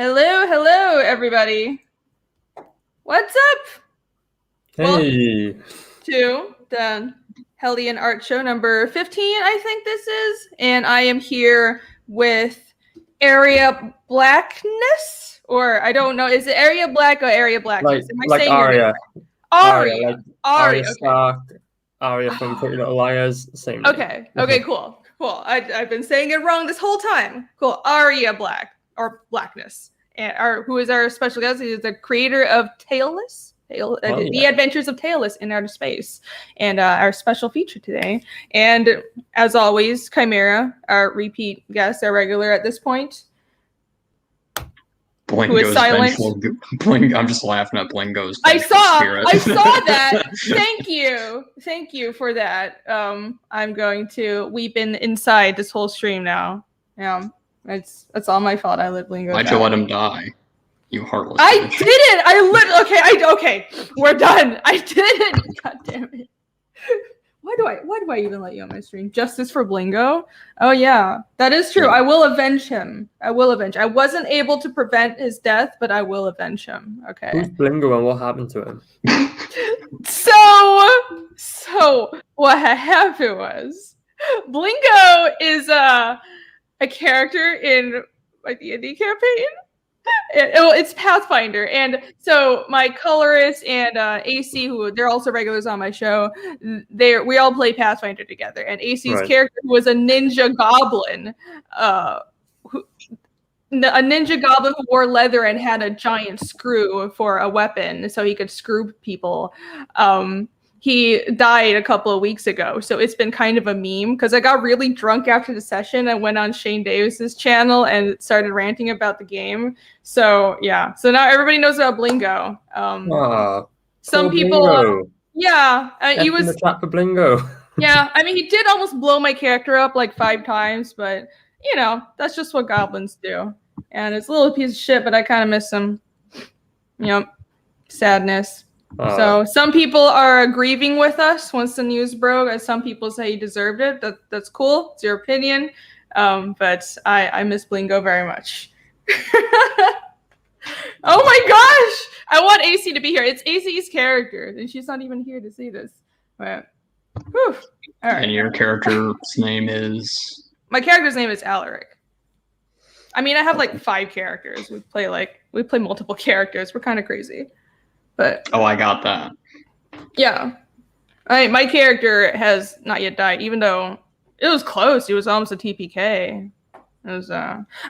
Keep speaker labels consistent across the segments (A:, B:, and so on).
A: Hello, everybody. What's up?
B: Hey.
A: Welcome to the Hellion Art Show number 15, I think this is. And I am here with Aria Blackness, or I don't know. Is it Aria Black or Aria Blackness? Am I
B: Like
A: saying
B: Aria.
A: your name? Aria.
B: Like
A: Aria,
B: Arya
A: okay.
B: Stark, Arya from Pretty Little Liars, same name.
A: Okay, cool. I've been saying it wrong this whole time. Cool. Aria Black, or Blackness. And who is our special guest? He is the creator of Tailless, The Adventures of Tailless in Outer Space, and our special feature today. And as always, Chimera, our repeat guest, our regular at this point.
C: Blingo's
A: who is silent.
C: I'm just laughing at Blingo's.
A: I saw that. Thank you for that. I'm going to weep inside this whole stream now. Yeah, that's all my fault. I let Blingo.
C: Why'd you let him die? You heartless.
A: I didn't. Okay. We're done. I didn't. God damn it. Why do I even let you on my stream? Justice for Blingo? Oh yeah, that is true. I will avenge him. I wasn't able to prevent his death, but I will avenge him. Okay.
B: Who's Blingo and what happened to him?
A: So what happened was Blingo is a character in my D&D campaign. It's Pathfinder, and so my colorist and AC, who they're also regulars on my show, we all play Pathfinder together. And AC's character was a ninja goblin, who wore leather and had a giant screw for a weapon, so he could screw people. He died a couple of weeks ago, so it's been kind of a meme because I got really drunk after the session and went on Shane Davis's channel and started ranting about the game. So yeah, so now everybody knows about Blingo. Some people,
B: he was in the chat for Blingo.
A: Yeah, I mean he did almost blow my character up like 5 times, but you know that's just what goblins do. And it's a little piece of shit, but I kind of miss him. Yep, sadness. So some people are grieving with us once the news broke, and some people say he deserved it. That's cool. It's your opinion. But I miss Blingo very much. Oh my gosh! I want AC to be here. It's AC's character, and she's not even here to see this. But, whew. All right.
C: And your character's name is?
A: My character's name is Alaric. I mean, I have like 5 characters. We play multiple characters. We're kind of crazy. But
C: I got that.
A: Yeah, my character has not yet died, even though it was close. It was almost a TPK. It was.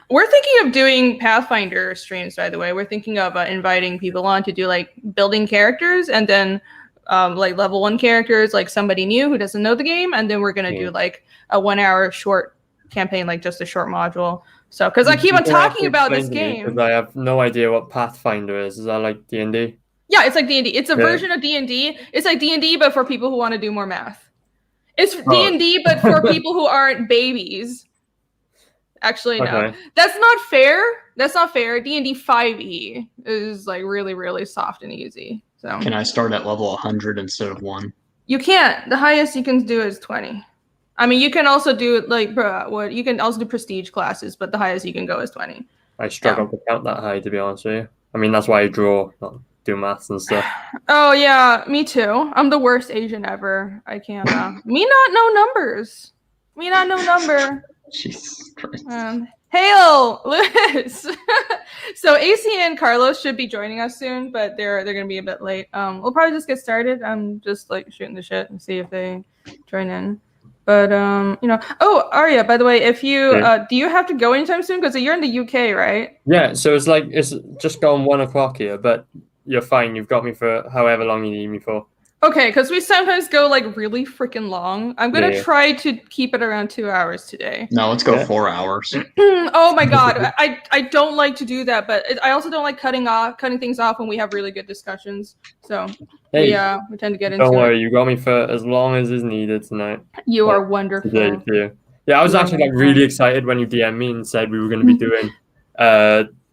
A: We're thinking of doing Pathfinder streams. By the way, we're thinking of inviting people on to do like building characters, and then like level 1 characters, like somebody new who doesn't know the game, and then we're gonna do like a 1-hour short campaign, like just a short module. So, because I keep on talking about this game,
B: because I have no idea what Pathfinder is. Is that like D&D?
A: Yeah, it's like D&D. It's a version of D&D. It's like D&D, but for people who want to do more math. It's D&D, but for people who aren't babies. Actually, no. Okay. That's not fair. D&D 5e is like really, really soft and easy. So
C: can I start at level 100 instead of 1?
A: You can't. The highest you can do is 20. I mean, you can also do like you can also do prestige classes, but the highest you can go is 20.
B: I struggle to count that high, to be honest with you. I mean, that's why I draw, not do maths and stuff.
A: Oh yeah, me too. I'm the worst Asian ever. I can't. Me not know numbers. Me not know number.
C: Jesus Christ.
A: Hail, Liz. So AC and Carlos should be joining us soon, but they're gonna be a bit late. We'll probably just get started. I'm just like shooting the shit and see if they join in. But you know. Oh, Aria, by the way, if you do you have to go anytime soon? Because you're in the UK, right?
B: Yeah. So it's just gone 1 o'clock here, but you're fine. You've got me for however long you need me for.
A: Okay, because we sometimes go like really freaking long. I'm gonna try to keep it around 2 hours today.
C: No, let's go 4 hours.
A: Oh my god, I don't like to do that, but I also don't like cutting things off when we have really good discussions. So we tend to get into.
B: Don't worry, you got me for as long as is needed tonight.
A: You are wonderful.
B: Today for you. Yeah, I was actually like really excited when you DM'd me and said we were going to be doing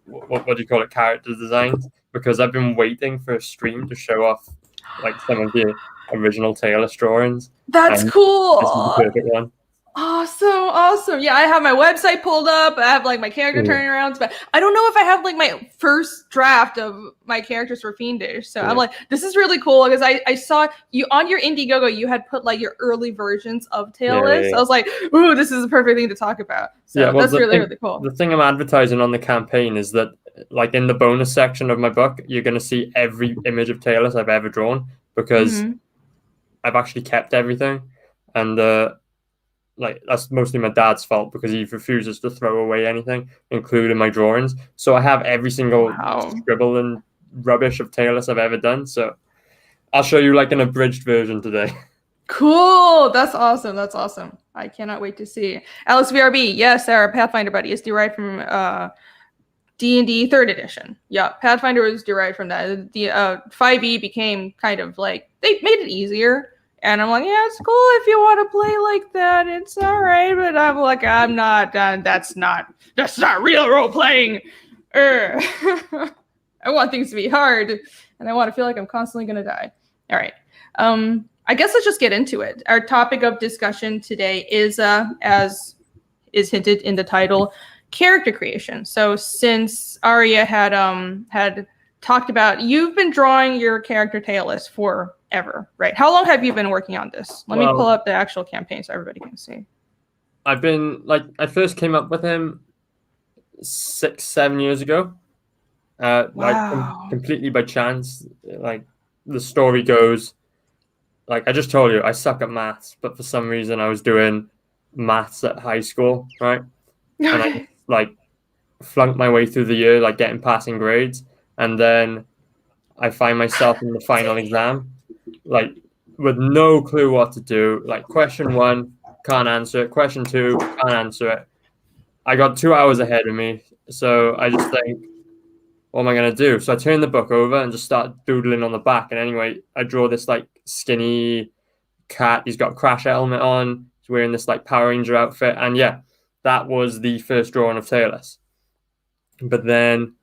B: what do you call it, character designs, because I've been waiting for a stream to show off like some of the original Tailless drawings.
A: That's cool.
B: This is the perfect one.
A: Awesome. Yeah, I have my website pulled up. I have like my character turnarounds, but I don't know if I have like my first draft of my characters for Fiendish. So I'm like, this is really cool because I saw you on your Indiegogo. You had put like your early versions of Tailless. I was like, ooh, this is the perfect thing to talk about. So that's really cool.
B: The thing I'm advertising on the campaign is that, like, in the bonus section of my book, you're going to see every image of Tailless I've ever drawn because I've actually kept everything, and like, that's mostly my dad's fault because he refuses to throw away anything, including my drawings. So I have every single scribble and rubbish of Tailless I've ever done. So I'll show you like an abridged version today.
A: Cool. That's awesome. I cannot wait to see. Alex VRB, yes, our Pathfinder buddy is derived from D&D 3rd edition. Yeah, Pathfinder was derived from that. The 5e became kind of like, they made it easier. And I'm like, yeah, it's cool if you want to play like that. It's all right. But I'm like, I'm not done. That's not real role playing. I want things to be hard, and I want to feel like I'm constantly going to die. All right. I guess let's just get into it. Our topic of discussion today is, as is hinted in the title, character creation. So since Aria had talked about, you've been drawing your character Tailless forever, right? How long have you been working on this? Let me pull up the actual campaign so everybody can see.
B: I've been, like, I first came up with him 6-7 years ago. Like, completely by chance. Like, the story goes, like, I just told you, I suck at maths, but for some reason I was doing maths at high school, right? And I, like, flunked my way through the year, like, getting passing grades. And then I find myself in the final exam, like, with no clue what to do. Like, question 1, can't answer it. Question 2, can't answer it. I got 2 hours ahead of me. So I just think, what am I going to do? So I turn the book over and just start doodling on the back. And anyway, I draw this, like, skinny cat. He's got a crash helmet on. He's wearing this, like, Power Ranger outfit. And yeah, that was the first drawing of Tailless. But then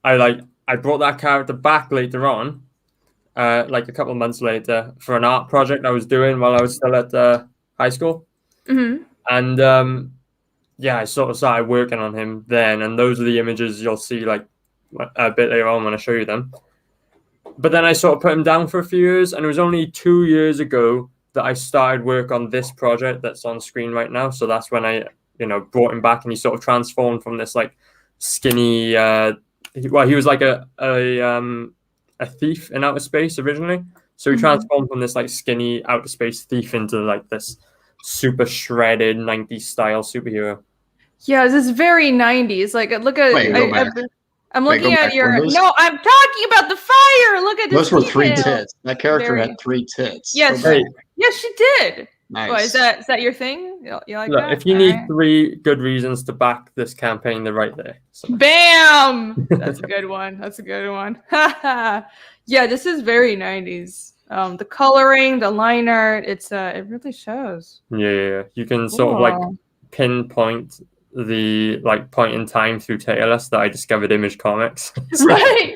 B: I brought that character back later on, like a couple of months later, for an art project I was doing while I was still at high school. And yeah, I sort of started working on him then, and those are the images you'll see like a bit later on when I show you them. But then I sort of put him down for a few years, and it was only 2 years ago that I started work on this project that's on screen right now. So that's when I, brought him back, and he sort of transformed from this like skinny. He was like a thief in outer space originally. So he transformed from this like skinny outer space thief into like this super shredded 90s style superhero.
A: Yeah, this is very 90s. Like, look at. I'm looking at your. No, I'm talking about the fire. Look at this.
C: Those were 3 tits. That character had 3 tits.
A: Yes, yes, she did.
C: Nice.
A: What, is that your thing? You like
B: Look,
A: that?
B: if you need 3 good reasons to back this campaign, they're right there. So.
A: Bam! That's a good one. Yeah, this is very 90s. The coloring, the line art, it really shows.
B: Yeah. You can sort of like pinpoint the like point in time through Tailless that I discovered Image Comics.
A: Right.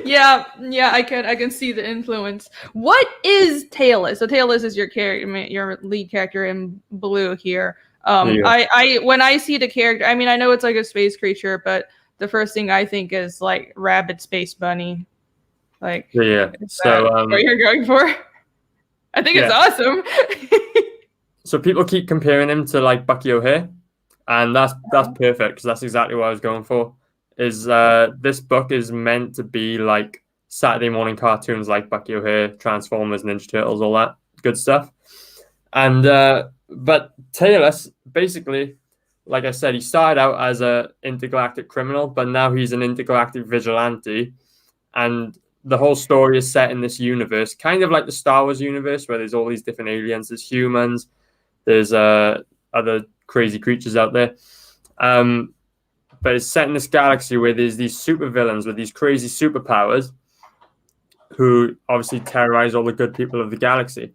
A: Yeah, I can see the influence. What is Tailless? So Tailless is your character, your lead character in blue here. I when I see the character, I mean, I know it's like a space creature, but the first thing I think is like Rabbit Space Bunny. Like,
B: yeah. So
A: what you're going for? I think it's awesome.
B: So people keep comparing him to like Bucky O'Hare, and that's perfect because that's exactly what I was going for. Is this book is meant to be like Saturday morning cartoons like Bucky O'Hare, Transformers, Ninja Turtles, all that good stuff. And but Tailless, basically, like I said, he started out as a intergalactic criminal, but now he's an intergalactic vigilante. And the whole story is set in this universe, kind of like the Star Wars universe, where there's all these different aliens. There's humans, there's other crazy creatures out there. But it's set in this galaxy where there's these super villains with these crazy superpowers who obviously terrorize all the good people of the galaxy.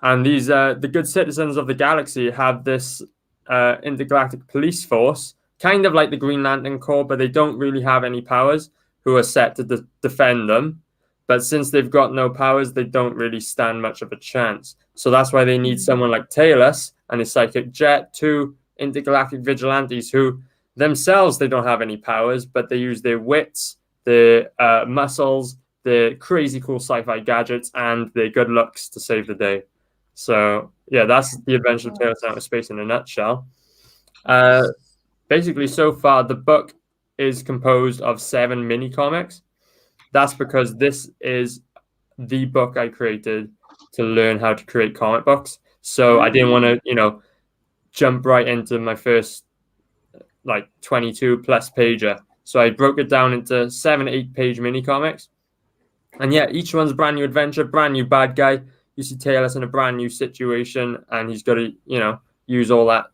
B: And these the good citizens of the galaxy have this intergalactic police force, kind of like the Green Lantern Corps, but they don't really have any powers, who are set to defend them. But since they've got no powers, they don't really stand much of a chance. So that's why they need someone like Talus and his psychic Jet, two intergalactic vigilantes who themselves, they don't have any powers, but they use their wits, their muscles, their crazy cool sci-fi gadgets, and their good looks to save the day. So yeah, that's the adventure of Talus in Outer Space in a nutshell. Basically, so far, the book is composed of 7 mini comics. That's because this is the book I created to learn how to create comic books. So I didn't want to, jump right into my first 22 plus pager. So I broke it down into 7, 8 page mini comics. And yeah, each one's a brand new adventure, brand new bad guy. You see Talus in a brand new situation, and he's got to, use all that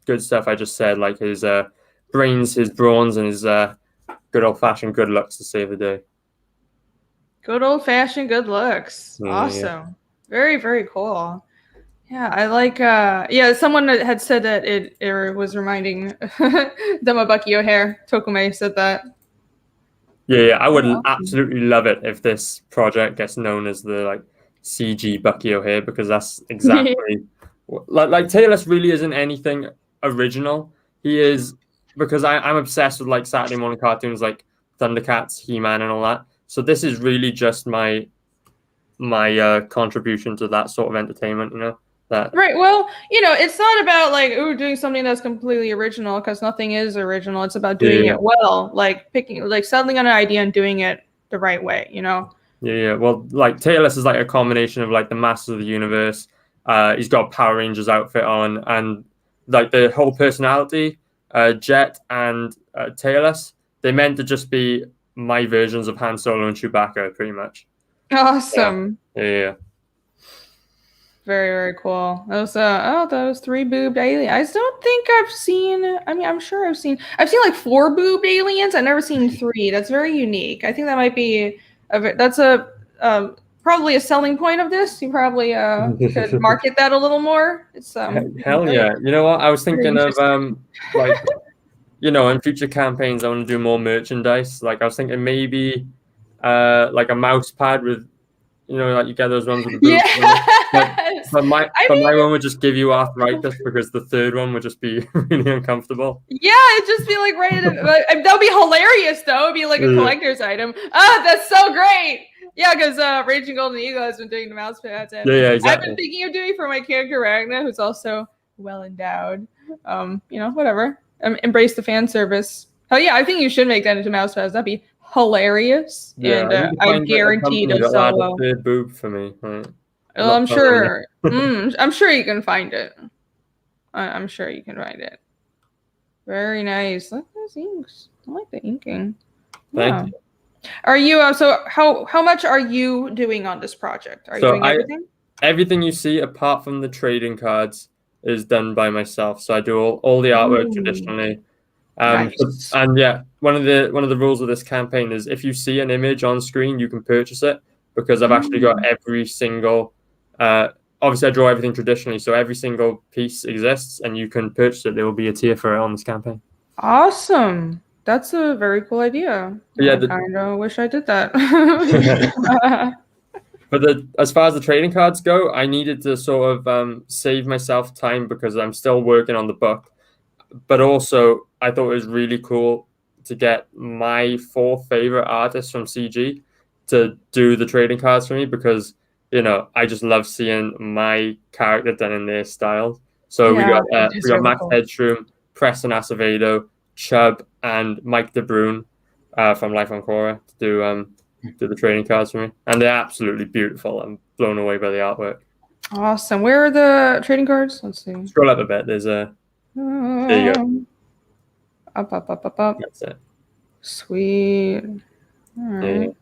B: good stuff I just said, like his brains, his brawns, and his good old-fashioned good looks to save the day.
A: Good old-fashioned good looks. Awesome. Yeah. Very, very cool. Yeah, I like, someone had said that it was reminding them of Bucky O'Hare. Tokume said that.
B: Yeah, I would absolutely love it if this project gets known as the CG Bucky O'Hare, because that's exactly like Talus really isn't anything original. He is, because I'm obsessed with Saturday morning cartoons like Thundercats, He-Man, and all that. So this is really just my contribution to that sort of entertainment, That.
A: Right. Well, it's not about doing something that's completely original, because nothing is original. It's about doing it well, settling on an idea and doing it the right way,
B: Yeah. Well, Talus is a combination of the Masters of the Universe. He's got a Power Rangers outfit on, and the whole personality, Jet and Talus, they're meant to just be my versions of Han Solo and Chewbacca, pretty much.
A: Awesome.
B: Yeah.
A: Very, very cool. Those 3 boobed aliens. I don't think I've seen. I mean, I'm sure I've seen 4 boobed aliens. I've never seen 3. That's very unique. I think that might be probably a selling point of this. You probably could market that a little more. It's
B: hell yeah. You know what? I was thinking of in future campaigns, I want to do more merchandise. I was thinking maybe a mouse pad with. You get those ones with the boobs.
A: Yeah.
B: But my one would just give you arthritis, because the third one would just be really uncomfortable.
A: Yeah, it'd just be that'd be hilarious though. It'd be a collector's item. Oh, that's so great. Yeah, because Raging Golden Eagle has been doing the mouse pads. And
B: yeah, exactly.
A: I've been thinking of doing for my character Ragna, who's also well endowed. Whatever. Embrace the fan service. Hell yeah, I think you should make that into mouse pads. That'd be hilarious.
B: Yeah,
A: and I guaranteed a solo.
B: A third boob for me. Right?
A: Well, I'm sure. I'm sure you can find it. I'm sure you can find it. Very nice. Look at those inks. I like the inking.
B: Thank you.
A: Are you so how much are you doing on this project? Are you doing everything?
B: Everything you see apart from the trading cards is done by myself. So I do all the artwork traditionally.
A: Nice.
B: And yeah, one of the rules of this campaign is if you see an image on screen, you can purchase it, because I've actually got every single. Obviously, I draw everything traditionally, so every single piece exists, and you can purchase it. There will be a tier for it on this campaign.
A: Awesome. That's a very cool idea.
B: Yeah,
A: I kind of wish I did that.
B: But as far as the trading cards go, I needed to sort of save myself time, because I'm still working on the book. But also, I thought it was really cool to get my 4 favorite artists from CG to do the trading cards for me, because I just love seeing my character done in their style. So we got Max Hedstrom, Preston Acevedo, Chubb, and Mike DeBrune from Life on Quora to do the trading cards for me, and they're absolutely beautiful. I'm blown away by the artwork.
A: Awesome. Where are the trading cards? Let's see.
B: Scroll up a bit. There's a. There you go.
A: Up.
B: That's it.
A: Sweet. All right.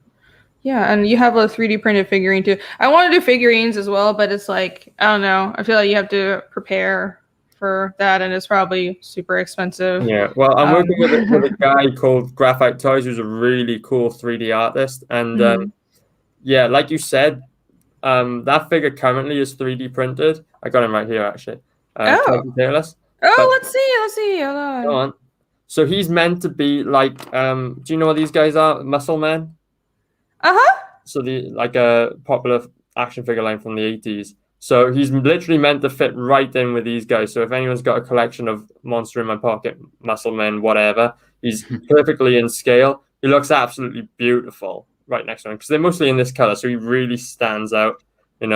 A: Yeah, and you have a 3D printed figurine too. I want to do figurines as well, but it's I don't know. I feel like you have to prepare for that, and it's probably super expensive.
B: Yeah, well, I'm working with a guy called Graphite Toys, who's a really cool 3D artist, and yeah, like you said, that figure currently is 3D printed. I got him right here, actually.
A: Let's see. Hold on.
B: Go on. So he's meant to be do you know what these guys are? Muscle Men.
A: Uh-huh.
B: So a popular action figure line from the 80s. So he's literally meant to fit right in with these guys. So if anyone's got a collection of Monster in My Pocket, Muscle Men, whatever, he's perfectly in scale. He looks absolutely beautiful right next to him because they're mostly in this color, so he really stands out,
A: Yeah, it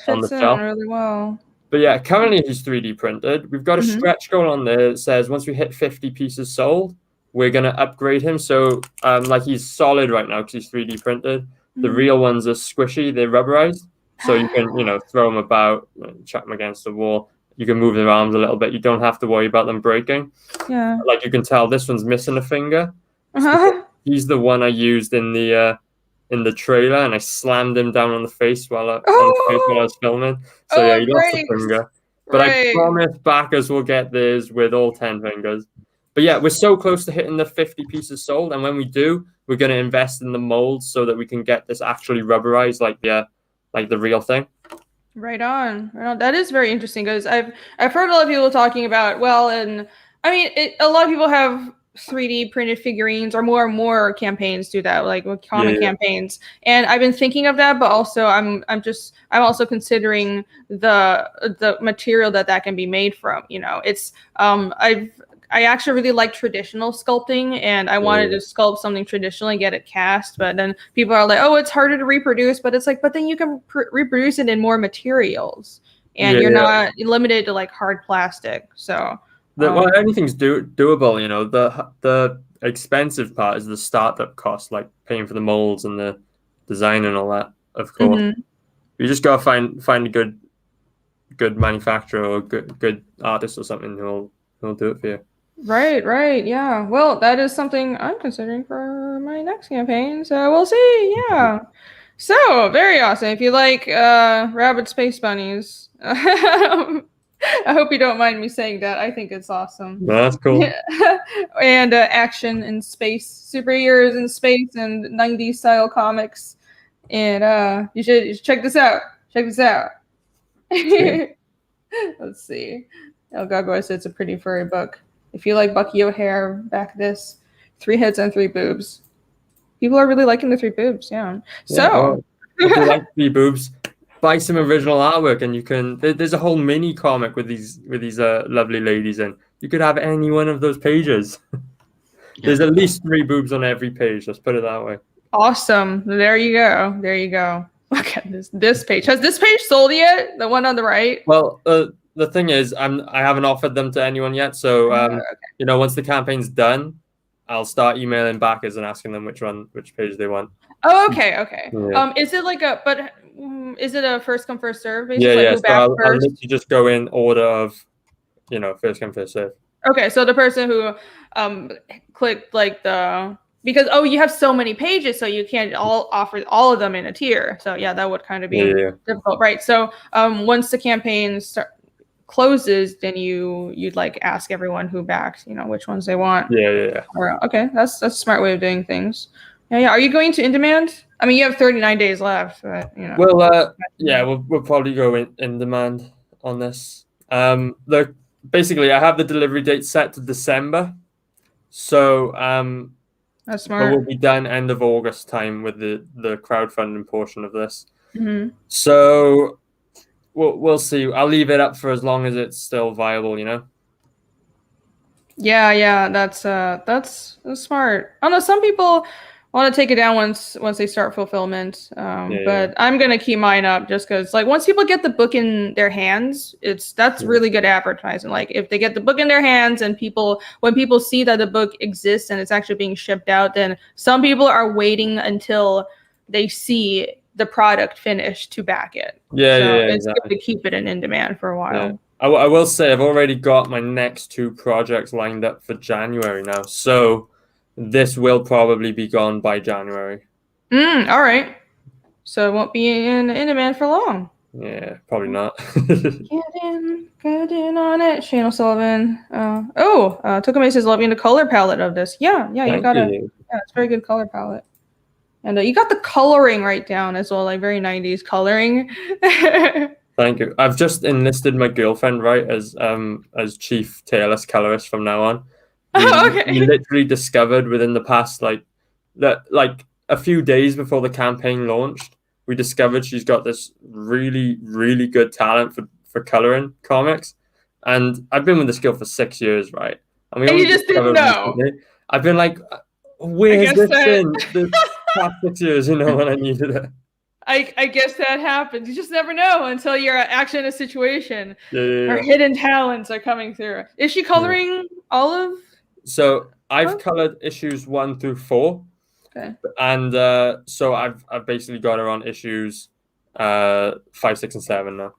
B: on the
A: fits in
B: shelf.
A: really well.
B: But yeah, currently he's 3D printed. We've got a stretch goal on there that says once we hit 50 pieces sold, we're going to upgrade him. So like he's solid right now because he's 3D printed. The real ones are squishy, they're rubberized. So you can, throw them about, chuck them against the wall. You can move their arms a little bit. You don't have to worry about them breaking.
A: Yeah.
B: Like you can tell this one's missing a finger. He's the one I used in the trailer, and I slammed him down on the face while I was filming. So yeah, he lost a finger. But I promise backers will get theirs with all 10 fingers. But yeah, we're so close to hitting the 50 pieces sold, and when we do, we're going to invest in the molds so that we can get this actually rubberized like the real thing. Right
A: on. That is very interesting because I've heard a lot of people talking about, well, and I mean, a lot of people have 3D printed figurines, or more and more campaigns do that, like with comic campaigns. And I've been thinking of that, but also I'm also considering the material that can be made from. It's I actually really like traditional sculpting, and I wanted to sculpt something traditional and get it cast. But then people are like, oh, it's harder to reproduce. But it's like, but then you can reproduce it in more materials, and you're not limited to like hard plastic. So
B: well, anything's doable. The expensive part is the startup cost, like paying for the molds and the design and all that. Of course, you just gotta find a good manufacturer or good artist or something who'll do it for you.
A: Right, yeah. Well, that is something I'm considering for my next campaign, so we'll see. Yeah. So very awesome. If you like rabbit space bunnies, I hope you don't mind me saying that. I think it's awesome.
B: No, that's cool.
A: And action in space, superheroes in space, and 90s style comics. And you should check this out. Let's see. El Gago said it's a pretty furry book. If you like Bucky O'Hare, back this 3 heads and 3 boobs. People are really liking the 3 boobs, yeah. So
B: if you like 3 boobs, buy some original artwork, and you can. There's a whole mini comic with these lovely ladies, and you could have any one of those pages. There's at least 3 boobs on every page. Let's put it that way.
A: Awesome. There you go. Look at this page. Has this page sold yet? The one on the right?
B: Well, the thing is, I haven't offered them to anyone yet. So, once the campaign's done, I'll start emailing backers and asking them which page they want.
A: Oh, okay.
B: Yeah.
A: Is it a first come first serve?
B: Yeah. So I'll literally just go in order of, first come first serve.
A: Okay, so the person who clicked like because you have so many pages, so you can't offer all of them in a tier. So yeah, that would kind of be difficult, right? So once the campaign closes, then you'd like ask everyone who backed, which ones they want.
B: Yeah.
A: Okay, that's a smart way of doing things. Yeah. Are you going to in demand? I mean, you have 39 days left, but
B: Well, we'll probably go in demand on this. Basically, I have the delivery date set to December, so
A: that's smart.
B: We'll be done end of August time with the crowdfunding portion of this.
A: So
B: we'll see. I'll leave it up for as long as it's still viable,
A: Yeah, that's smart. I don't know, some people want to take it down once they start fulfillment. But I'm gonna keep mine up just because, like, once people get the book in their hands, that's really good advertising. Like, if they get the book in their hands and when people see that the book exists and it's actually being shipped out, then some people are waiting until they see the product finished to back it. It's good to keep it in demand for a while.
B: Yeah. I will say I've already got my next 2 projects lined up for January now, so this will probably be gone by January.
A: All right. So it won't be in demand for long.
B: Yeah, probably not.
A: Get in on it, Shane O'Sullivan. Tokamei says loving the color palette of this. Yeah, you got it. Yeah, it's a very good color palette. And you got the coloring right down as well, like very 90s coloring.
B: Thank you. I've just enlisted my girlfriend, right, as chief TLS colorist from now on. We literally discovered within the past like a few days before the campaign launched we discovered she's got this really, really good talent for coloring comics. And I've been with this girl for 6 years, right? And
A: you just didn't know.
B: I've been like, where has this been this past 6 years, when I needed it?
A: I guess that happens. You just never know until you're actually in a situation.
B: Yeah.
A: Her hidden talents are coming through. Is she coloring all of?
B: So I've colored issues 1 through 4.
A: Okay.
B: And so I've basically got her on issues 5, 6, and 7 now.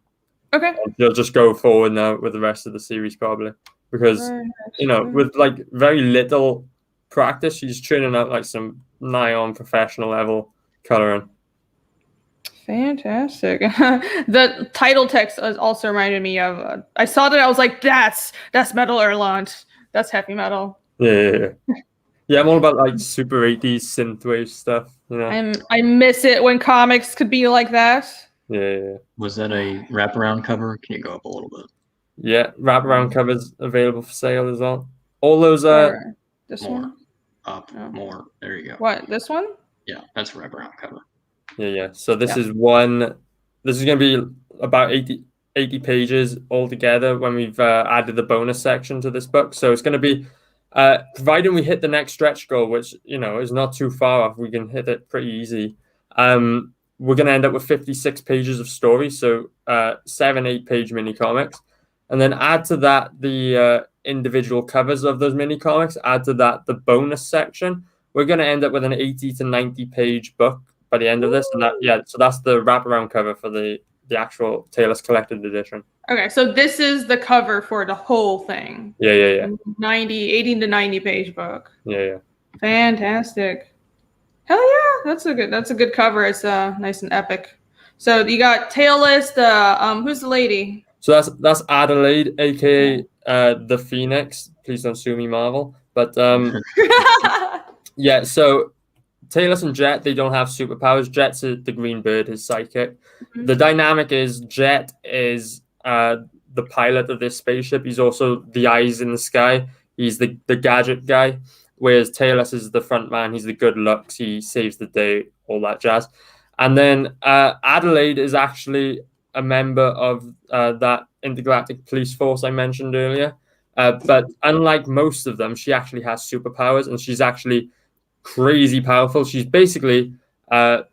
A: Okay.
B: And she'll just go forward now with the rest of the series probably, because with like very little practice, she's churning out like some nigh on professional level coloring.
A: Fantastic. The title text also reminded me of. I saw that, I was like, that's Metal Erlant. That's heavy metal.
B: Yeah. Yeah, I'm all about like super 80s synthwave stuff.
A: I miss it when comics could be like that.
B: Yeah.
C: Was that a wraparound cover? Can you go up a little bit?
B: Yeah, wraparound covers available for sale as well. All those
A: this
C: more
A: one
C: up, more. There you go.
A: What, this one?
C: Yeah, that's a wraparound cover.
B: Yeah. So this is one. This is going to be about 80 pages altogether when we've added the bonus section to this book. So it's going to be, providing we hit the next stretch goal, which is not too far off, we can hit it pretty easy. We're going to end up with 56 pages of story, so 7-8 page mini comics, and then add to that the individual covers of those mini comics. Add to that the bonus section. We're going to end up with an 80 to 90 page book by the end of this, and so that's the wraparound cover for the actual Taylor's Collected Edition. Okay,
A: so this is the cover for the whole thing.
B: Yeah.
A: 80 to 90 page book.
B: Yeah.
A: Fantastic. Hell yeah, that's a good cover. It's nice and epic. So you got Tailless. Who's the lady?
B: So that's Adelaide, aka the Phoenix. Please don't sue me, Marvel. But yeah. So Tailless and Jet, they don't have superpowers. Jet's the Green Bird, his psychic. Mm-hmm. The dynamic is Jet is the pilot of this spaceship. He's also the eyes in the sky. He's the gadget guy. Whereas Tailless is the front man. He's the good looks. He saves the day, all that jazz. And then Adelaide is actually a member of that intergalactic police force I mentioned earlier. But unlike most of them, she actually has superpowers, and she's actually crazy powerful. She's basically a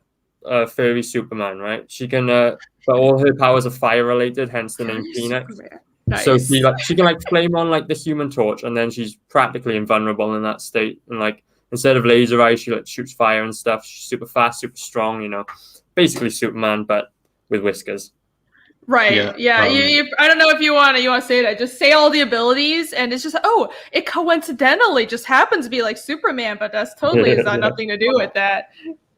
B: fairy Superman, right? She can, but all her powers are fire related, hence the name Phoenix. Nice. So she can flame on like the Human Torch, and then she's practically invulnerable in that state. And instead of laser eyes, she shoots fire and stuff. She's super fast, super strong. Basically Superman, but with whiskers.
A: Right. Yeah. I don't know if you want to say that. Just say all the abilities, and it's just it coincidentally just happens to be like Superman, but that's totally has got nothing to do with that.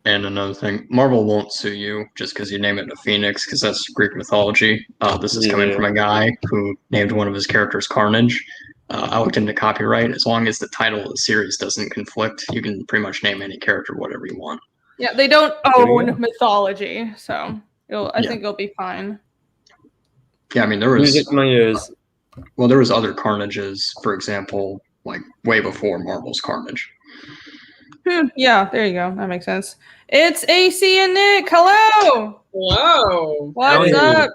C: And another thing, Marvel won't sue you just because you name it a phoenix, because that's Greek mythology. This is coming from a guy who named one of his characters Carnage. I looked into copyright. As long as the title of the series doesn't conflict, you can pretty much name any character whatever you want.
A: Yeah, they don't own mythology, so I think it'll be fine.
C: Yeah, I mean, there was
B: music in my ears.
C: Well, there was other Carnages, for example, like way before Marvel's Carnage.
A: Yeah, there you go. That makes sense. It's AC and Nick. Hello.
D: Hello.
A: What's up?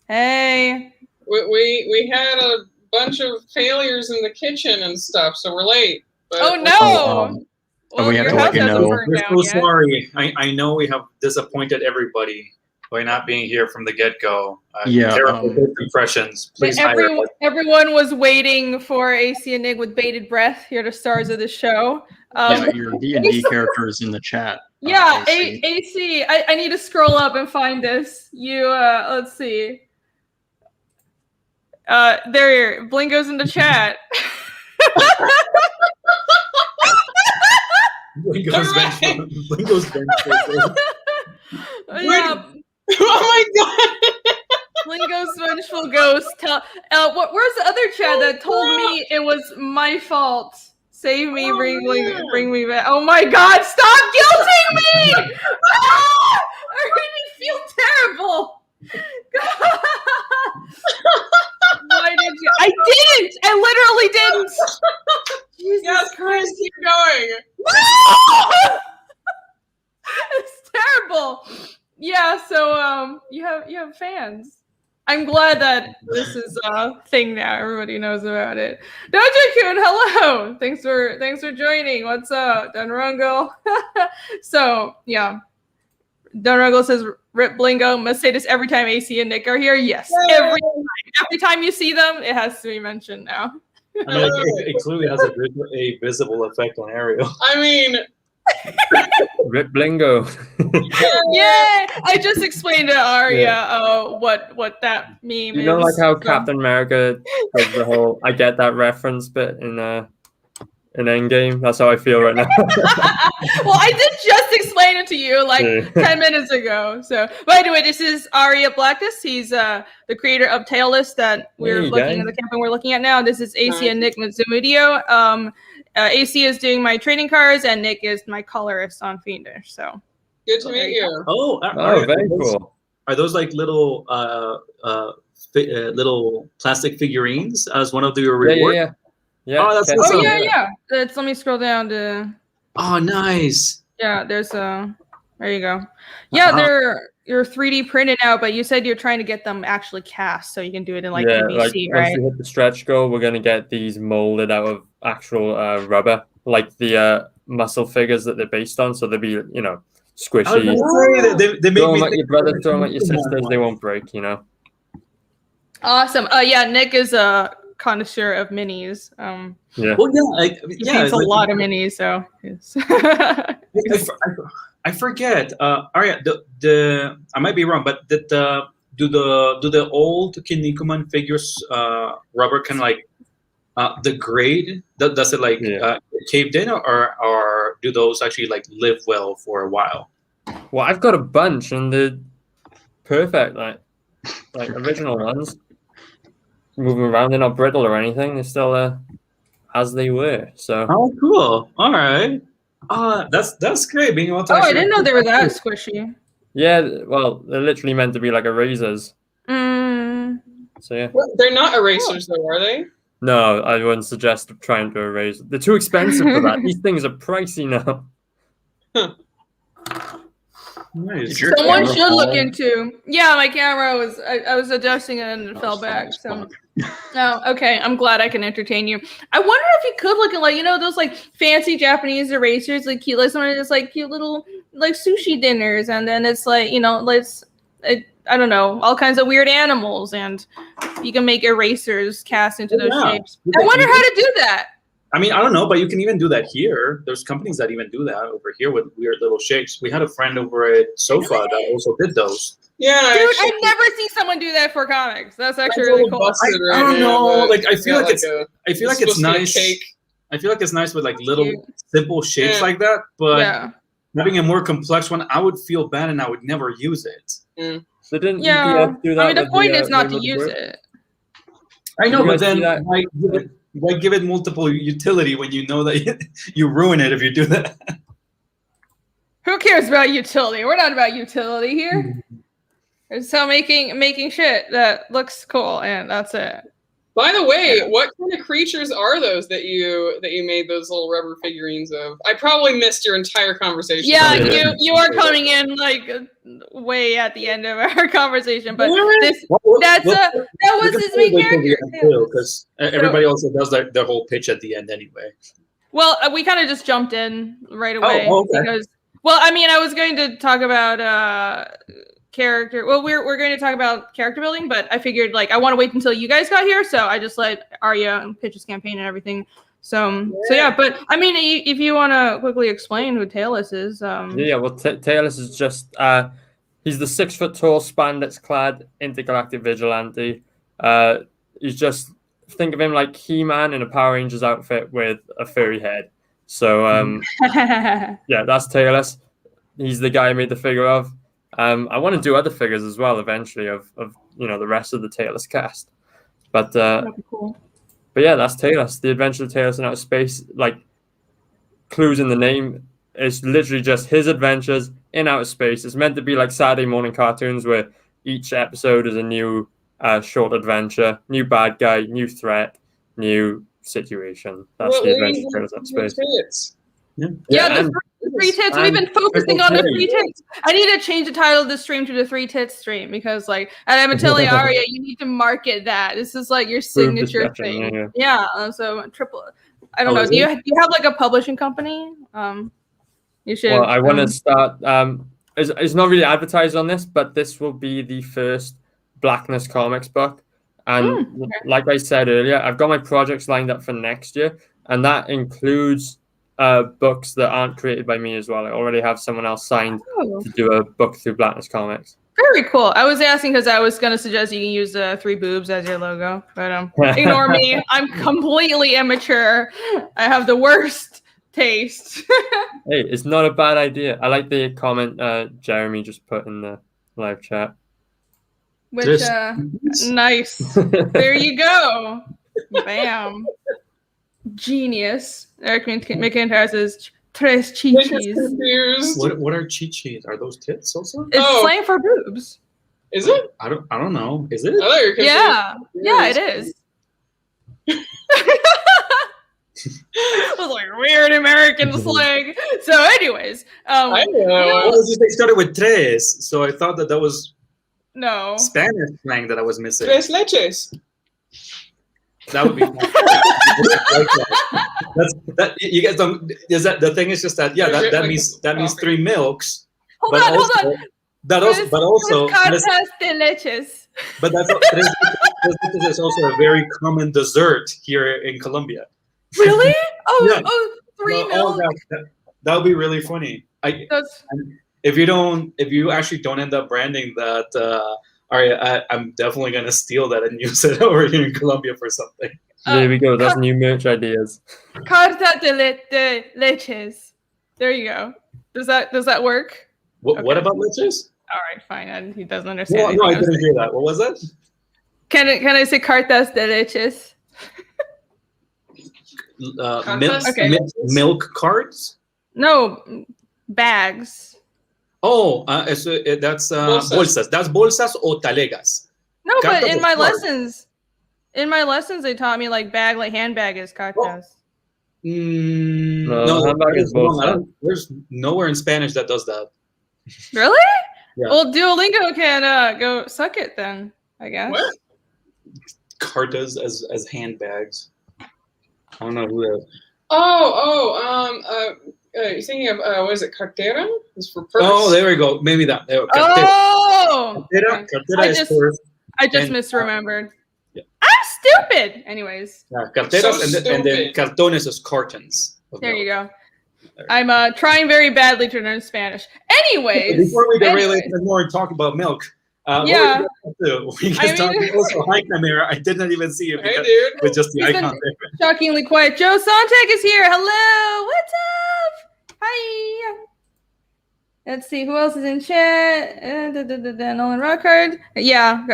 A: Hey.
D: We had a bunch of failures in the kitchen and stuff, so we're late. But
A: oh no.
C: Well, we have to let you know.
E: We're so sorry. I know we have disappointed everybody by not being here from the get-go. Terrible impressions. Please
A: everyone was waiting for AC and Nick with bated breath. You're the stars of the show.
C: Your D&D character is in the chat.
A: Yeah, AC. I need to scroll up and find this. Let's see. There, Blingo's in the chat.
E: Blingo's vengeful.
A: Yeah.
D: Oh my god.
A: Blingo's vengeful ghost. Where's the other chat that told me it was my fault? Save me, bring me back. Oh my god, stop guilting me! I really feel terrible. Why did you? I didn't! I literally didn't! Jesus Christ.
D: Keep going.
A: It's terrible. yeah, so you have fans. I'm glad that this is a thing now. Everybody knows about it. Doja-kun, hello. Thanks for joining. What's up, Dunrungle? So yeah, Dunrungle says Rip Blingo. Must say this every time AC and Nick are here. Yes, every time you see them, it has to be mentioned now.
E: I mean, it clearly has a visible effect on Ariel.
D: I mean,
B: Rip Blingo.
A: Yeah, I just explained to Aria what that meme is.
B: You know, like how Captain America does the whole "I get that reference" bit in Endgame. That's how I feel right now.
A: Well, I did just explain it to you like 10 minutes ago. So, by the way, this is Aria Black. He's the creator of Tailless that we're looking at the campaign we're looking at now. This is AC and Nick Mitsumidio. AC is doing my trading cards, and Nick is my colorist on Fiendish. So
D: good to meet you.
E: Oh,
B: very cool.
E: Are those like little little plastic figurines as one of your rewards?
B: Yeah.
E: Oh, that's awesome.
A: yeah. Let me scroll down to.
E: Oh, nice.
A: Yeah, there's there you go. Yeah, you're 3D printed out, but you said you're trying to get them actually cast, so you can do it in like PVC, right?
B: Once we hit the stretch goal, we're gonna get these molded out of actual rubber, like the muscle figures that they're based on. So they'll be, squishy.
E: They make
B: throw
E: me
B: them at your brother, throw them at your sisters. They won't break,
A: Awesome. Yeah, Nick is a connoisseur of minis.
B: Yeah.
E: Well,
A: he paints a lot of minis, so.
E: I forget. Aria, I might be wrong, but do the old Kinnikuman figures rubber kind of like degrade? Does it like caved in, or do those actually like live well for a while?
B: Well, I've got a bunch, and they're perfect, like original ones. Moving around, they're not brittle or anything. They're still as they were. So.
E: Oh, cool! All right. That's great. Being able to.
A: I didn't know they were that squishy.
B: Yeah, well, they're literally meant to be like erasers.
A: So
B: yeah.
D: Well, they're not erasers, though, are they?
B: No, I wouldn't suggest trying to erase. They're too expensive for that. These things are pricey now.
D: Huh.
E: Nice.
A: Someone should look into. Yeah, my camera was. I was adjusting it and it fell back. So. Oh, okay. I'm glad I can entertain you. I wonder if you could look at those like fancy Japanese erasers, like cute, like some of just like cute little like sushi dinners, and then it's like I don't know, all kinds of weird animals, and you can make erasers cast into those shapes. I wonder how to do that.
E: I mean, I don't know, but you can even do that here. There's companies that even do that over here with weird little shapes. We had a friend over at Sofa that also did those.
D: Yeah,
A: dude, I never see someone do that for comics. That's actually really cool.
E: I don't know. Like, I feel like it's nice. I feel like it's nice with like little simple shapes like that, but having a more complex one, I would feel bad and I would never use it.
B: So didn't do that?
A: I mean, the point is not to use it.
E: I know, but then why give it multiple utility when you know that you ruin it if you do that?
A: Who cares about utility? We're not about utility here. It's so making shit that looks cool, and that's it.
D: By the way, what kind of creatures are those that you made those little rubber figurines of? I probably missed your entire conversation.
A: Yeah, you are coming in like way at the end of our conversation, but that was his main character.
E: Because everybody also does their whole pitch at the end anyway.
A: Well, we kind of just jumped in right away because, I was going to talk about character. Well, we're going to talk about character building, but I figured I want to wait until you guys got here, so I just let Aria pitch his campaign and everything. So yeah, but I mean, if you want to quickly explain who Tailless is.
B: Tailless is just he's the 6 foot tall, spandex clad intergalactic vigilante. He's just, think of him like He-Man in a Power Rangers outfit with a furry head. So that's Tailless. He's the guy I made the figure of. I want to do other figures as well eventually of the rest of the Tailless cast, but that'd be cool. But yeah, that's Tailless. The Adventure of Tailless in Outer Space, like clues in the name, it's literally just his adventures in outer space. It's meant to be like Saturday morning cartoons where each episode is a new short adventure, new bad guy, new threat, new situation. That's the Adventure of Tailless Outer Space.
A: Three tits. We've been focusing on the three tits. I need to change the title of the stream to the three tits stream because, like, and I've been telling Aria, you need to market that. This is like your signature thing. Yeah. So triple. I don't know. Do you have like a publishing company? You should.
B: Well, I want to start. It's not really advertised on this, but this will be the first Blackness Comics book. And like I said earlier, I've got my projects lined up for next year, and that includes books that aren't created by me as well. I already have someone else signed to do a book through Blackness Comics.
A: Very cool. I was asking because I was going to suggest you can use the 3 boobs as your logo, but ignore me. I'm completely immature. I have the worst taste.
B: Hey, it's not a bad idea. I like the comment Jeremy just put in the live chat.
A: Which, nice. There you go. Bam. Genius. Eric McIntyre says, tres chichis.
E: What are chichis? Are those tits also?
A: It's slang for boobs.
D: Is it?
E: I don't know. Is it?
A: Yeah. Yeah, it is. It was like weird American slang. So, anyways,
D: I know.
E: Well, they started with tres, so I thought that was Spanish slang that I was missing.
D: Tres leches.
E: That would be fun. That you guys don't. Is that the thing? Is just that that means 3 milks.
A: Hold on.
E: But also
A: cartas de leches.
E: But this is also a very common dessert here in Colombia.
A: Really? Oh, 3 milk.
E: That would be really funny. If you actually don't end up branding that, I'm definitely gonna steal that and use it over here in Colombia for something.
B: There we go. That's new merch ideas.
A: Carta de leches. There you go. Does that work?
E: What about leches?
A: All right, fine. He doesn't understand.
E: No, I didn't hear that. What was that?
A: Can I say cartas de leches?
E: Milk carts?
A: No, bags.
E: Oh, that's bolsas. That's bolsas o talegas.
A: No, but in my lessons, they taught me like handbag is cartas.
E: No, handbag is bolsa. There's nowhere in Spanish that does that.
A: Really?
E: Yeah.
A: Well, Duolingo can go suck it then, I guess.
D: What?
E: Cartas as handbags. I don't know who that.
D: You're thinking of what is it? Cartera? It's for purse.
E: Oh, there we go. Maybe that.
A: Cartera is purse. I just misremembered. Yeah. I'm stupid. Anyways.
E: Carteras and then cartones is cartons.
A: There you go. I'm trying very badly to learn Spanish. Anyways.
E: Before we derail it more and talk about milk.
A: Yeah.
E: Hi, Chimera. I did not even see you.
D: Hey, dude.
E: With just the icon.
A: Shockingly quiet. Joe Sontag is here. Hello. What's up? Hi. Let's see who else is in chat. Nolan Rockhard. Yeah.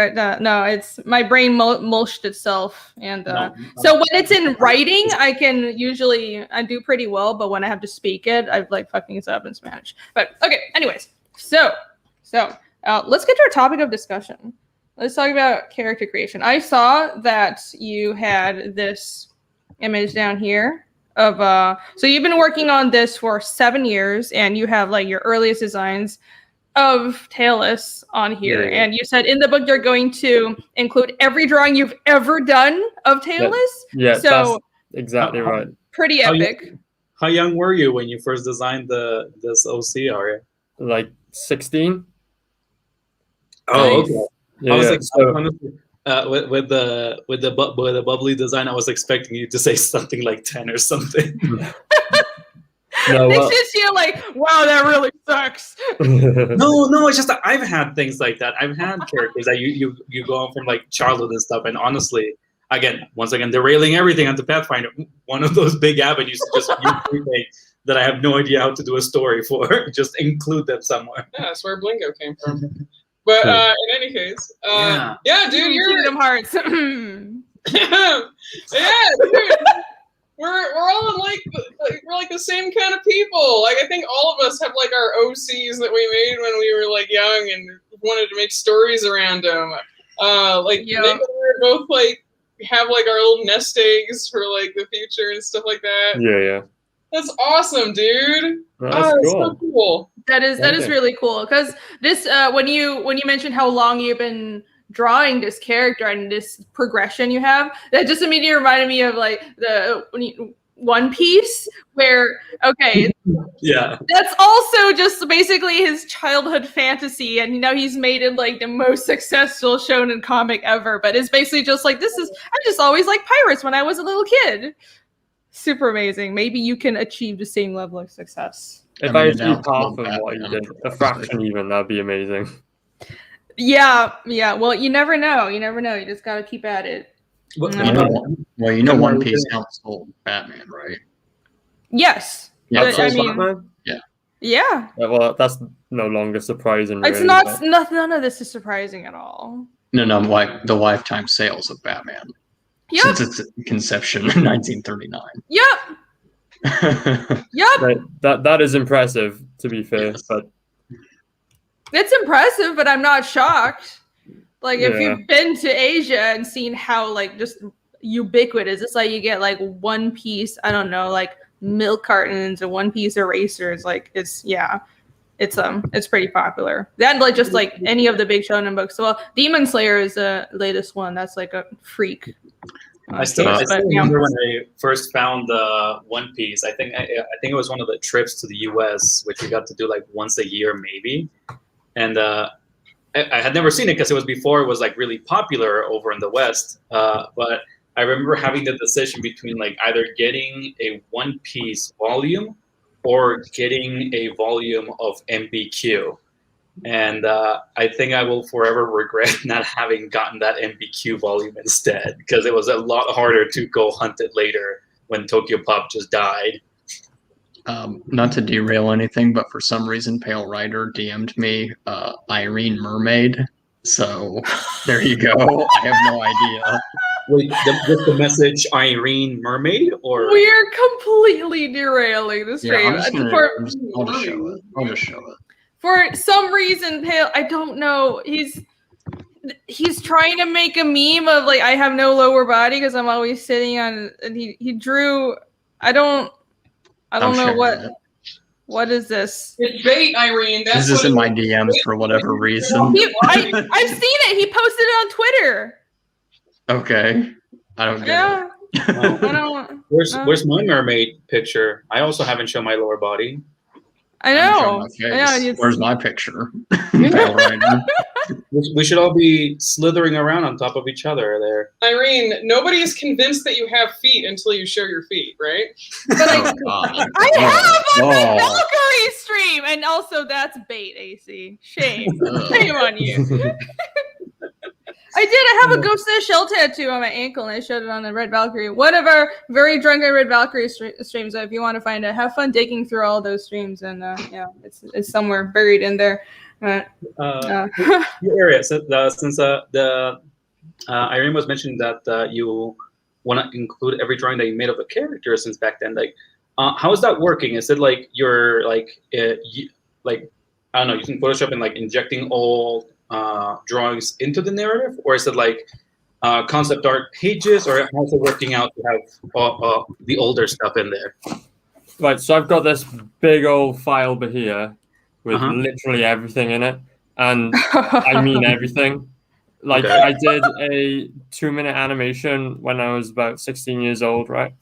A: No, it's my brain mulched itself, and so when it's in writing, I do pretty well. But when I have to speak it, I like fucking it up in Spanish. But okay. Anyways, so. Let's get to our topic of discussion. Let's talk about character creation. I saw that you had this image down here of so you've been working on this for 7 years, and you have like your earliest designs of Tailless on here. Yeah. And you said in the book you're going to include every drawing you've ever done of Tailless.
B: Yeah,
A: so
B: that's exactly right.
A: Pretty epic.
E: How young were you when you first designed this OC, Aria?
B: Like 16.
E: Oh, okay.
B: Yeah,
E: I was honestly, with the bubbly design, I was expecting you to say something like 10 or something.
A: It's just you like, wow, that really sucks.
E: No, it's just that I've had things like that. I've had characters that you go on from like childhood and stuff, and honestly, once again, derailing everything onto Pathfinder, one of those big avenues to just use everything that I have no idea how to do a story for. Just include them somewhere.
D: Yeah, that's where Blingo came from. But in any case, dude, you're
A: Kingdom Hearts.
D: yeah, dude, we're all we're like the same kind of people. Like I think all of us have like our OCs that we made when we were like young and wanted to make stories around them. Maybe we were both like have like our little nest eggs for like the future and stuff like that.
B: Yeah.
D: That's awesome, dude.
B: That's
D: That's
B: cool.
D: so cool.
A: That is
B: Thank you.
A: really cool because this when you mentioned how long you've been drawing this character and this progression you have, that just immediately reminded me of like One Piece, where
E: Yeah.
A: that's also just basically his childhood fantasy, and he's made it like the most successful shonen comic ever. But it's basically just like I just always liked pirates when I was a little kid. Super amazing. Maybe you can achieve the same level of success.
B: If
C: I
B: I
C: mean,
B: achieved
C: now
B: half
C: it's
B: of
C: about
B: what you
C: Batman.
B: did, a fraction even, that'd be amazing.
A: Yeah. Well, you never know. You just gotta keep at it.
E: What,
C: Well, One Piece outsold Batman, right?
A: Yes.
C: Yeah,
A: But,
C: so
A: I mean,
B: Batman?
A: yeah.
B: Yeah, well, that's no longer surprising.
A: It's
B: really,
A: not.
B: but-
A: None of this is surprising at all.
C: No, like the lifetime sales of Batman
A: Yep.
C: since its conception in 1939.
A: Yep. Yep.
B: That is impressive, to be fair.
C: Yes.
B: But
A: It's impressive, but I'm not shocked. Like if
B: Yeah.
A: you've been to Asia and seen how like just ubiquitous, it's like you get like One Piece, I don't know, like milk cartons and One Piece erasers. like it's pretty popular. That like just like any of the big shonen books. Well, Demon Slayer is the latest one. That's like a freak.
E: I still
A: case, but, yeah.
E: remember when I first found One Piece. I think it was one of the trips to the U.S., which we got to do like once a year, maybe. And I had never seen it because it was before it was like really popular over in the West. But I remember having the decision between like either getting a One Piece volume or getting a volume of MBQ. And I think I will forever regret not having gotten that MBQ volume instead, because it was a lot harder to go hunt it later when Tokyo Pop just died.
C: Not to derail anything, but for some reason, Pale Rider DM'd me Irene Mermaid. So there you go. I have no idea.
E: Wait, just the message Irene Mermaid, or
A: We're completely derailing the stream.
C: I'll just show it. I'll just show it.
A: For some reason, Pale, I don't know. He's trying to make a meme of like I have no lower body because I'm always sitting on. And he drew. I don't know what is this.
D: It's bait, Irene. That's
C: This is
D: what
C: in my DMs for whatever reason.
A: I've seen it. He posted it on Twitter.
C: Okay, I don't get
A: Yeah.
C: it.
A: I don't.
E: where's my mermaid picture? I also haven't shown my lower body.
A: I
C: I'm
A: know.
C: showing my face. Where's my picture? Pale Rider.
E: We should all be slithering around on top of each other there.
D: Irene, nobody is convinced that you have feet until you show your feet, right?
A: But
C: Oh, God.
A: I have on my
C: Oh.
A: Valkyrie stream, and also that's bait, AC. Shame. Shame on you. I did. I have a Ghost in the Shell tattoo on my ankle, and I showed it on the Red Valkyrie. One of our very drunken Red Valkyrie streams. If you want to find it, have fun digging through all those streams, and it's somewhere buried in there.
E: Aria, since Irene was mentioning that you want to include every drawing that you made of a character since back then, like, how is that working? Is it like you're like like I don't know, using Photoshop and like injecting all drawings into the narrative, or is it like concept art pages, or how's it working out to have the older stuff in there?
B: Right, so I've got this big old file here with literally everything in it, and I mean everything. Like
E: Okay.
B: I did a 2-minute animation when I was about 16 years old, right?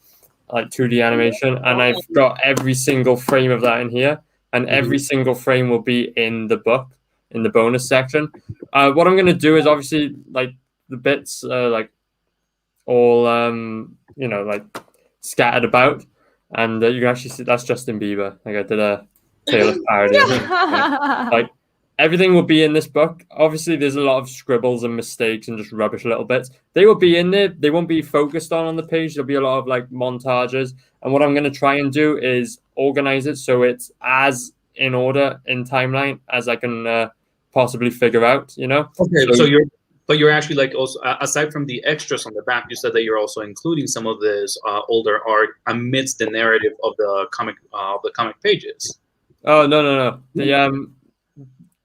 B: Like 2D animation, and I've got every single frame of that in here, and every single frame will be in the book, in the bonus section. What I'm going to do is obviously like the bits like all like scattered about, and you can actually see that's Justin Bieber. Like I did a Taylor parody of it. Like everything will be in this book. Obviously there's a lot of scribbles and mistakes and just rubbish little bits. They will be in there. They won't be focused on the page. There'll be a lot of like montages, and what I'm going to try and do is organize it so it's as in order in timeline as I can possibly figure out,
E: Okay, so you're actually like also aside from the extras on the back, you said that you're also including some of this older art amidst the narrative of the comic pages.
B: Oh no.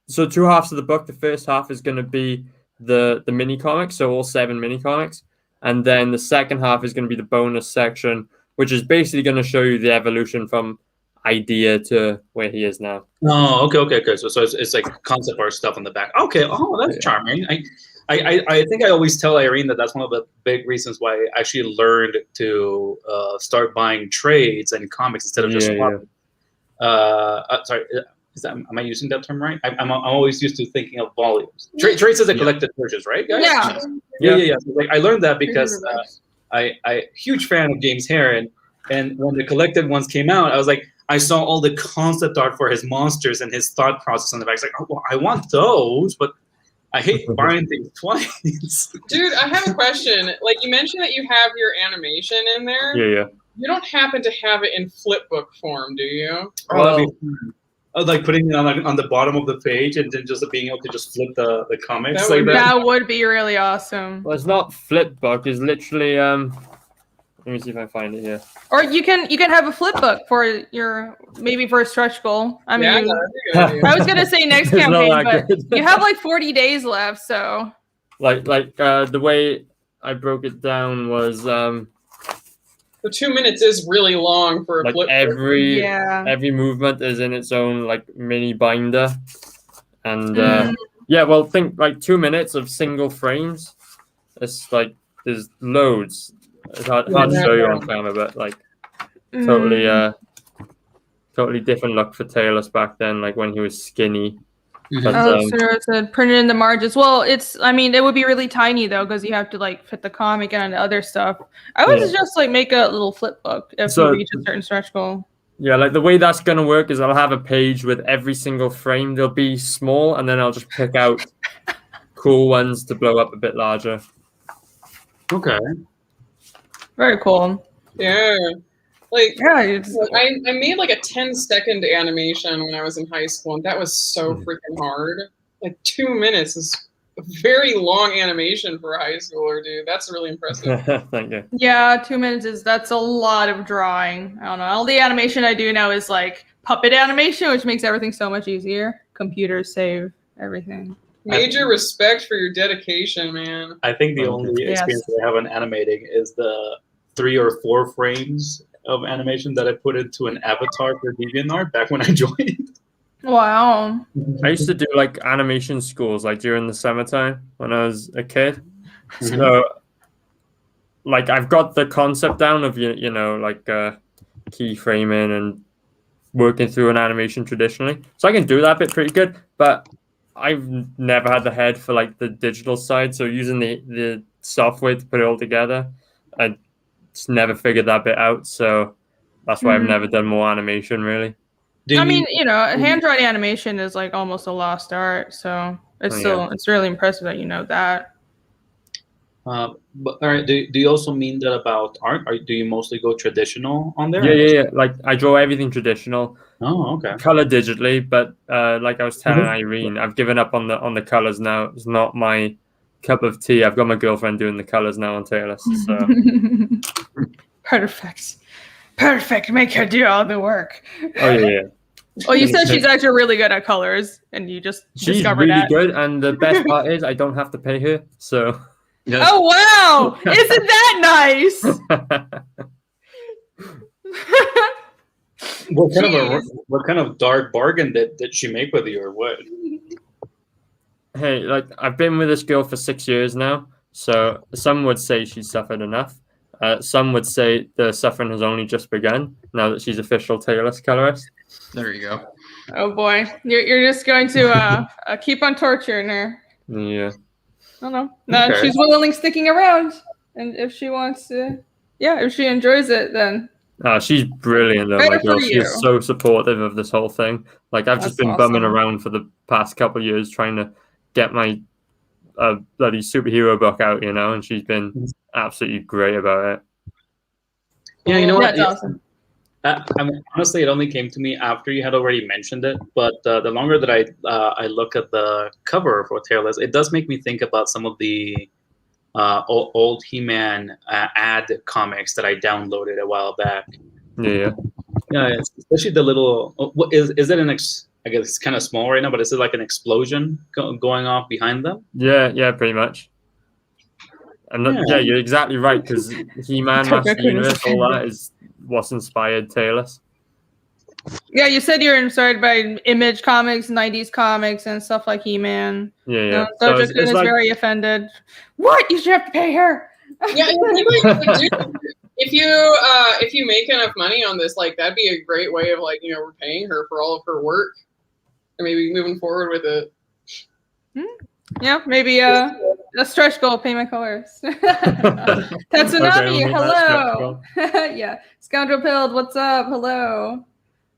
B: So 2 halves of the book. The first half is going to be the mini comics, so all 7 mini comics, and then the second half is going to be the bonus section which is basically going to show you the evolution from idea to where he is now.
E: Oh, okay. So it's like concept art stuff on the back. Okay. Oh, that's charming. I think I always tell Irene that that's one of the big reasons why I actually learned to start buying trades and comics instead of just swapping. Sorry, am I using that term right? I'm always used to thinking of volumes. Trades is a collected purchase, right, guys? Yeah. So, like, I learned that because I huge fan of James Harren, and when the collected ones came out, I was like, I saw all the concept art for his monsters and his thought process on the back. It's like, oh, well, I want those, but I hate buying things twice.
D: Dude, I have a question. Like, you mentioned that you have your animation in there.
B: Yeah.
D: You don't happen to have it in flipbook form, do you?
E: Like putting it on the bottom of the page and then just being able to just flip the comics
A: That would be really awesome.
B: Well, it's not flipbook. It's literally let me see if I find it here.
A: Or you can have a flip book for your for a stretch goal. I mean, I was gonna say next campaign, but you have like 40 days left, so.
B: Like the way I broke it down was
D: the 2 minutes is really long for a
B: like
D: flip.
B: Every movement is in its own like mini binder, and well, think like 2 minutes of single frames. It's like there's loads. It's hard to show you on camera, but like totally different look for Taylor back then, like when he was skinny. But,
A: it's printed in the margins. Well, it would be really tiny though, because you have to like fit the comic and other stuff. I would just like make a little flip book if you reach a certain stretch goal.
B: Yeah, like the way that's gonna work is I'll have a page with every single frame. They'll be small, and then I'll just pick out cool ones to blow up a bit larger.
E: Okay.
A: Very cool.
D: Yeah. Like,
A: I
D: made like a 10-second animation when I was in high school, and that was so freaking hard. Like 2 minutes is a very long animation for a high schooler, dude. That's really impressive.
B: Thank you.
A: Yeah, 2 minutes that's a lot of drawing. I don't know. All the animation I do now is like puppet animation, which makes everything so much easier. Computers save everything.
D: Major respect for your dedication, man.
E: I think the only experience I have on animating is the 3 or 4 frames of animation that I put into an avatar for DeviantArt back when I joined.
A: Wow.
B: I used to do like animation schools like during the summertime when I was a kid. So like I've got the concept down of you know like keyframing and working through an animation traditionally. So I can do that bit pretty good, but I've never had the head for like the digital side. So using the software to put it all together, I just never figured that bit out. So that's why I've never done more animation really.
A: Hand-drawn animation is like almost a lost art. So it's really impressive that you know that.
E: But all right, do you also mean that about art? Do you mostly go traditional on there?
B: Yeah. Like I draw everything traditional.
E: Oh, okay.
B: Color digitally, but like I was telling Irene, I've given up on the colors now. It's not my cup of tea. I've got my girlfriend doing the colors now on Taylor. So
A: Perfect. Make her do all the work.
B: Oh yeah.
A: Well, you said she's actually really good at colors, and you just discovered
B: really
A: that.
B: good. And the best part is I don't have to pay her. So.
C: Yes.
A: Oh wow! Isn't that nice?
E: What kind of dark bargain did she make with you, or what?
B: Hey, like I've been with this girl for 6 years now. So some would say she's suffered enough. Some would say the suffering has only just begun now that she's official Taylor's colorist.
C: There you go.
A: Oh boy, you're just going to keep on torturing her.
B: Yeah.
A: I don't know. No, she's willing sticking around, and if she wants to, if she enjoys it, then.
B: She's brilliant though, my girl. She's so supportive of this whole thing. Like I've just been bumming around for the past couple of years trying to get my bloody superhero book out, and she's been absolutely great about it.
E: Yeah, you know what?
A: That's awesome.
E: I mean, honestly, it only came to me after you had already mentioned it. But the longer that I look at the cover for Taylor's, it does make me think about some of the old He-Man ad comics that I downloaded a while back.
B: Yeah,
E: especially the little. What is it? I guess it's kind of small right now, but is it like an explosion going off behind them?
B: Yeah, pretty much. And
E: Yeah.
B: you're exactly right, because He-Man, Master
A: Goku is
B: Universe, all that is what's inspired Taylor's.
A: Yeah, you said you're inspired by Image comics, 90s comics, and stuff like He-Man.
B: Yeah.
A: No,
B: So
A: Doja-kun
B: it's
A: is
B: like,
A: very offended. What? You should have to pay her.
D: Yeah, if you make enough money on this, like that'd be a great way of like repaying her for all of her work, and maybe moving forward with it.
A: Yeah, maybe a stretch goal, pay my colors. Tatsunami,
B: Okay,
A: hello. Yeah, Scoundrel Pilled, what's up? Hello.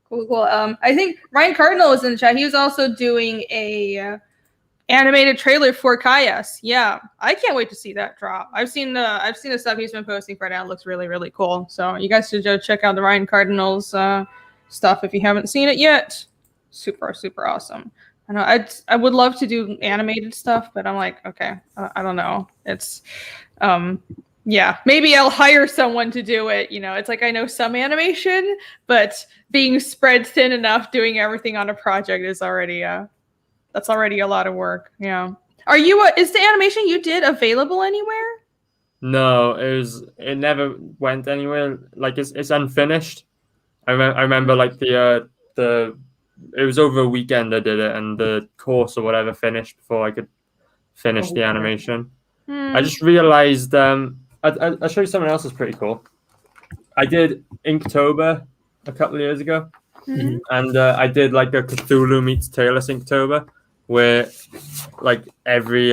A: Cool. I think Ryan Cardinal was in the chat. He was also doing a animated trailer for Kaias. Yeah, I can't wait to see that drop. I've seen the stuff he's been posting for now. It looks really, really cool. So you guys should go check out the Ryan Cardinal's stuff if you haven't seen it yet. Super, super awesome. I know I would love to do animated stuff, but I'm like, okay, I don't know. It's yeah, maybe I'll hire someone to do it. It's like I know some animation, but being spread thin enough doing everything on a project is already that's already a lot of work. Yeah. Are you is the animation you did available anywhere?
B: No, it never went anywhere. Like it's unfinished. I remember like the it was over a weekend I did it, and the course or whatever finished before I could finish the animation. I just realized I'll show you something else that's pretty cool. I did Inktober a couple of years ago, and I did like a Cthulhu meets Taylor's Inktober, where like every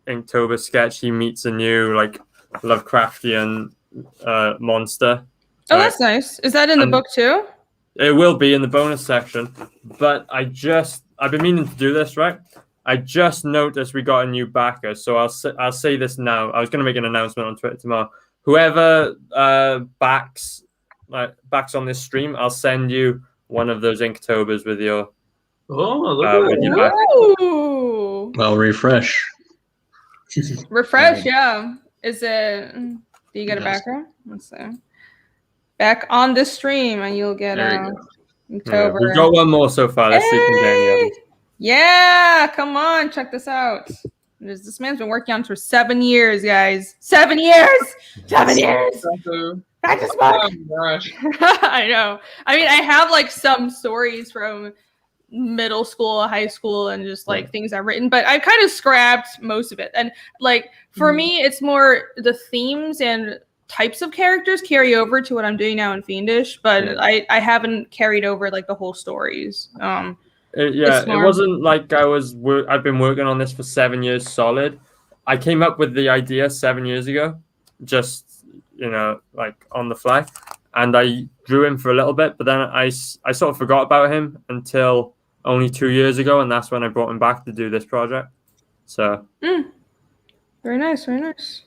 B: Inktober sketch he meets a new like Lovecraftian monster.
A: Oh, that's nice. Is that in the book too?
B: It will be in the bonus section, but I've been meaning to do this, right? I just noticed we got a new backer, so I'll say this now. I was going to make an announcement on Twitter tomorrow. Whoever backs on this stream, I'll send you one of those Inktobers with your back.
A: Ooh.
C: Well, refresh.
A: Refresh, yeah. Is it? Do you get a background? Let's see. Back on the stream, and you'll get Inktober.
B: We've got one more so far. Let's see if we can get any others.
A: Yeah, come on, check this out. This man's been working on it for 7 years, guys. 7 years! 7 years! Back to smoke!
D: Oh my gosh.
A: I know. I mean, I have like some stories from middle school, high school, and just like things I've written, but I kind of scrapped most of it. And like for me, it's more the themes and types of characters carry over to what I'm doing now in Fiendish, but I haven't carried over like the whole stories.
B: It wasn't like I've been working on this for 7 years solid. I came up with the idea 7 years ago, just like on the fly, and I drew him for a little bit, but then I sort of forgot about him until only 2 years ago, and that's when I brought him back to do this project. So
A: very nice, very nice.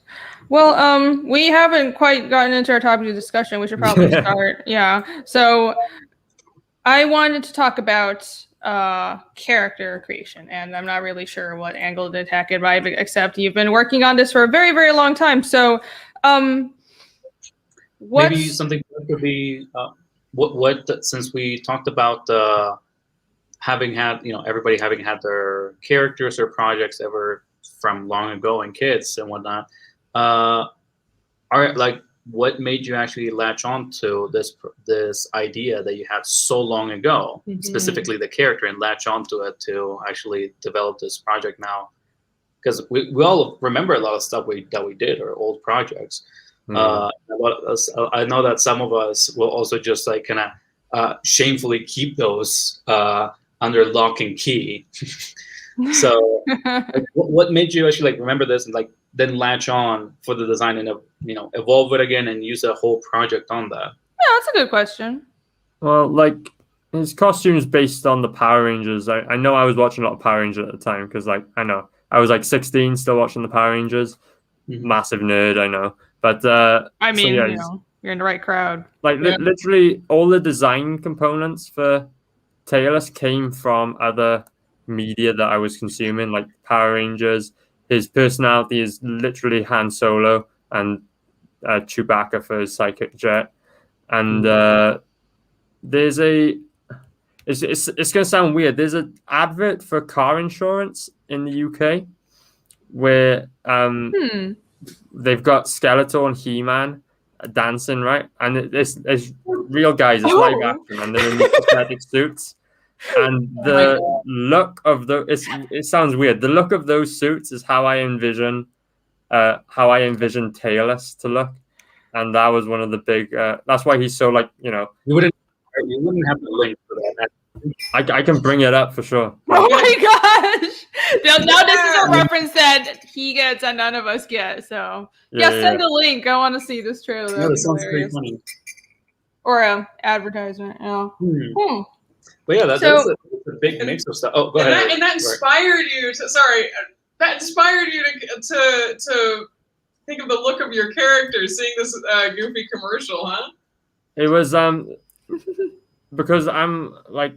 A: Well, we haven't quite gotten into our topic of discussion. We should probably start. Yeah. So I wanted to talk about character creation, and I'm not really sure what angle to attack it by, except you've been working on this for a very, very long time. So
E: maybe something that could be what since we talked about having had everybody having had their characters or projects ever from long ago and kids and whatnot, are like what made you actually latch on to this idea that you had so long ago, specifically the character, and latch onto it to actually develop this project now? Because we all remember a lot of stuff that we did, or old projects. I know that some of us will also just like kind of shamefully keep those under lock and key. So like, what made you actually like remember this and like then latch on for the design and evolve it again and use a whole project on that?
A: Yeah, that's a good question.
B: Well, like his costumes based on the Power Rangers. I know I was watching a lot of Power Rangers at the time, because like I know I was like 16 still watching the Power Rangers. Massive nerd, I know, but
A: I mean, you're in the right crowd.
B: Like literally all the design components for Taylor's came from other media that I was consuming, like Power Rangers. His personality is literally Han Solo and Chewbacca for his psychic jet. And there's it's going to sound weird. There's an advert for car insurance in the UK where
A: Hmm.
B: they've got Skeletor and He-Man dancing, right? And it's real guys, it's live action, and they're in these prosthetic suits. And the look of it sounds weird. The look of those suits is how I envision Taylor to look. And that was one of the big that's why he's so like,
E: You wouldn't have the link for that.
B: I can bring it up for sure.
A: Oh my gosh! Now this is a reference that he gets and none of us get. So send a link. I want to see this trailer.
E: That sounds pretty funny.
A: Or an advertisement. Yeah.
E: But yeah, that's a big mix of stuff. Oh, go ahead.
D: And that inspired you to. Sorry, that inspired you to think of the look of your character seeing this goofy commercial, huh?
B: It was because I'm like,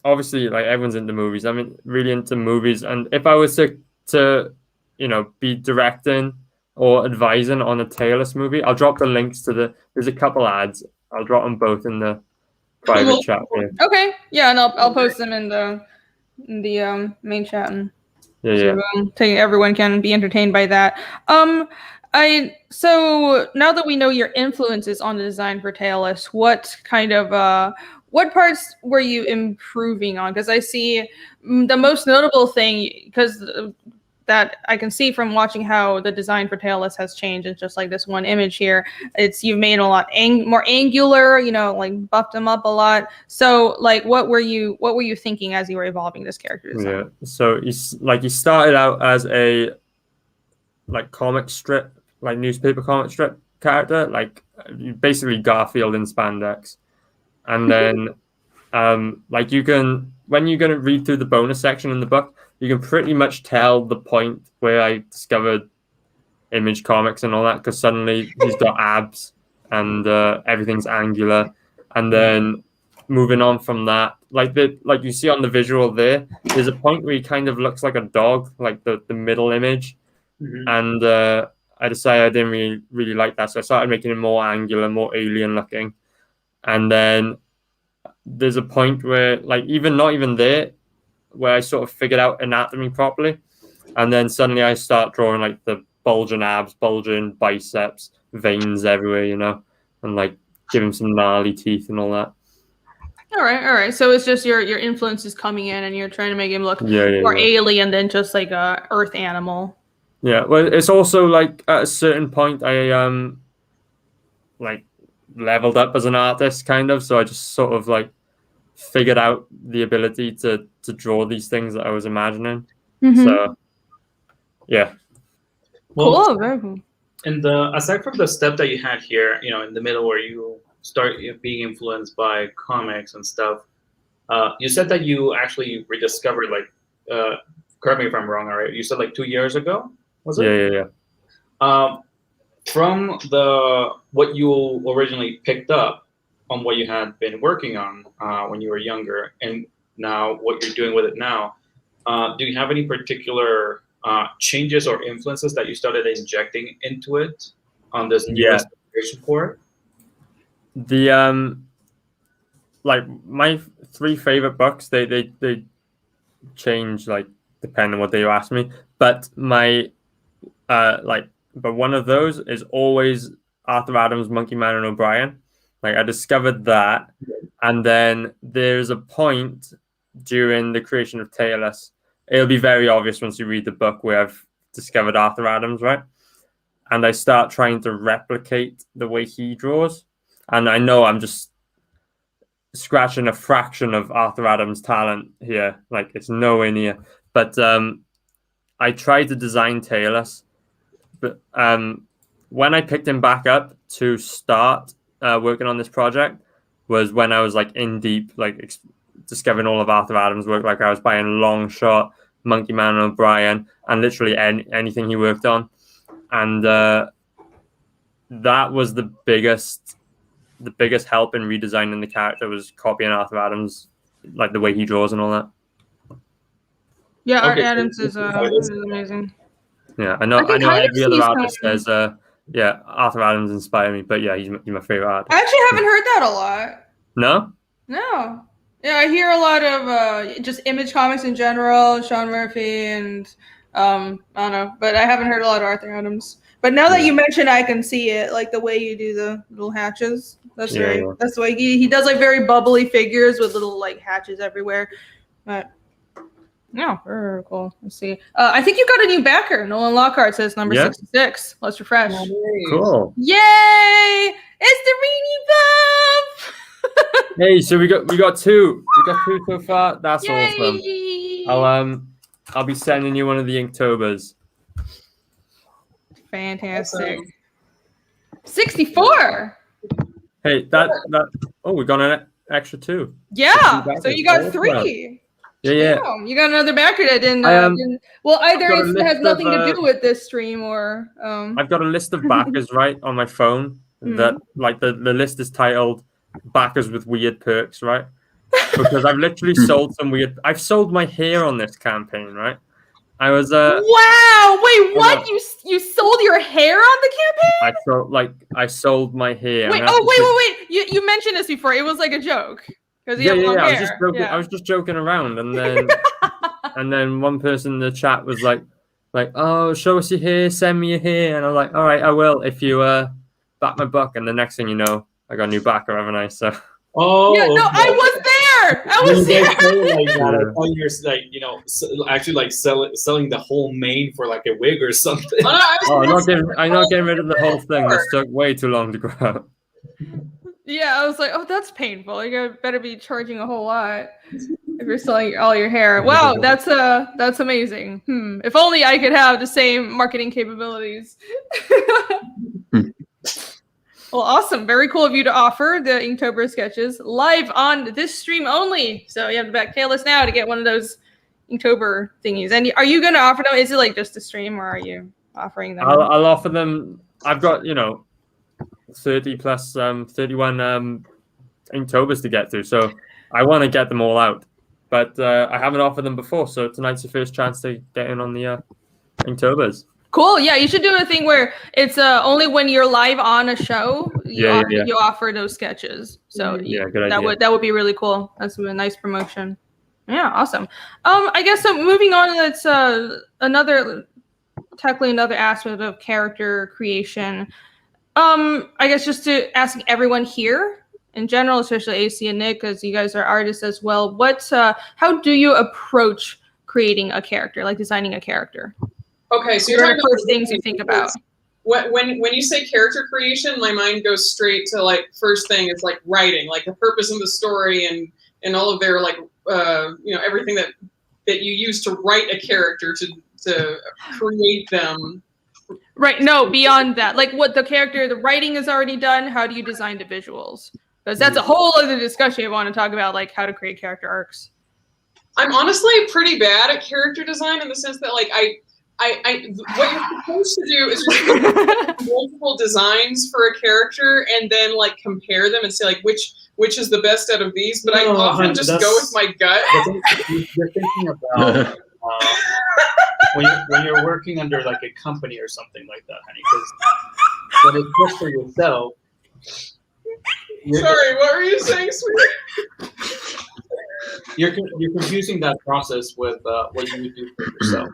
B: obviously, like everyone's into movies. I'm really into movies, and if I was to be directing or advising on a Taylor's movie, I'll drop the links to there's a couple ads. I'll drop them both in the private chat here.
A: Okay, yeah, and I'll post them in the main chat, and everyone can be entertained by that. So now that we know your influences on the design for Taylor, what kind of what parts were you improving on? Because I see the most notable thing, because that I can see from watching how the design for Taylor has changed. It's just like this one image here. You've made a lot more angular, like buffed him up a lot. So like, what were you thinking as you were evolving this character design?
B: Yeah. So he started out as a comic strip, newspaper comic strip character, basically Garfield in spandex. And then, when you're going to read through the bonus section in the book, you can pretty much tell the point where I discovered Image Comics and all that, because suddenly he's got abs and everything's angular. And then moving on from that, like you see on the visual there's a point where he kind of looks like a dog, like the middle image. Mm-hmm. And I decided I didn't really like that, so I started making him more angular, more alien looking. And then there's a point where, not even there, where I sort of figured out anatomy properly. And then suddenly I start drawing the bulging abs, bulging biceps, veins everywhere, and give him some gnarly teeth and all that.
A: All right. So it's just your influence is coming in, and you're trying to make him look more alien than just like a earth animal.
B: Yeah. Well, it's also at a certain point I leveled up as an artist, kind of. So I just sort of figured out the ability to draw these things that I was imagining. Mm-hmm. So yeah.
E: Well,
A: cool. Very cool.
E: And aside from the step that you had here, in the middle where you start being influenced by comics and stuff, you said that you actually rediscovered, correct me if I'm wrong, all right? You said 2 years ago, was it?
B: Yeah.
E: From what you originally picked up on what you had been working on when you were younger, and now what you're doing with it now, do you have any particular changes or influences that you started injecting into it on this new inspiration for it?
B: The my 3 favorite books, they change depending on what they ask me, but my but one of those is always Arthur Adams, Monkey Man, and O'Brien. I discovered that, and then there's a point during the creation of Taylor's. It'll be very obvious once you read the book where I've discovered Arthur Adams, right? And I start trying to replicate the way he draws, and I know I'm just scratching a fraction of Arthur Adams' talent here. It's nowhere near. But I tried to design Taylor's. But when I picked him back up to start working on this project was when I was in deep, discovering all of Arthur Adams' work. I was buying Long Shot, Monkey Man, and O'Brien, and literally anything he worked on. And that was the biggest help in redesigning the character, was copying Arthur Adams, the way he draws and all that.
A: Yeah, Art Adams is amazing.
B: Yeah, I know every other artist says, Arthur Adams inspired me, but yeah, he's my favorite artist.
A: I actually haven't heard that a lot.
B: No?
A: No. Yeah, I hear a lot of just Image Comics in general, Sean Murphy, and I don't know, but I haven't heard a lot of Arthur Adams. But now that you mention, I can see it, like the way you do the little hatches. That's right.
B: Yeah.
A: That's why he does like very bubbly figures with little like hatches everywhere. But yeah, very cool. Let's see. I think you got a new backer. Nolan Lockhart says number 66. Let's refresh.
B: Cool.
A: Yay! It's the Reedy Buff.
B: Hey, so we got two. We got two so far. That's awesome.
A: Yay!
B: I'll be sending you one of the Inktober's.
A: Fantastic. 64.
B: Hey, that. Oh, we got an extra 2.
A: Yeah. So you got 3.
B: Yeah.
A: Wow, you got another backer that didn't. Well, either it has nothing to do with this stream or.
B: I've got a list of backers right on my phone. That like the list is titled "Backers with Weird Perks," right? Because I've literally sold some weird. I've sold my hair on this campaign, right? I was
A: Wow! Wait, what? You sold your hair on the campaign?
B: I sold my hair.
A: Wait! Oh, wait! You mentioned this before. It was like a joke because you have long hair.
B: I was just joking around, and then and then one person in the chat was like, oh, show us your hair, send me your hair, and I'm like, all right, I will if you back my buck. And the next thing you know, I got a new backer, haven't I? So.
E: Oh
A: yeah, no, I was there. I was there.
E: Like that. I thought you were like, actually like selling the whole mane for like a wig or something.
B: I'm not getting rid of the whole thing. This took way too long to grow.
A: Yeah, I was like, oh, that's painful. You better be charging a whole lot if you're selling all your hair. Wow, that's amazing. If only I could have the same marketing capabilities. Well, awesome. Very cool of you to offer the Inktober sketches live on this stream only. So you have to back tail us now to get one of those Inktober thingies. And are you going to offer them? Is it like just a stream or are you offering them?
B: I'll offer them. I've got, 30 plus 31 Inktober's to get through. So I want to get them all out. But I haven't offered them before. So tonight's the first chance to get in on the Inktober's.
A: Cool. Yeah, you should do a thing where it's only when you're live on a show you offer those sketches. So
B: good idea.
A: That would be really cool. That's a nice promotion. Yeah, awesome. I guess so. Moving on, that's tackling another aspect of character creation. I guess just to asking everyone here in general, especially AC and Nick, because you guys are artists as well. How do you approach creating a character, like designing a character?
D: Okay, so
A: you're talking about first things you think about.
D: When you say character creation, my mind goes straight to like first thing is like writing, like the purpose of the story and all of their like everything that you use to write a character to create them.
A: Right. No, beyond that, like what the writing is already done. How do you design the visuals? Because that's a whole other discussion I want to talk about, like how to create character arcs.
D: I'm honestly pretty bad at character design in the sense that like what you're supposed to do is just multiple designs for a character and then like compare them and say like which is the best out of these. But I often just go with my gut.
E: You're thinking about when you're working under like a company or something like that, honey. Because when it's just for yourself.
D: Sorry, what were you saying, sweetie?
E: You're confusing that process with what you would do for yourself.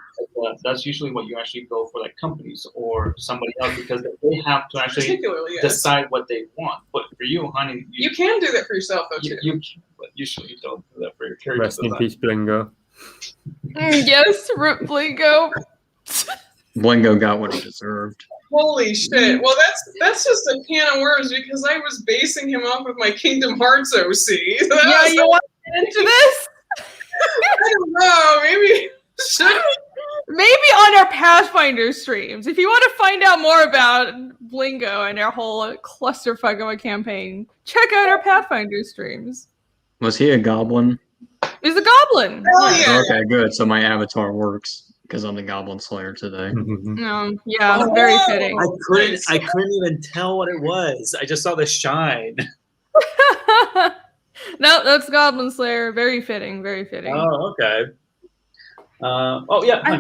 E: That's usually what you actually go for, like companies or somebody else, because they have to actually decide what they want. But for you, honey, you can do that for yourself, though. You can, but usually you don't do that for your character.
B: Rest in peace, Blingo.
A: Yes, Rip Blingo.
C: Blingo got what he deserved.
D: Holy shit! Well, that's just a can of worms because I was basing him off of my Kingdom Hearts OC. So
A: yeah, you want to get into this?
D: I don't know.
A: Maybe on our Pathfinder streams. If you want to find out more about Blingo and our whole clusterfuck of a campaign, check out our Pathfinder streams.
C: Was he a goblin?
A: He's a goblin.
D: Hell yeah.
C: Okay, good. So my avatar works because I'm the Goblin Slayer today.
A: Yeah, very fitting.
E: I couldn't even tell what it was. I just saw the shine.
A: No, that's Goblin Slayer. Very fitting. Very fitting.
E: Oh, okay. I'm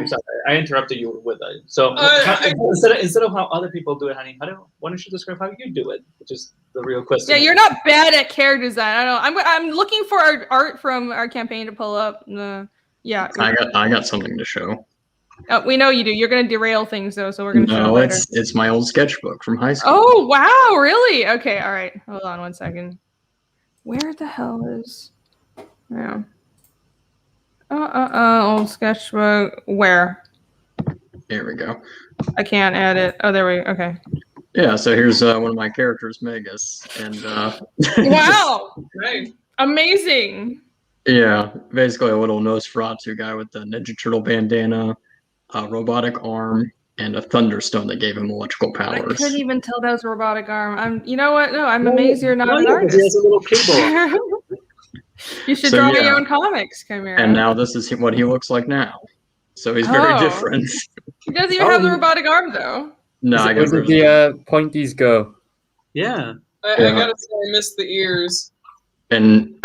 E: sorry. I interrupted you with that. So instead of how other people do it, honey, why don't you describe how you do it? Which is the real question.
A: Yeah, you're not bad at character design. I don't know. I'm looking for our art from our campaign to pull up. Yeah.
C: I got something to show.
A: We know you do. You're gonna derail things though, so we're gonna show
C: No,
A: later.
C: it's my old sketchbook from high school.
A: Oh wow, really? Okay, all right. Hold on one second. Where the hell is? Yeah. Old sketchbook. Where?
C: Here we go.
A: I can't add it. Oh, there we go. Okay.
C: Yeah, so here's one of my characters, Megas, and
A: Wow.
D: Right.
A: Amazing.
C: yeah, basically a little Nosferatu guy with the Ninja Turtle bandana, a robotic arm, and a thunderstone that gave him electrical
A: I
C: powers.
A: couldn't even tell that was a robotic arm. You know what? No, I'm amazed you're not an
E: He has
A: artist.
E: a little cable.
A: You should
C: So,
A: draw
C: yeah.
A: your own comics, Chimera.
C: And now this is what he looks like now. So he's very
A: Oh.
C: different.
A: He doesn't even have the robotic arm though.
C: No, I
B: Where
C: got
B: did
C: rid of it.
B: the pointies go?
E: Yeah.
D: I
C: Yeah.
D: gotta say, I missed the ears.
C: And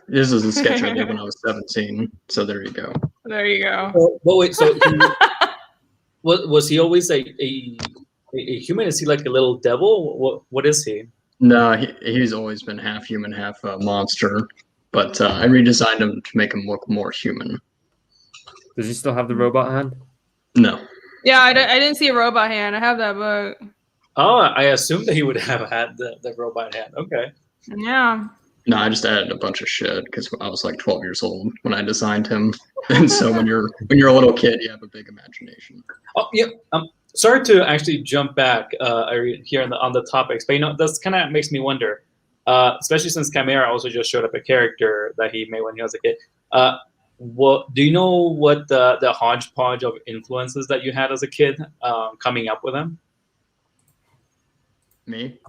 C: this is a sketch I did when I was 17. So there you go.
A: There you go.
E: But wait, so was he always a human? Is he like a little devil? What is he?
C: No, he's always been half human, half monster. But I redesigned him to make him look more human.
B: Does he still have the robot hand?
C: No.
A: Yeah, I didn't see a robot hand. I have that book.
E: Oh, I assumed that he would have had the robot hand. Okay.
A: Yeah.
C: No, I just added a bunch of shit because I was like 12 years old when I designed him. And so when you're a little kid, you have a big imagination.
E: Oh yeah. Sorry to actually jump back here on the topics, but this kind of makes me wonder, especially since Chimera also just showed up a character that he made when he was a kid. What do you know? What the hodgepodge of influences that you had as a kid coming up with them?
C: Me?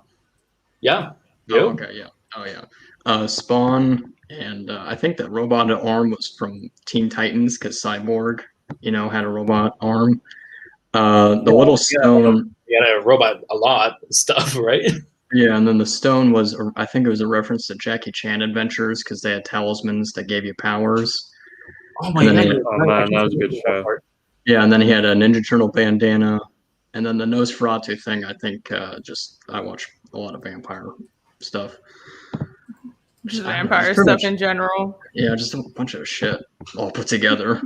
E: Yeah. You?
C: Oh, okay, yeah. Oh, yeah. Spawn, and I think that robot arm was from Teen Titans because Cyborg, had a robot arm. The little stone.
E: You had a robot, a lot of stuff, right?
C: Yeah, and then the stone was, I think it was a reference to Jackie Chan Adventures because they had talismans that gave you powers.
E: Oh my
C: And then
E: god!
B: Oh man, that was a good show.
C: Yeah, and then he had a Ninja Turtle bandana. And then the Nosferatu thing, I think I watch a lot of vampire stuff.
A: Just
C: I don't know,
A: vampire
C: it's pretty
A: stuff
C: much-
A: in general.
C: Yeah, just a bunch of shit all put together.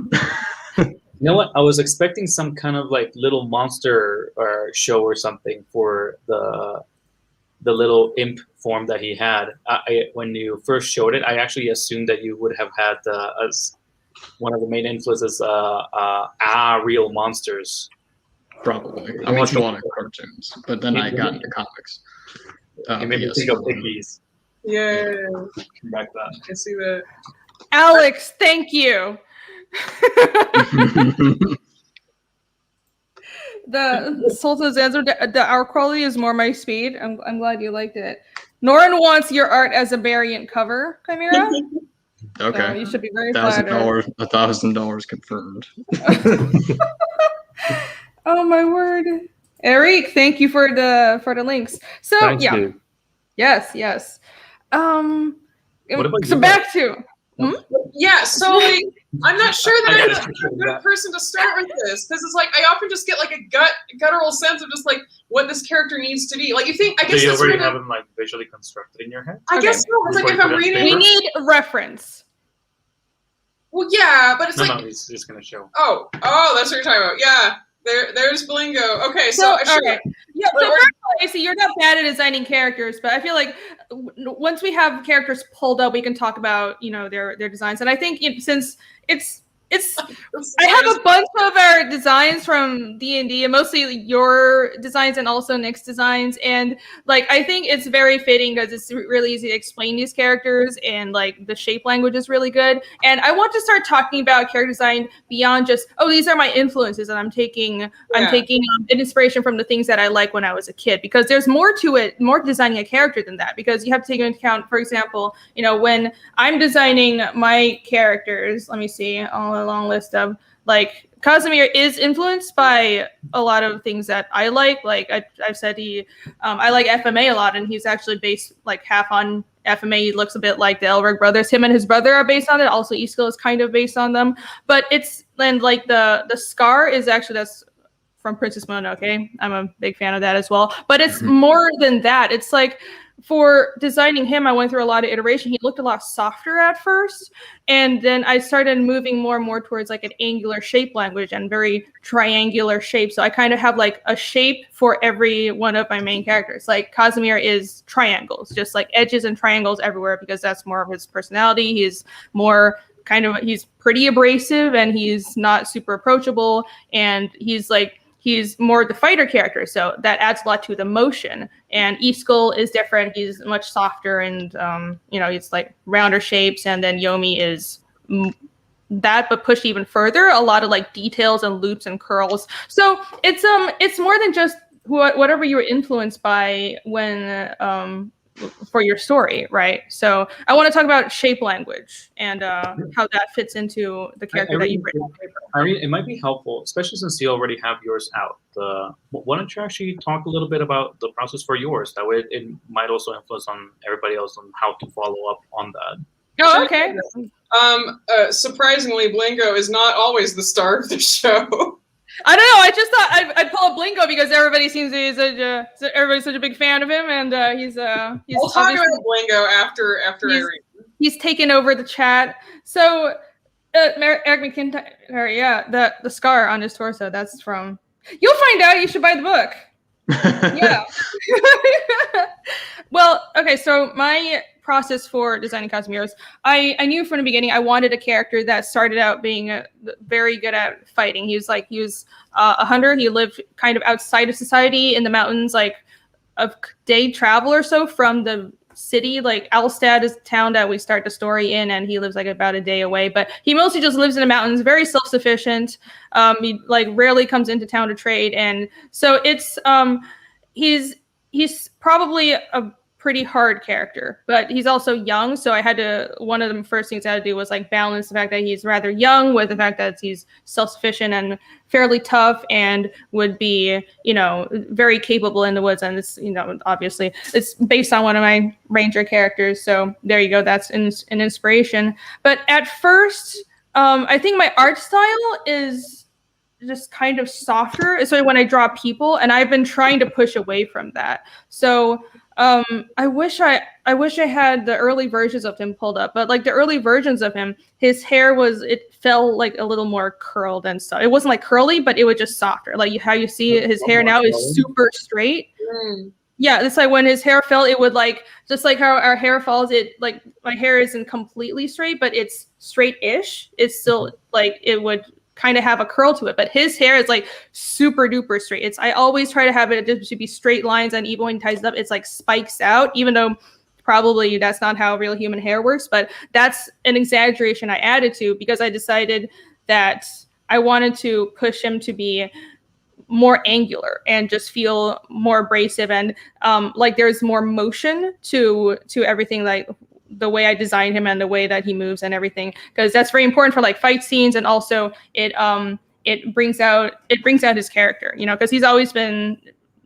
E: You know what? I was expecting some kind of like little monster show or something for the little imp form that he had. When you first showed it, I actually assumed that you would have had as one of the main influences real monsters.
C: Probably. I watched a lot of cartoons, but then I got into comics.
E: It made me
C: yes.
E: think of piggies.
D: Yeah,
E: Back then.
D: I see that.
A: Alex, thank you. The Sultan's answer, our quality is more my speed. I'm glad you liked it. Norin wants your art as a variant cover, Chimera. So
C: Okay.
A: you should be very flattered.
C: $1,000 confirmed.
A: Oh my word. Eric, thank you for the links. So
B: Thank
A: yeah.
B: you.
A: Yes.
E: What about
A: so
E: you?
A: back to
D: Yeah, so like, I'm not sure
E: I
D: that
E: gotta
D: I'm a good person to start with this because it's like I often just get like a guttural sense of just like what this character needs to be. Like you think, I
E: Do
D: guess
E: you
D: that's
E: already
D: sort
E: have
D: of,
E: them like visually constructed in your head?
D: I guess so. It's like
E: Before
D: if
E: you
D: I'm
E: put it on
D: reading,
A: we
E: paper?
A: need a reference.
D: well, yeah, but it's
E: No,
D: like,
E: he's just gonna show.
D: oh, that's what you're talking about. Yeah, there's Blingo. Okay, so I
A: all
D: should.
A: right. Yeah, so I see you're not bad at designing characters, but I feel like once we have characters pulled up, we can talk about their designs. And I think since it's I have a bunch of our designs from D&D, and mostly your designs and also Nick's designs. And like I think it's very fitting because it's really easy to explain these characters, and like the shape language is really good. And I want to start talking about character design beyond just these are my influences, and I'm taking inspiration from the things that I like when I was a kid, because there's more to it, more designing a character than that, because you have to take into account, for example, when I'm designing my characters, let me see, all a long list of like Casimir is influenced by a lot of things that I like. Like I've said I like FMA a lot, and he's actually based like half on FMA. He looks a bit like the Elric brothers. Him and his brother are based on it. Also, Easkill is kind of based on them. But like the scar is actually that's from Princess Mononoke. I'm a big fan of that as well. But it's more than that. It's like for designing him, I went through a lot of iteration. He looked a lot softer at first, and then I started moving more and more towards like an angular shape language and very triangular shape. So I kind of have like a shape for every one of my main characters. Like Casimir is triangles, just like edges and triangles everywhere, because that's more of his personality. He's more he's pretty abrasive, and he's not super approachable, and he's more the fighter character, so that adds a lot to the motion. And Iskull is different. He's much softer, and he's like rounder shapes. And then Yomi is that, but pushed even further. A lot of like details and loops and curls. So it's more than just whatever you were influenced by when for your story, right? So I want to talk about shape language and how that fits into the character that you've written on paper.
E: I mean, it might be helpful, especially since you already have yours out. Why don't you actually talk a little bit about the process for yours? That way it might also influence on everybody else on how to follow up on that.
A: Oh, okay.
D: Surprisingly, Blingo is not always the star of the show.
A: I don't know. I just thought I'd pull up Blingo because everybody seems to be everybody's such a big fan of him, and he's
D: We'll talk about Blingo after I read.
A: He's taken over the chat. So Eric McIntyre, yeah, the scar on his torso, that's from. You'll find out. You should buy the book. Yeah. Well, okay. So my process for designing Casimirs, I knew from the beginning I wanted a character that started out being very good at fighting. He was a hunter. He lived kind of outside of society in the mountains, like a day travel or so from the city. Like Alstad is the town that we start the story in, and he lives like about a day away. But he mostly just lives in the mountains, very self-sufficient. He like rarely comes into town to trade, and so it's he's probably a pretty hard character, but he's also young. So one of the first things I had to do was like balance the fact that he's rather young with the fact that he's self-sufficient and fairly tough and would be, very capable in the woods. And it's, obviously it's based on one of my ranger characters. So there you go. That's an inspiration. But at first, I think my art style is just kind of softer, especially when I draw people, and I've been trying to push away from that. So I wish I had the early versions of him pulled up, but like the early versions of him, his hair it fell like a little more curled and stuff. It wasn't like curly, but it was just softer. Like how you see his hair now is super straight. Yeah, it's like when his hair fell, it would like, just like how our hair falls, it like my hair isn't completely straight, but it's straight-ish. It's still like it would kind of have a curl to it, but his hair is like super duper straight. I always try to have it just to be straight lines, and even when he ties it up, it's like spikes out, even though probably that's not how real human hair works. But that's an exaggeration I added to because I decided that I wanted to push him to be more angular and just feel more abrasive, and like there's more motion to everything, like the way I designed him and the way that he moves and everything, because that's very important for like fight scenes, and also it brings out his character, because he's always been,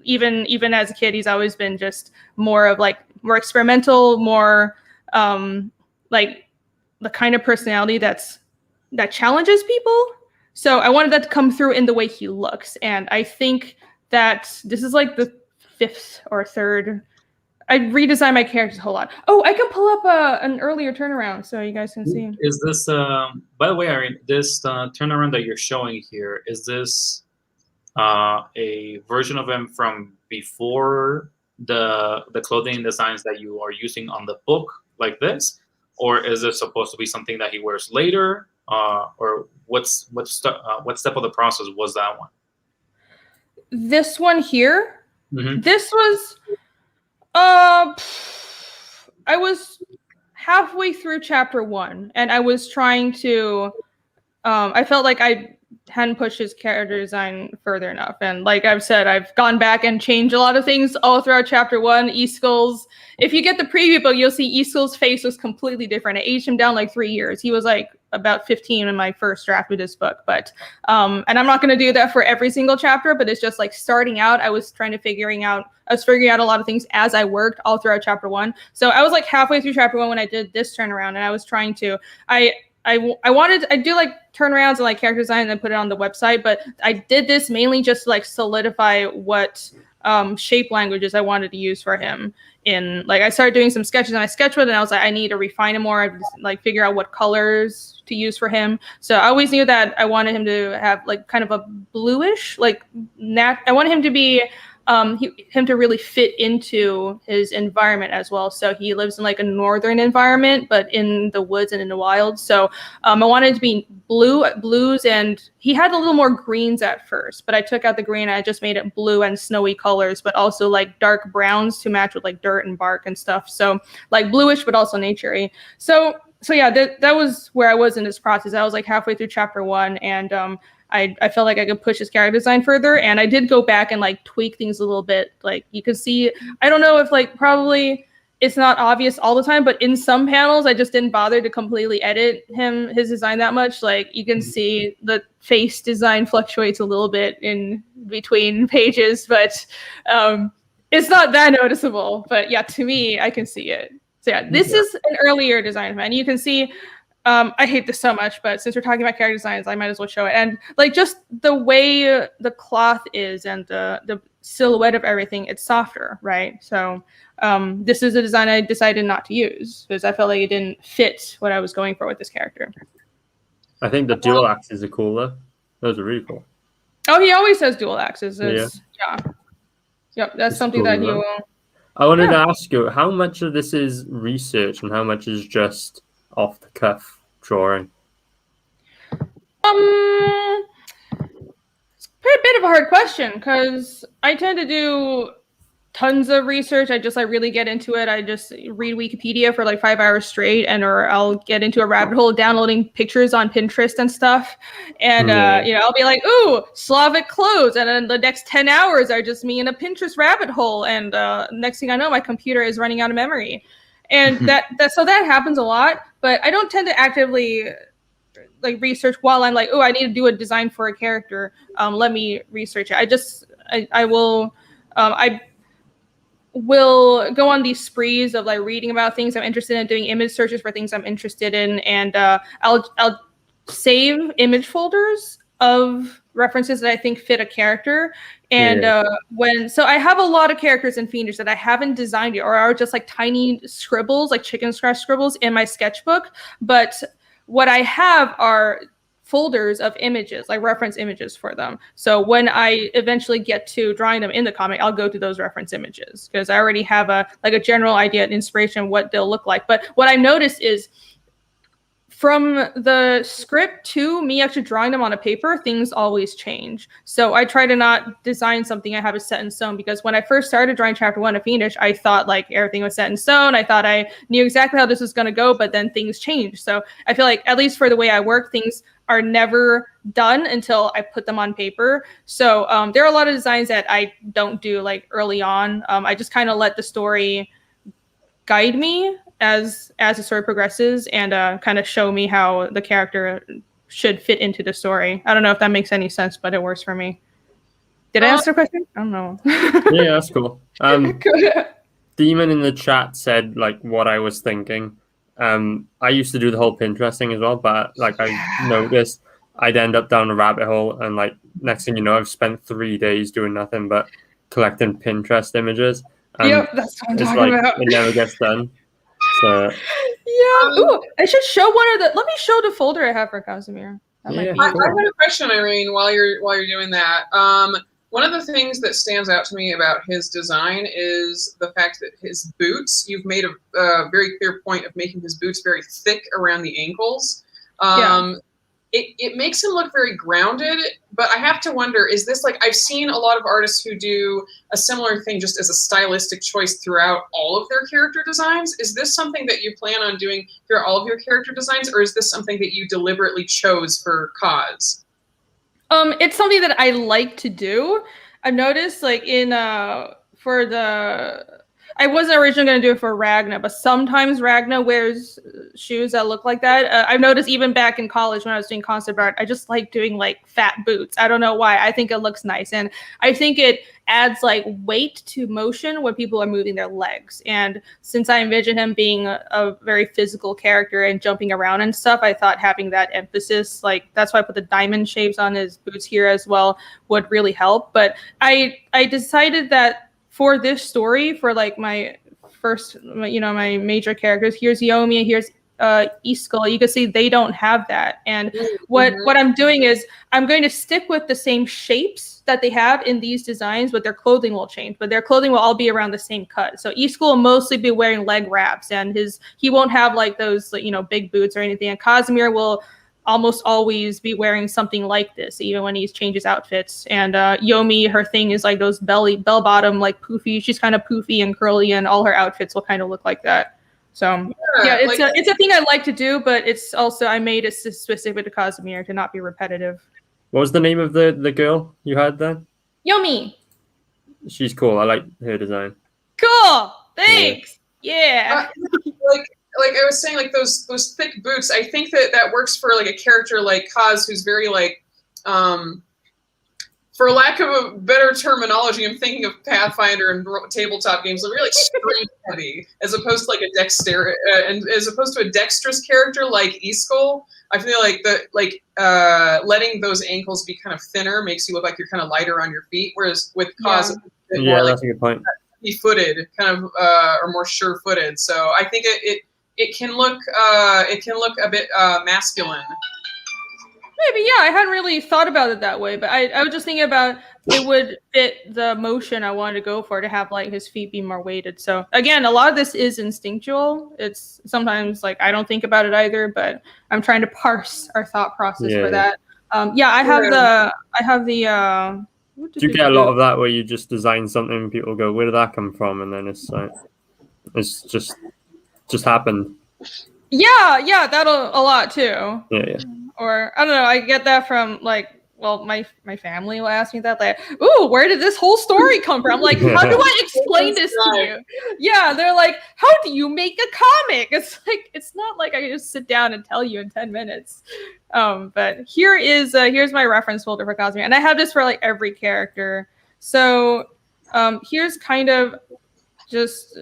A: even as a kid, he's always been just more of like more experimental, more like the kind of personality that challenges people. So I wanted that to come through in the way he looks, and I think that this is like the fifth or third. I redesigned my characters a whole lot. Oh, I can pull up an earlier turnaround so you guys can see.
E: Is this, by the way, Irene, this turnaround that you're showing here, is this a version of him from before the clothing designs that you are using on the book like this? Or is this supposed to be something that he wears later? Or what step of the process was that one?
A: This one here, this was... I was halfway through chapter 1, and I was trying to, I felt like I hadn't pushed his character design further enough. And like I've said, I've gone back and changed a lot of things all throughout chapter 1. Iskull's, if you get the preview book, you'll see Iskull's face was completely different. I aged him down like 3 years. He was like about 15 in my first draft of this book. But, and I'm not going to do that for every single chapter, but it's just like starting out, I was figuring out a lot of things as I worked all throughout chapter 1. So I was like halfway through chapter 1 when I did this turnaround, and I was trying to, I do like turnarounds and like character design and then put it on the website, but I did this mainly just to like solidify what shape languages I wanted to use for him. In like, I started doing some sketches and I sketched with it, and I was like, I need to refine it more. I just like figure out what colors to use for him. So I always knew that I wanted him to have like kind of a bluish, like I wanted him to be him to really fit into his environment as well. So he lives in like a northern environment, but in the woods and in the wild. So I wanted it to be blues, and he had a little more greens at first, but I took out the green and I just made it blue and snowy colors, but also like dark browns to match with like dirt and bark and stuff. So like bluish, but also nature-y. So yeah, that was where I was in this process. I was like halfway through chapter 1, and I felt like I could push his character design further, and I did go back and like tweak things a little bit. Like you can see, I don't know if like probably it's not obvious all the time, but in some panels I just didn't bother to completely edit his design that much. Like you can see the face design fluctuates a little bit in between pages, but it's not that noticeable. But yeah, to me, I can see it. So yeah, this is an earlier design, and you can see. I hate this so much, but since we're talking about character designs, I might as well show it. And like just the way the cloth is and the silhouette of everything, it's softer, right? So this is a design I decided not to use because I felt like it didn't fit what I was going for with this character.
B: I think the dual axes are cooler. Those are really cool.
A: Oh, he always has dual axes.
B: Yeah.
A: Yep, that's something
B: cool,
A: that he will.
B: I wanted to ask you, how much of this is research and how much is just off the cuff drawing?
A: It's a bit of a hard question because I tend to do tons of research. I just like really get into it. I just read Wikipedia for like 5 hours straight, or I'll get into a rabbit hole downloading pictures on Pinterest and stuff. And I'll be like, ooh, Slavic clothes, and then the next 10 hours are just me in a Pinterest rabbit hole. And next thing I know, my computer is running out of memory. And so that happens a lot, but I don't tend to actively like research while I'm like, oh, I need to do a design for a character. Let me research it. I will go on these sprees of like reading about things I'm interested in, doing image searches for things I'm interested in, and I'll save image folders of references that I think fit a character. And so I have a lot of characters in Fiendish that I haven't designed yet, or are just like tiny scribbles, like chicken scratch scribbles in my sketchbook. But what I have are folders of images, like reference images for them. So when I eventually get to drawing them in the comic, I'll go to those reference images because I already have a general idea and inspiration of what they'll look like. But what I noticed is from the script to me actually drawing them on a paper, things always change. So I try to not design something I have is set in stone, because when I first started drawing chapter 1 of Fiendish, I thought like everything was set in stone. I thought I knew exactly how this was going to go, but then things change. So I feel like, at least for the way I work, things are never done until I put them on paper. So there are a lot of designs that I don't do like early on. I just kind of let the story guide me as the story progresses, and kind of show me how the character should fit into the story. I don't know if that makes any sense, but it works for me. Did I answer the question? I don't know.
B: Yeah, that's cool. Demon in the chat said like what I was thinking. I used to do the whole Pinterest thing as well, but like I noticed I'd end up down a rabbit hole, and like next thing you know, I've spent 3 days doing nothing but collecting Pinterest images.
A: Yep, that's what I'm
B: it's
A: talking
B: like
A: about.
B: It never gets done. So
A: yeah. Ooh, I should show one of the. Let me show the folder I have for Casimir. That might be
D: I
A: cool.
D: have a question, Irene. While you're doing that, one of the things that stands out to me about his design is the fact that his boots. You've made a very clear point of making his boots very thick around the ankles. It makes him look very grounded, but I have to wonder, is this like, I've seen a lot of artists who do a similar thing just as a stylistic choice throughout all of their character designs. Is this something that you plan on doing throughout all of your character designs, or is this something that you deliberately chose for Kaz?
A: It's something that I like to do. I've noticed like in for the I wasn't originally going to do it for Ragna, but sometimes Ragna wears shoes that look like that. I've noticed even back in college when I was doing concept art, I just like doing like fat boots. I don't know why. I think it looks nice. And I think it adds like weight to motion when people are moving their legs. And since I envision him being a very physical character and jumping around and stuff, I thought having that emphasis, like that's why I put the diamond shapes on his boots here as well, would really help. But I decided that for this story, for like my first, my major characters, here's Yomi, here's Iskul, you can see they don't have that. And what I'm doing is I'm going to stick with the same shapes that they have in these designs, but their clothing will change. But their clothing will all be around the same cut. So Iskul will mostly be wearing leg wraps, and he won't have like those big boots or anything. And Casimir will almost always be wearing something like this, even when he changes outfits. And Yomi, her thing is like those bell bottom, like poofy. She's kind of poofy and curly, and all her outfits will kind of look like that. So yeah, it's a thing I like to do, but it's also I made it specific to Casimir to not be repetitive.
B: What was the name of the girl you had then?
A: Yomi.
B: She's cool. I like her design.
A: Cool. Thanks. Yeah.
D: Like I was saying, like those thick boots, I think that works for like a character like Kaz, who's very like, for lack of a better terminology, I'm thinking of Pathfinder and tabletop games. They're really like strength heavy, as opposed to like and as opposed to a dexterous character like Iskul. I feel like letting those ankles be kind of thinner makes you look like you're kind of lighter on your feet, whereas with Kaz,
B: yeah, that's a good point.
D: Footed, kind of, or more sure-footed. So I think it can look a bit masculine.
A: Maybe, yeah. I hadn't really thought about it that way, but I was just thinking about it would fit the motion I wanted to go for, to have like his feet be more weighted. So again, a lot of this is instinctual. It's sometimes like I don't think about it either, but I'm trying to parse our thought process for that. I have the.
B: Do you get a lot of that where you just design something and people go, "Where did that come from?" And then it's like, it's just happened.
A: Yeah, that'll a lot too.
B: Yeah.
A: Or I don't know, I get that from like, well, my family will ask me that, like, "Ooh, where did this whole story come from?" I'm like, how do I explain this to you? Yeah, they're like, how do you make a comic? It's like, it's not like I can just sit down and tell you in 10 minutes. But here's my reference folder for Casimir, and I have this for like every character. So here's kind of just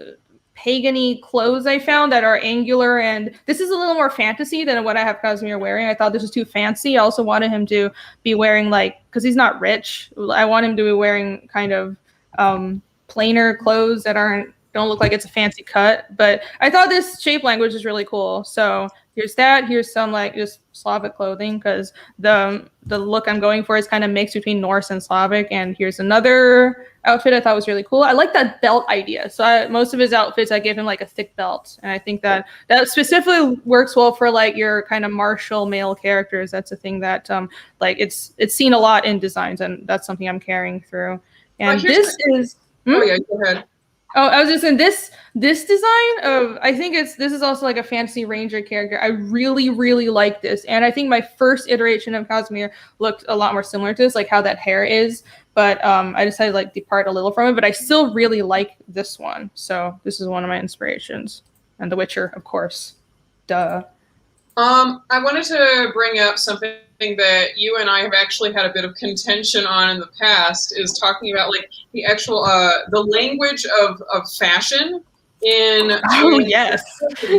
A: pagan-y clothes I found that are angular, and this is a little more fantasy than what I have Casimir wearing. I thought this was too fancy. I also wanted him to be wearing, like, because he's not rich, I want him to be wearing kind of plainer clothes that don't look like it's a fancy cut. But I thought this shape language is really cool. So here's that. Here's some like just Slavic clothing, because the look I'm going for is kind of mixed between Norse and Slavic. And here's another outfit I thought was really cool. I like that belt idea. So most of his outfits, I give him like a thick belt, and I think that specifically works well for like your kind of martial male characters. That's a thing that like it's seen a lot in designs, and that's something I'm carrying through. And this is.
D: Oh yeah, go ahead.
A: Oh, I was just saying this design of, I think this is also like a fantasy ranger character. I really, really like this. And I think my first iteration of Casimir looked a lot more similar to this, like how that hair is. But I decided to like depart a little from it, but I still really like this one. So this is one of my inspirations. And The Witcher, of course. Duh.
D: I wanted to bring up something that you and I have actually had a bit of contention on in the past, is talking about like the actual the language of fashion in
A: yes.
D: So,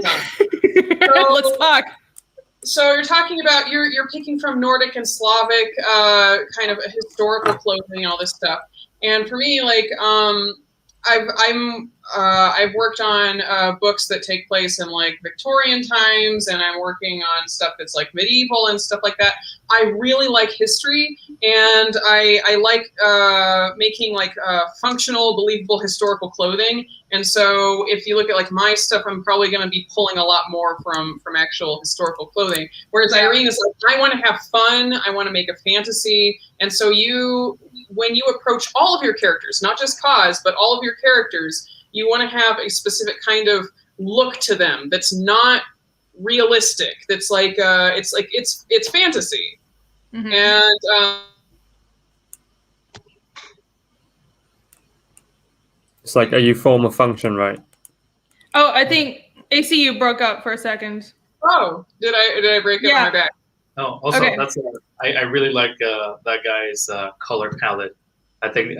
A: let's talk.
D: So you're talking about you're picking from Nordic and Slavic kind of historical clothing and all this stuff. And for me, like I've worked on books that take place in like Victorian times, and I'm working on stuff that's like medieval and stuff like that. I really like history, and I like making like functional, believable historical clothing. And so if you look at like my stuff, I'm probably going to be pulling a lot more from actual historical clothing. Whereas Irene is like, I want to have fun. I want to make a fantasy. And so when you approach all of your characters, not just Kaz, but all of your characters, you want to have a specific kind of look to them that's not realistic. That's like it's fantasy. Mm-hmm. And
B: It's like, are you form or function, right?
A: Oh, I think ACU broke up for a second.
D: Oh, did I break up my back?
E: Oh, also,
A: Okay.
E: that's I really like that guy's color palette. I think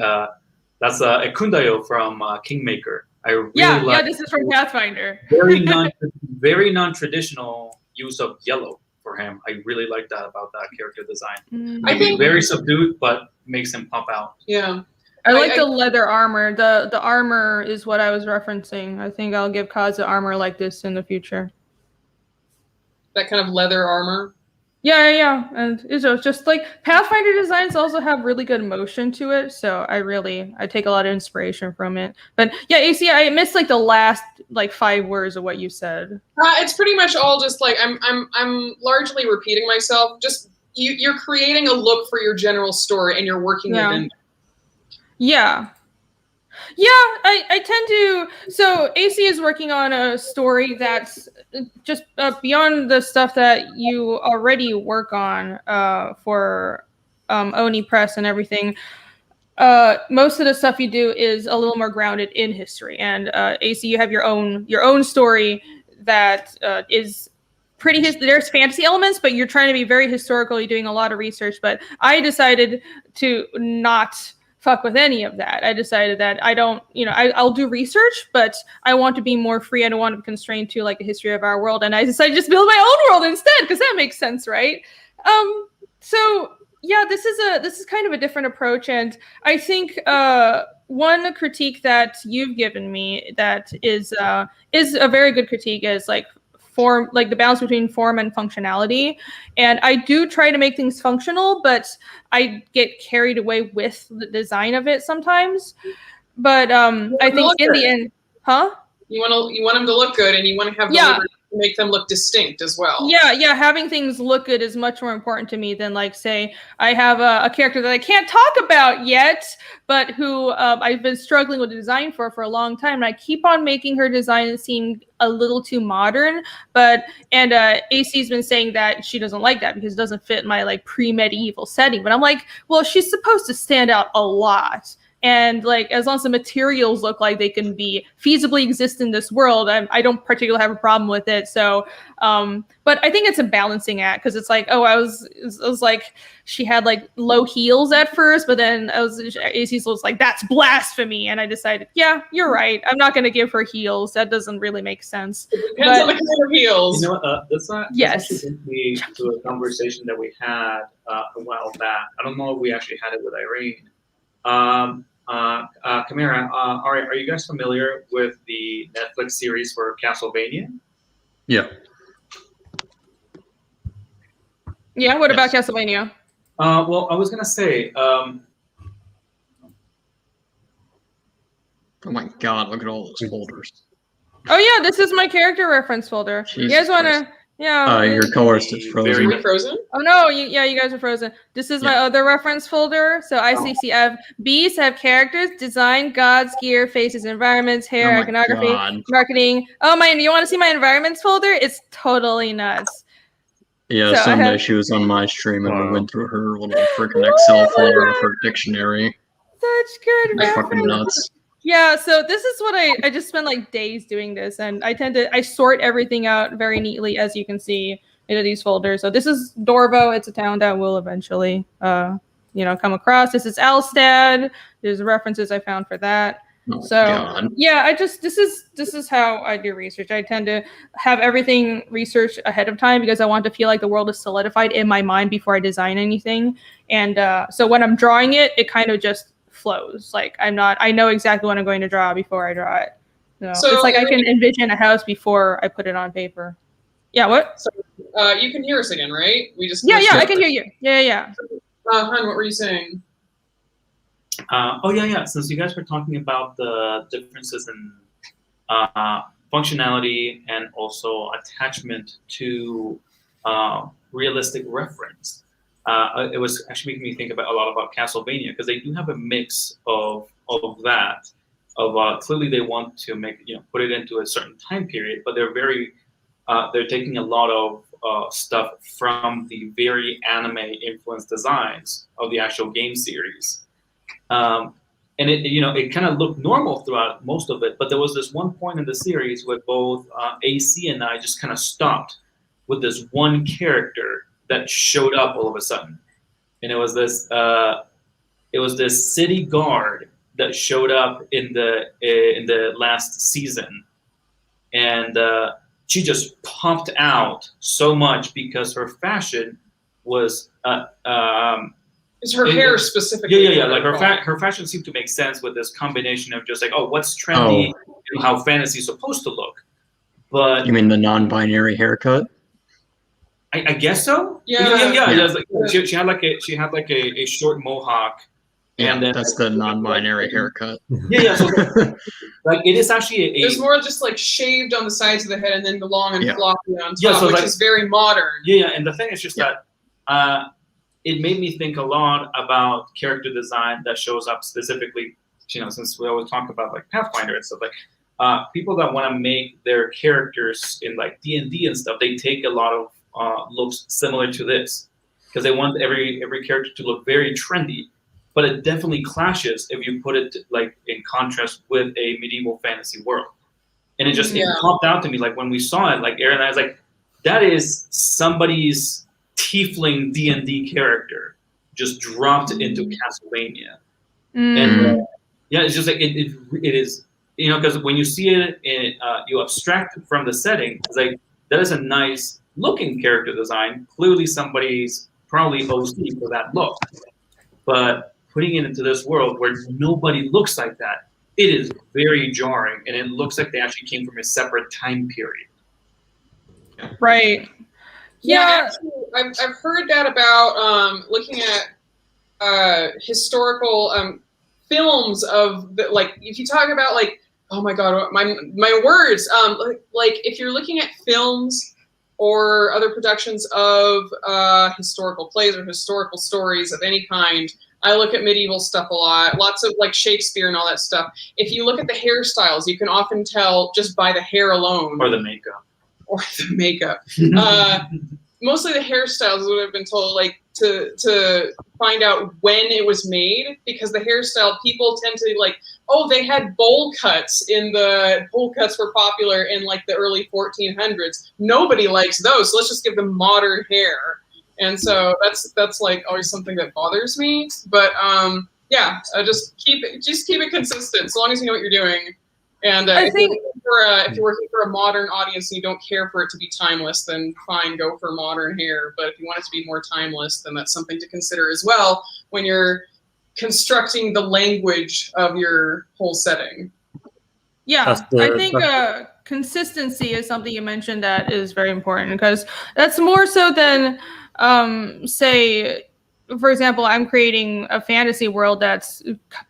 E: that's a Kundayo from Kingmaker. I really like.
A: This is from Pathfinder.
E: very non-traditional use of yellow for him. I really like that about that character design.
D: I think
E: very subdued, but makes him pop out.
D: Yeah.
A: I like the leather armor. The armor is what I was referencing. I think I'll give Kaza armor like this in the future.
D: That kind of leather armor.
A: Yeah. And it's just like Pathfinder designs also have really good motion to it, so I take a lot of inspiration from it. But yeah, AC, I missed like the last like 5 words of what you said.
D: It's pretty much all just like I'm largely repeating myself. Just you're creating a look for your general story, and you're working within.
A: Yeah, I tend to. So AC is working on a story that's just beyond the stuff that you already work on for Oni Press and everything. Most of the stuff you do is a little more grounded in history. And AC, you have your own story that is pretty. There's fantasy elements, but you're trying to be very historical. You're doing a lot of research. But I decided to not fuck with any of that. I decided that I don't, I'll do research, but I want to be more free. I don't want to be constrained to like the history of our world. And I decided to just build my own world instead, because that makes sense, right? So yeah, this is kind of a different approach. And I think one critique that you've given me that is a very good critique is like form, like the balance between form and functionality. And I do try to make things functional, but I get carried away with the design of it sometimes. But I think in the end,
D: you want them to look good, and you want to have the liberty to make them look distinct as well.
A: Yeah, having things look good is much more important to me than like, say, I have a character that I can't talk about yet, but who I've been struggling with the design for a long time. And I keep on making her design seem a little too modern, and AC's been saying that she doesn't like that because it doesn't fit my like pre-medieval setting. But I'm like, well, she's supposed to stand out a lot. And like, as long as the materials look like they can be feasibly exist in this world, I don't particularly have a problem with it. So, but I think it's a balancing act, because it's like, I was like, she had like low heels at first, but then AC was like, that's blasphemy, and I decided, yeah, you're right. I'm not going to give her heels. That doesn't really make sense.
D: It depends on the kind of heels.
E: You know what? That's actually me to a conversation that we had a while back. I don't know if we actually had it with Irene. Kamira, are you guys familiar with the Netflix series for Castlevania?
C: Yeah.
A: Yeah, what about Castlevania?
E: Well, I was gonna say,
C: oh my god, look at all those folders.
A: Oh yeah, this is my character reference folder.
C: Jesus
A: you guys wanna
C: your colorist is frozen.
D: Are we frozen?
A: Oh no, you guys are frozen. This is my other reference folder. So ICC, I have beasts, I have characters, design, gods, gear, faces, environments, hair, iconography, marketing. Oh man, you want to see my environments folder? It's totally nuts.
C: Yeah, so someday she was on my stream and we went through her little freaking Excel folder of her dictionary.
A: Such good reference.
C: Fucking nuts.
A: Yeah, so this is what I just spend like days doing this, and I sort everything out very neatly, as you can see, into these folders. So this is Dorvo. It's a town that will eventually come across. This is Alstad. There's references I found for that.
C: Oh, God.
A: Yeah, this is how I do research. I tend to have everything researched ahead of time because I want to feel like the world is solidified in my mind before I design anything. And so when I'm drawing it, it kind of just flows. Like I know exactly what I'm going to draw before I draw it. So it's like I can envision a house before I put it on paper. Yeah, what?
D: So you can hear us again, right? We just
A: I can hear you. Yeah.
D: Hun, what were you saying?
E: Since you guys were talking about the differences in functionality and also attachment to realistic reference, it was actually making me think about a lot about Castlevania, because they do have a mix of that. Clearly they want to put it into a certain time period, but they're taking a lot of stuff from the very anime influenced designs of the actual game series. and it kind of looked normal throughout most of it. But there was this one point in the series where both AC and I just kind of stopped with this one character that showed up all of a sudden, and it was this city guard that showed up in the last season, and she just pumped out so much because her fashion was
D: Is her hair specifically?
E: Yeah. Like her fashion seemed to make sense with this combination of just like, oh, what's trendy, and how fantasy is supposed to look. But
C: You mean the non-binary haircut?
E: I guess so.
D: Yeah.
E: Like, she had like a short mohawk.
C: Yeah,
E: And then,
C: that's the non-binary haircut.
E: Yeah. So like it is actually
D: It's more just like shaved on the sides of the head and then the long and floppy on top,
E: so
D: which
E: like,
D: is very modern.
E: Yeah. And the thing is just that it made me think a lot about character design that shows up specifically, since we always talk about like Pathfinder and stuff, like people that want to make their characters in like D&D and stuff, they take a lot of looks similar to this because they want every character to look very trendy, but it definitely clashes if you put it like in contrast with a medieval fantasy world. And it just it popped out to me like when we saw it, like Aaron and I was like, that is somebody's tiefling D&D character just dropped into Castlevania. And it's just like it is, because when you see it, you abstract it from the setting. It's like that is a nice looking character design. Clearly, somebody's probably OC for that look, but putting it into this world where nobody looks like that, it is very jarring, and it looks like they actually came from a separate time period.
A: Right.
D: Yeah, actually, I've heard that about looking at historical films of the, like if you talk about like, oh my god, my words, like if you're looking at films or other productions of historical plays or historical stories of any kind, I look at medieval stuff a lot, lots of like Shakespeare and all that stuff. If you look at the hairstyles, you can often tell just by the hair alone.
E: Or the makeup.
D: Mostly the hairstyles would have been told like to find out when it was made, because the hairstyle, people tend to like, oh, they had bowl cuts bowl cuts were popular in like the early 1400s. Nobody likes those, so let's just give them modern hair. And so that's like always something that bothers me. But just keep it consistent, so long as you know what you're doing. And if you're working for a modern audience and you don't care for it to be timeless, then fine, go for modern hair. But if you want it to be more timeless, then that's something to consider as well when you're constructing the language of your whole setting.
A: Yeah, I think consistency is something you mentioned that is very important, because that's more so than, say, for example, I'm creating a fantasy world that's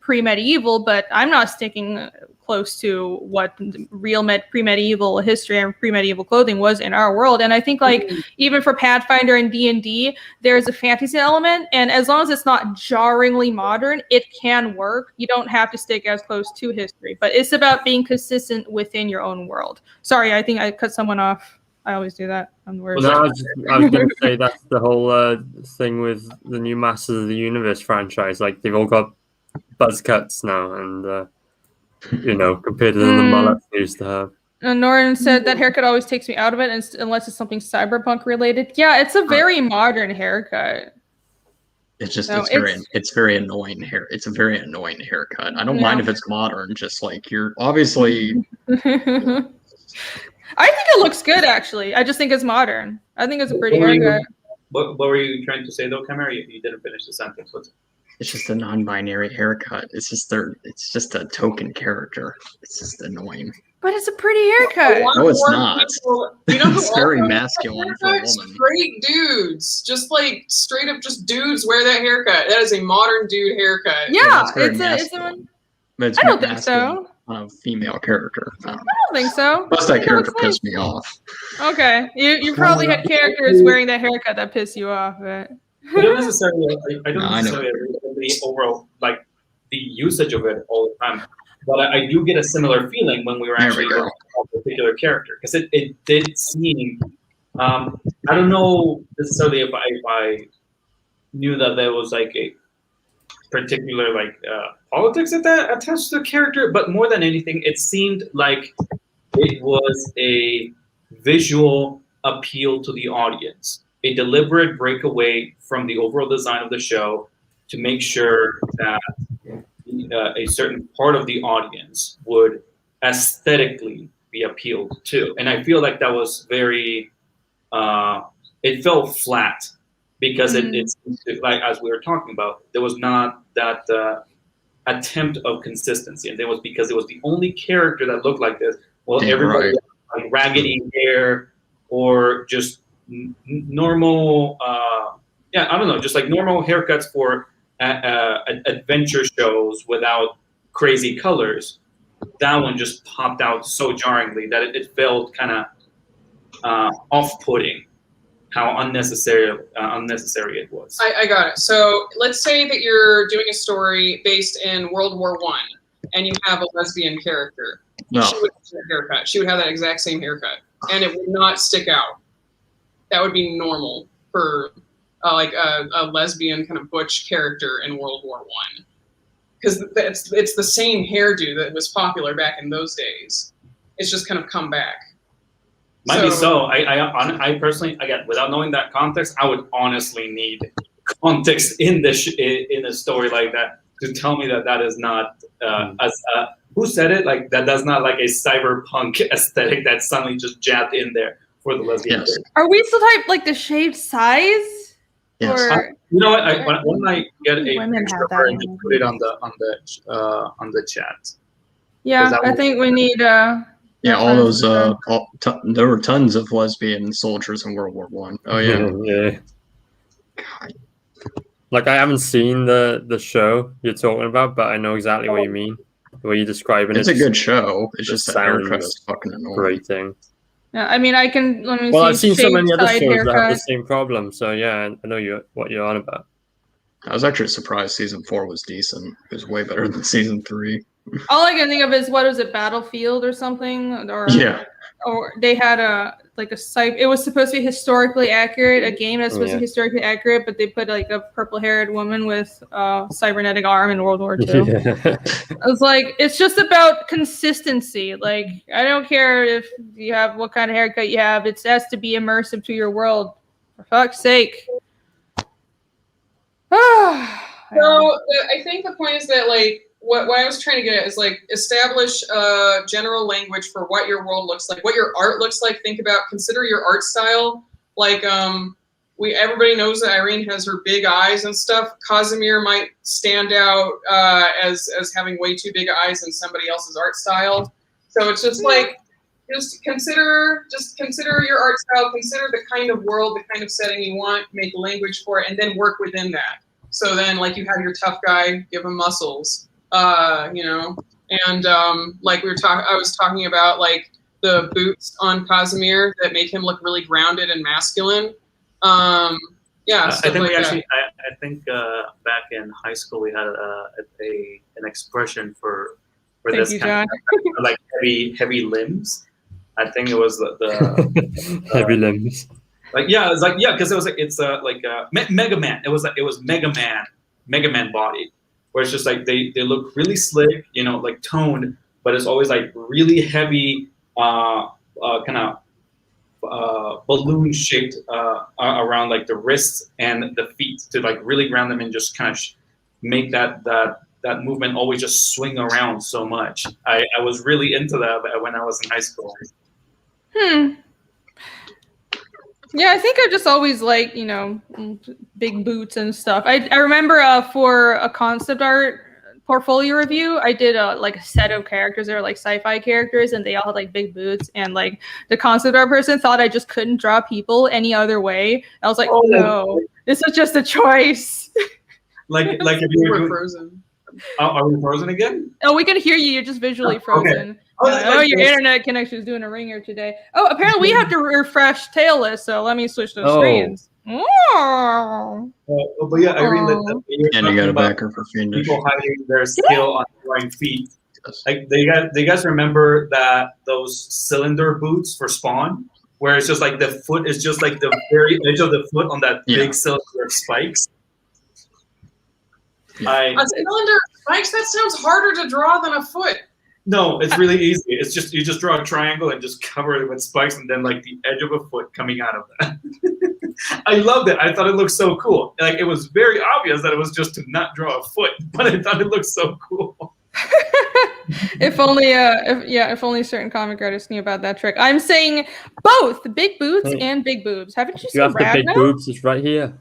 A: pre-medieval, but I'm not sticking close to what real pre-medieval history and pre-medieval clothing was in our world. And I think like even for Pathfinder and D&D, there's a fantasy element, and as long as it's not jarringly modern, it can work. You don't have to stick as close to history, but it's about being consistent within your own world. Sorry, I think I cut someone off. I always do that. I'm the worst.
B: Well, I was going to say that's the whole thing with the new Masters of the Universe franchise. Like they've all got buzz cuts now, and compared to the mullets they used to have.
A: And Norton said that haircut always takes me out of it, unless it's something cyberpunk related. Yeah, it's a very modern haircut.
C: It's just it's very annoying hair. It's a very annoying haircut. I don't mind if it's modern. Just like you're obviously.
A: I think it looks good, actually. I just think it's modern. I think it's a pretty haircut.
E: What were you trying to say, though, Camera? You didn't finish the sentence.
C: It's just a non-binary haircut. It's just a token character. It's just annoying.
A: But it's a pretty haircut.
C: No, it's not.
D: It's
C: very masculine for a woman.
D: Straight dudes, just like straight up, just dudes wear that haircut. That is a modern dude haircut.
A: Yeah,
C: it's
A: I don't think so.
C: On a female character.
A: I don't think so.
C: Plus, that character pissed me off.
A: Okay, you probably had characters wearing that haircut that pissed you off, but.
E: I don't necessarily agree with the overall like the usage of it all the time, but I do get a similar feeling when we were actually looking at a particular character, because it did seem. I don't know necessarily if I knew that there was like particular politics attached to the character, but more than anything, it seemed like it was a visual appeal to the audience, a deliberate breakaway from the overall design of the show to make sure that a certain part of the audience would aesthetically be appealed to. And I feel like that was very, it felt flat because it's like, as we were talking about, there was not that attempt of consistency. And it was because it was the only character that looked like this. Well, everybody had like raggedy hair or just normal, I don't know, just like normal haircuts for adventure shows without crazy colors. That one just popped out so jarringly that it felt kind of off-putting how unnecessary it was.
D: I got it. So let's say that you're doing a story based in World War I, and you have a lesbian character.
C: No.
D: She would have a haircut. She would have that exact same haircut, and it would not stick out. That would be normal for like a lesbian kind of butch character in World War I, because it's the same hairdo that was popular back in those days. It's just kind of come back.
E: Might be so. I personally, again, without knowing that context, I would honestly need context in the in a story like that to tell me that is not who said it? Like that's not like a cyberpunk aesthetic that's suddenly just jabbed in there for the lesbian.
C: Yes.
A: Are we still type like the shaved size?
C: Yes.
A: Or
E: You know what? When I get a
A: Women
E: picture
A: have
E: of her
A: that
E: and just
A: in
E: put it on the chat.
A: yeah,
E: that
A: I
E: was-
A: think we need
C: Yeah, all those.
A: references.
C: There were tons of lesbian soldiers in World War One. Oh yeah.
B: Yeah. Like I haven't seen the show you're talking about, but I know exactly what you mean. The way you're describing
C: It's
B: it.
C: a good show. It's
B: the
C: just the haircut
B: sounds
C: is fucking annoying.
B: grating.
A: Yeah, I mean, I can let me
B: Well,
A: see.
B: I've seen so
A: shaved
B: many other
A: side
B: shows that have the
A: haircut.
B: same problem. So yeah, I know what you're on about.
C: I was actually surprised season 4 was decent. It was way better than season 3.
A: All I can think of is what was it, Battlefield or something, or
C: Yeah.
A: or they had a site. It was supposed to be historically accurate, a game that's supposed to be historically accurate, but they put like a purple-haired woman with a cybernetic arm in World War II.
B: Yeah.
A: I was like, it's just about consistency. Like, I don't care if you have what kind of haircut you have. It has to be immersive to your world. For fuck's sake.
D: So I think the point is that like what I was trying to get at is like establish a general language for what your world looks like, what your art looks like. Consider your art style. Like everybody knows that Irene has her big eyes and stuff. Casimir might stand out as having way too big eyes in somebody else's art style. So it's just like just consider your art style, consider the kind of world, the kind of setting you want, make language for it, and then work within that. So then, like, you have your tough guy, give him muscles, you know, and like I was talking about, like the boots on Casimir that make him look really grounded and masculine. Yeah,
E: I think
D: like
E: we actually, I think back in high school we had an expression for
A: Thank
E: this
A: you,
E: kind of like heavy limbs. I think it was the
B: Heavy limbs.
E: because it was like it's like Mega Man. It was Mega Man body, where it's just like they look really slick, you know, like toned, but it's always like really heavy, kind of balloon shaped around like the wrists and the feet to like really ground them and just kind of make that movement always just swing around so much. I was really into that when I was in high school.
A: Yeah, I think I just always like, you know, big boots and stuff. I remember for a concept art portfolio review, I did like a set of characters that were like sci-fi characters, and they all had like big boots. And like the concept art person thought I just couldn't draw people any other way. I was like, no, this is just a choice.
E: Like if you were
D: frozen.
E: Are we frozen again?
A: Oh, we can hear you. You're just visually frozen.
E: Okay. Oh,
A: Your internet connection is doing a ringer today. Oh, apparently we have to refresh tail list, so let me switch those screens.
E: But yeah, Irene,
C: And you got a backer for Fiendish.
E: people hiding their skill on drawing feet. Like, do you guys remember those cylinder boots for Spawn, where it's just like the foot is just like the very edge of the foot on that big cylinder of spikes? I
D: A cylinder spikes, that sounds harder to draw than a foot.
E: No, it's really easy. It's just you just draw a triangle and just cover it with spikes, and then like the edge of a foot coming out of that. I loved it. I thought it looked so cool. Like it was very obvious that it was just to not draw a foot, but I thought it looked so cool.
A: If only certain comic artists knew about that trick. I'm saying both big boots
B: Hey.
A: and big boobs. Haven't you
B: You
A: seen
B: have the
A: Rad
B: big
A: now?
B: boobs. It's right here.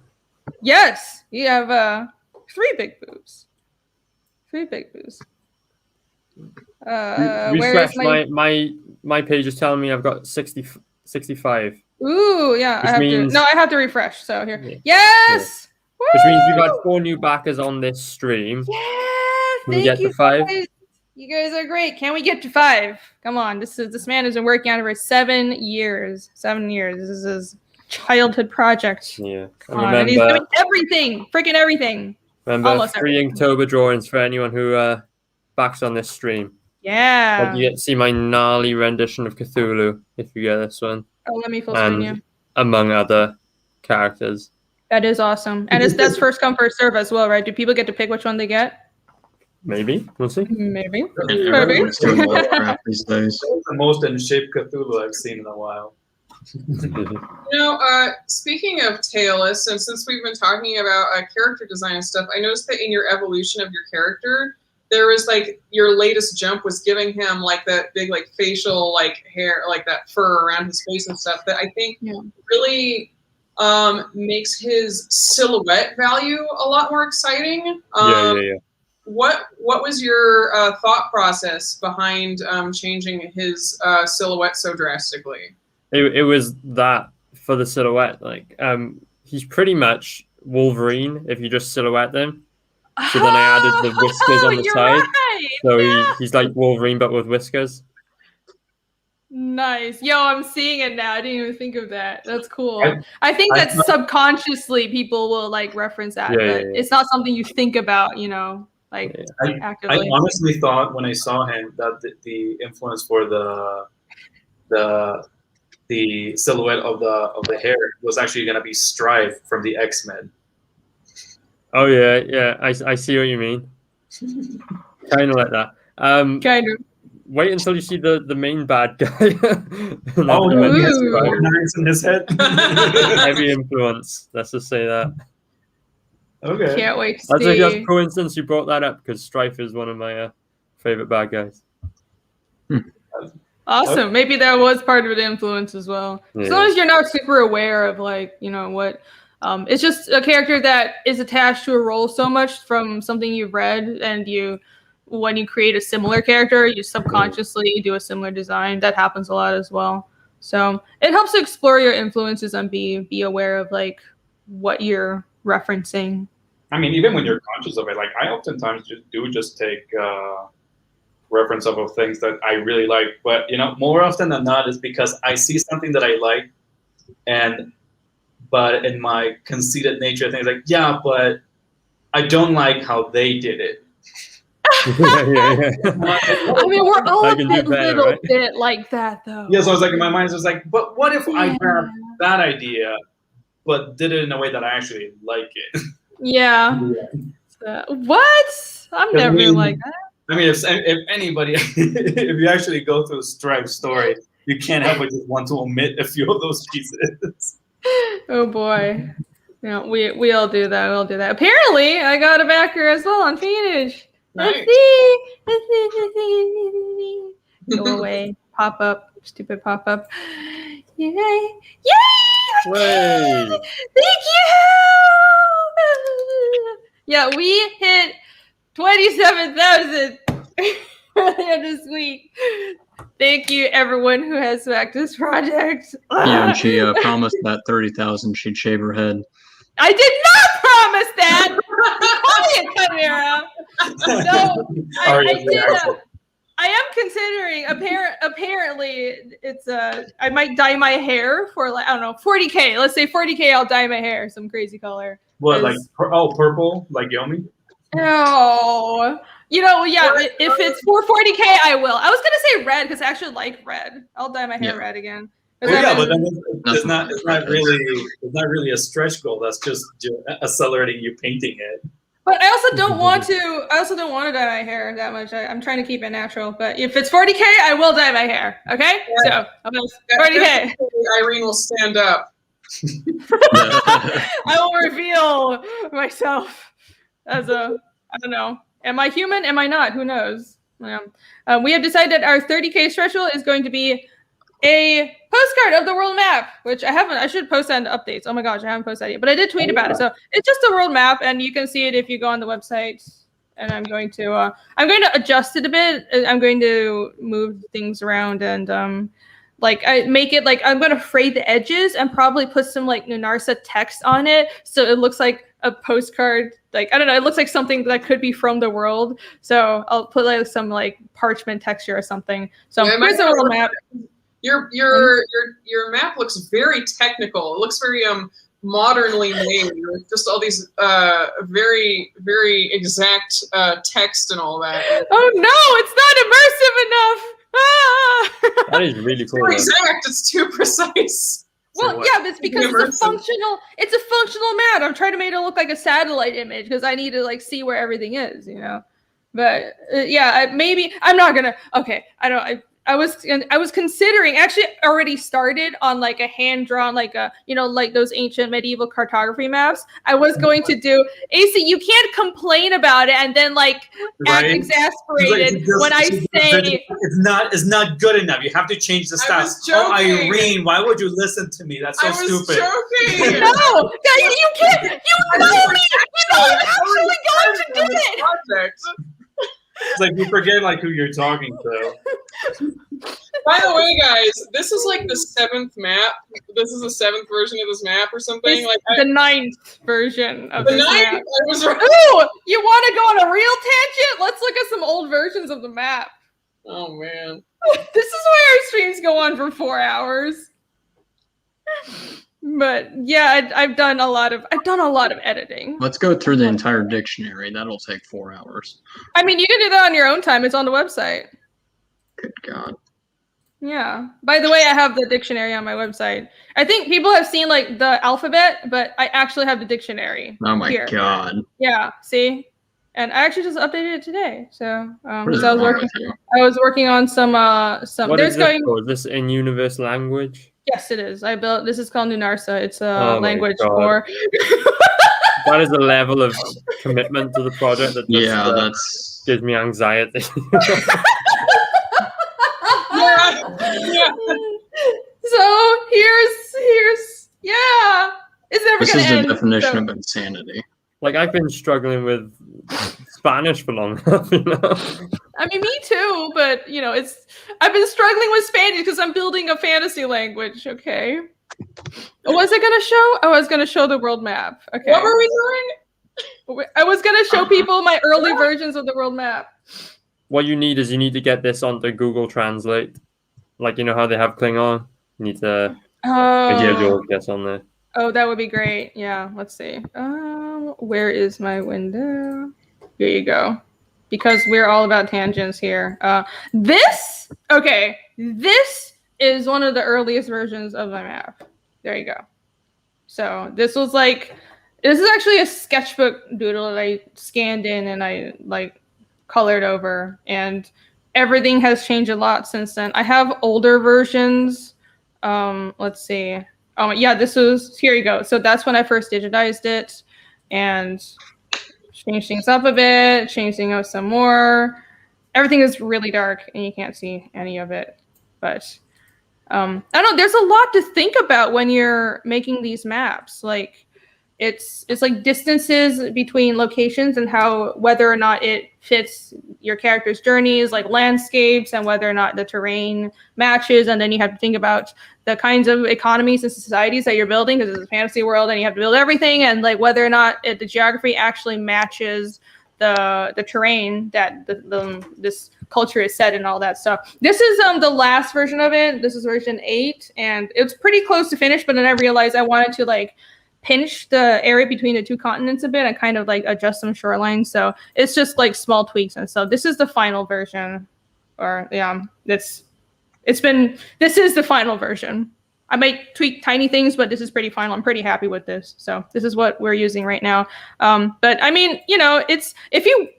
A: Yes, you have 3 big boobs. 3 big boobs. Where
B: Refresh
A: is my?
B: my page is telling me I've got 65.
A: Ooh, yeah.
B: Which
A: I have
B: means-
A: to. No, I have to refresh. So here.
B: Yeah.
A: Yes.
B: Which means we've had
A: Woo!
B: 4 new backers on this stream.
A: Yeah.
B: Can we
A: Thank
B: get
A: you
B: to 5?
A: guys. You guys are great. Can we get to 5? Come on. This man has been working on it for 7 years. 7 years. This is his childhood project.
B: Yeah.
A: Come on. And he's doing everything. Freaking everything.
B: Remember
A: almost
B: free Inktober drawings for anyone who backs on this stream.
A: Yeah.
B: Like you get to see my gnarly rendition of Cthulhu if you get this one,
A: Oh, let me full screen
B: and
A: you.
B: among other characters.
A: That is awesome. And that's first come, first serve as well, right? Do people get to pick which one they get?
B: Maybe. We'll see.
A: Maybe.
C: And
A: Maybe.
C: everyone's doing Lovecraft these days.
E: That was the most in shape Cthulhu I've seen in a while.
D: Speaking of Tailless, and since we've been talking about character design and stuff, I noticed that in your evolution of your character, there was like your latest jump was giving him like that big like facial like hair, like that fur around his face and stuff that I think really makes his silhouette value a lot more exciting.
B: Yeah.
D: What was your thought process behind changing his silhouette so drastically?
B: It was that for the silhouette. Like, he's pretty much Wolverine if you just silhouette them. So then I added the whiskers on the
A: You're
B: side.
A: right.
B: So
A: Yeah.
B: he's like Wolverine but with whiskers.
A: Nice. Yo, I'm seeing it now. I didn't even think of that. That's cool.
E: I-
A: I think
E: I
A: that
E: thought-
A: subconsciously people will like reference that,
B: Yeah,
A: but
B: yeah.
A: it's not something you think about, like
B: Yeah.
E: I
A: actively.
E: honestly thought when I saw him that the influence for the silhouette of the hair was actually gonna be Strife from the X-Men.
B: Oh yeah. I see what you mean. Kind of like that.
A: Kind of.
B: Wait until you see the main bad guy.
E: Oh no, he has
A: Ooh.
E: four knives in his head.
B: Heavy influence. Let's just say that.
E: Okay.
A: Can't wait to
B: That's just
A: see.
B: a coincidence you brought that up because Strife is one of my favorite bad guys.
A: Awesome. Maybe that was part of the influence as well. As
B: Yeah.
A: long as you're not super aware of what it's just a character that is attached to a role so much from something you've read, and when you create a similar character, you subconsciously do a similar design. That happens a lot as well. So it helps to explore your influences and be aware of like what you're referencing.
E: I mean, even when you're conscious of it, like I oftentimes just take reference of things that I really like. But more often than not, it's because I see something that I like, but in my conceited nature, things like, yeah, but I don't like how they did it.
B: yeah.
A: I mean, we're all
B: I
A: a
B: can do
A: bit,
B: better,
A: little
B: right?
A: bit like that, though.
E: Yeah, so I was like, in my mind, I was like, but what if I
A: Yeah.
E: grabbed that idea, but did it in a way that I actually like it?
A: Yeah. What? I'm never like that.
E: I mean, if anybody, if you actually go through Stripe's story, you can't help but just want to omit a few of those pieces.
A: Oh boy. Yeah, we all do that. We all do that. Apparently, I got a backer as well on Phoenix. Let's
D: Nice.
A: see. Go away. Pop up. Stupid pop up. Yay. Yay!
B: Way.
A: Thank you! Yeah, we hit 27,000 earlier this week. Thank you, everyone who has backed this project.
C: Yeah, and she promised that 30,000 she'd shave her head.
A: I did not promise that. You call me a chimera. No, I am considering. Apparently, it's I might dye my hair for like I don't know 40K. Let's say 40K. I'll dye my hair some crazy color.
E: What, like purple, like Yomi?
A: No, yeah. If it's for 40K, I will. I was gonna say red because I actually like red. I'll dye my hair
C: Yeah.
A: red again.
E: Well, yeah, but then
C: That's
E: it's not really a stretch goal. That's just accelerating you painting it.
A: But I also don't want to. I also don't want to dye my hair that much. I'm trying to keep it natural. But if it's 40K, I will dye my hair. Okay,
D: Yeah.
A: so 40K.
D: Irene will stand up.
A: I will reveal myself as a. I don't know. Am I human? Am I not? Who knows? We have decided that our 30K threshold is going to be a postcard of the world map, which I haven't. I should post that in updates. Oh my gosh, I haven't posted that yet, but I did tweet about it. So it's just a world map, and you can see it if you go on the website. And I'm going to adjust it a bit. I'm going to move things around and like I make it like I'm going to fray the edges and probably put some like Nunarsa text on it, so it looks like a postcard. Like I don't know, it looks like something that could be from the world. So I'll put like some like parchment texture or something. So here's the world map.
D: Your map looks very technical. It looks very modernly made. With just all these very very exact text and all that.
A: Oh no, it's not immersive enough. Ah!
B: That is really cool.
D: It's too exact. It's too precise.
A: Well, yeah, but it's because it's a functional map. I'm trying to make it look like a satellite image because I need to like see where everything is, you know. But yeah, maybe I'm not gonna. Okay, I was considering, actually already started on like a hand drawn, like a, you know, like those ancient medieval cartography maps. I was going to do, AC, you can't complain about it and then like act exasperated when I say
E: it's not good enough. You have to change the style. Oh, Irene, why would you listen to me? That's so stupid.
D: Joking.
A: No, you can't. You know me. You know I'm actually going to do it.
D: Project.
E: It's like you forget like who you're talking to.
D: By the way, guys, this is like the 7th map. This is the 7th version of this map or something. Like
A: the 9th version of this map.
D: I was right.
A: Ooh, you want to go on a real tangent? Let's look at some old versions of the map.
D: Oh man,
A: this is why our streams go on for 4 hours. But yeah, I've done a lot of editing.
C: Let's go through the entire dictionary. That'll take 4 hours.
A: I mean, you can do that on your own time. It's on the website.
C: Good God.
A: Yeah. By the way, I have the dictionary on my website. I think people have seen like the alphabet, but I actually have the dictionary.
C: Oh my
A: here.
C: God.
A: Yeah. See, and I actually just updated it today. So
C: What is
A: I was
C: wrong
A: working.
C: with you?
A: I was working on some.
B: What is this called? Is this in universe language?
A: Yes, it is. This is called Nunarsa. It's a language
B: God.
A: for.
B: That is a level of commitment to the project that just,
C: that's
B: gives me anxiety.
D: yeah.
A: So here's yeah. It's never
C: this
A: gonna
C: is the
A: end.
C: definition of insanity.
B: Like I've been struggling with Spanish for long enough, you know.
A: I mean, me too, but you know, I've been struggling with Spanish because I'm building a fantasy language. Okay. What was I gonna show? I was gonna show the world map. Okay.
D: What were we doing?
A: I was gonna show people my early versions of the world map.
B: What you need to get this onto Google Translate. Like, you know how they have Klingon? You need to get your guess on there.
A: Oh, that would be great. Yeah, let's see. Where is my window? Here you go. Because we're all about tangents here. This is one of the earliest versions of my map. There you go. So this is actually a sketchbook doodle that I scanned in and I like colored over, and everything has changed a lot since then. I have older versions. Let's see. Oh yeah, here you go. So that's when I first digitized it and changed things up a bit, changed things up some more. Everything is really dark and you can't see any of it. But I don't know, there's a lot to think about when you're making these maps. Like it's like distances between locations and whether or not it fits your character's journeys, like landscapes, and whether or not the terrain matches. And then you have to think about the kinds of economies and societies that you're building, because it's a fantasy world and you have to build everything, and like whether or not the geography actually matches the terrain that this culture is set and all that stuff. This is the last version of it. This is version 8, and it's pretty close to finish, but then I realized I wanted to like pinch the area between the two continents a bit and kind of like adjust some shorelines. So it's just like small tweaks and stuff. This is the final version, or yeah, this is the final version. I might tweak tiny things, but this is pretty final. I'm pretty happy with this. So this is what we're using right now. But I mean, you know, it's if you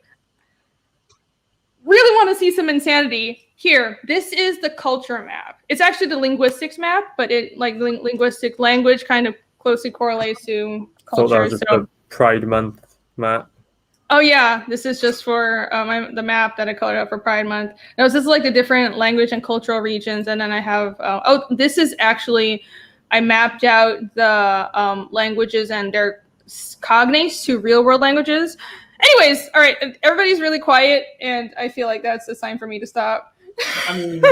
A: really want to see some insanity here, this is the culture map. It's actually the linguistics map, but it like linguistic language kind of closely correlates to culture.
B: That was just the Pride Month map.
A: Oh yeah, this is just for the map that I colored out for Pride Month. No, this is like the different language and cultural regions, and then I have this is actually I mapped out the languages and their cognates to real world languages. Anyways, all right, everybody's really quiet, and I feel like that's a sign for me to stop.
E: I mean,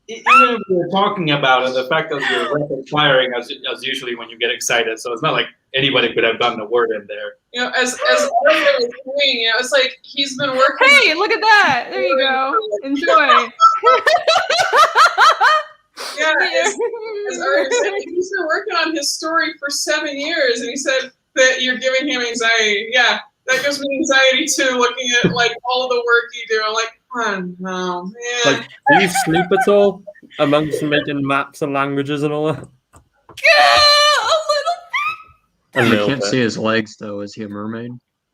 E: even if we're talking about it, the fact that you're rapid firing as usually when you get excited, so it's not like anybody could have gotten a word in there.
D: You know, as Aria was saying, you know, it's like he's been working.
A: Hey, look at that! There you go. Enjoy.
D: Yeah, as Aria said, he's been working on his story for 7 years, and he said that you're giving him anxiety. Yeah, that gives me anxiety too, looking at like all the work you do. I'm like, oh no, man.
B: Like, do you sleep at all amongst making maps and languages and all that?
A: Yeah, a little.
C: You can't see his legs though. Is he a mermaid?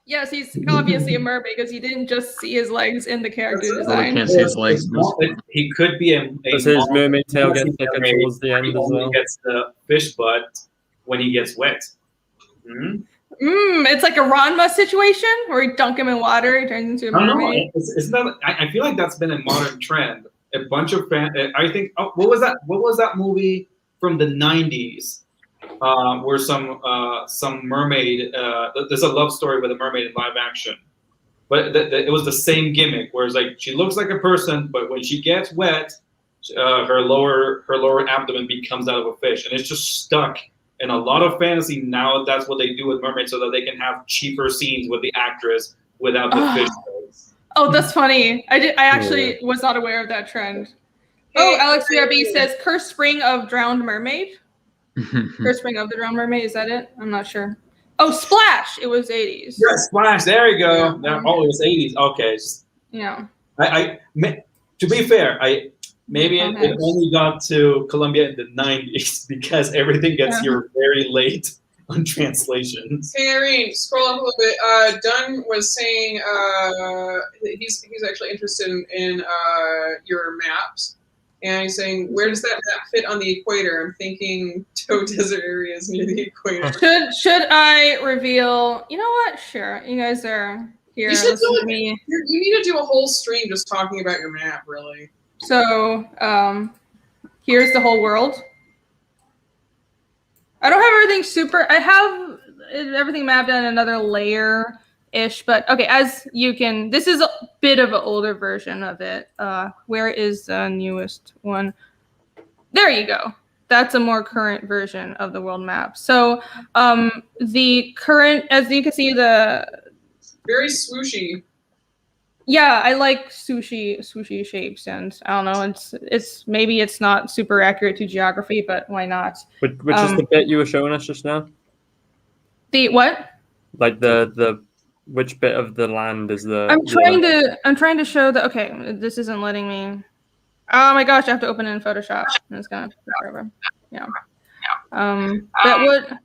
A: Yes, he's obviously a mermaid because he didn't just see his legs in the character
C: Oh,
A: design.
C: we can't see his legs.
E: He could be a
B: Does his mermaid tail get thicker towards the end as
E: only
B: well?
E: gets the fish butt when he gets wet.
A: It's like a Ranma situation where you dunk him in water, he turns into a mermaid.
E: It's not. I feel like that's been a modern trend. A bunch of I think. Oh, what was that? What was that movie from the '90s? Where some mermaid. There's a love story with a mermaid in live action, but it was the same gimmick. Where it's like she looks like a person, but when she gets wet, her lower abdomen becomes out of a fish, and it's just stuck. And a lot of fantasy now, that's what they do with mermaids, so that they can have cheaper scenes with the actress without the fish face.
A: Oh, that's funny. I actually was not aware of that trend. Oh, Alex BRB says Cursed Spring of Drowned Mermaid. Cursed Spring of the Drowned Mermaid, is that it? I'm not sure. Oh, Splash. It was 80s.
E: Yeah, Splash. There you go. Yeah. Oh, it was 80s. Okay.
A: Yeah.
E: To be fair, maybe it only got to Colombia in the 90s because everything gets here very late on translations.
D: Hey, Irene, scroll up a little bit. Dunn was saying he's actually interested in your maps. And he's saying, where does that map fit on the equator? I'm thinking Tow Desert areas near the equator.
A: Should I reveal? You know what? Sure. You guys are here.
D: You should do
A: me.
D: You need to do a whole stream just talking about your map, really.
A: So here's the whole world. I don't have everything super. I have everything mapped on another layer-ish, but okay, as you can, this is a bit of an older version of it. Where is the newest one? There you go. That's a more current version of the world map. So the current, as you can see, the
D: very swooshy.
A: Yeah, I like sushi shapes, and I don't know. It's maybe it's not super accurate to geography, but why not?
B: Which is the bit you were showing us just now?
A: The what?
B: Like the which bit of the land is the?
A: I'm trying to show that. Okay, this isn't letting me. Oh my gosh, I have to open it in Photoshop. It's gonna take forever. Yeah. That would.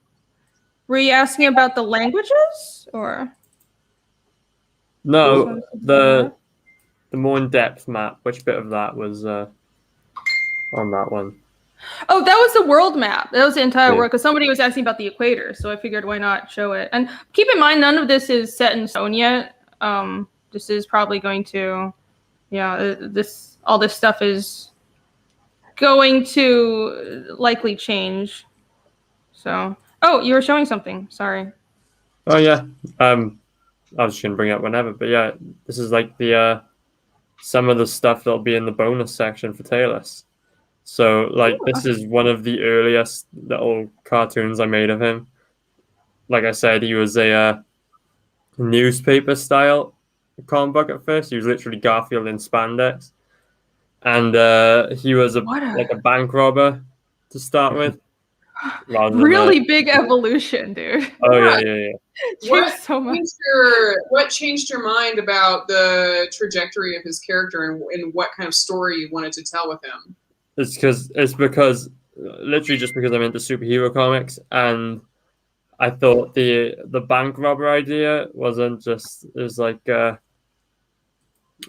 A: Were you asking about the languages or?
B: No, the more in-depth map. Which bit of that was on that one?
A: Oh, that was the world map. That was the entire world, because somebody was asking about the equator, so I figured why not show it. And keep in mind, none of this is set in stone yet. This is probably going to, all this stuff is going to likely change. So, oh, you were showing something. Sorry.
B: Oh yeah. I was just gonna bring it up whenever, but yeah, this is like the some of the stuff that'll be in the bonus section for Taylor. So like this is one of the earliest little cartoons I made of him. Like I said, he was a newspaper style comic book at first. He was literally Garfield in spandex, and he was a bank robber to start with.
A: Really big evolution, dude.
B: Oh yeah.
D: What changed your mind about the trajectory of his character and what kind of story you wanted to tell with him?
B: It's because literally just because I'm into superhero comics, and I thought the bank robber idea wasn't just, it was like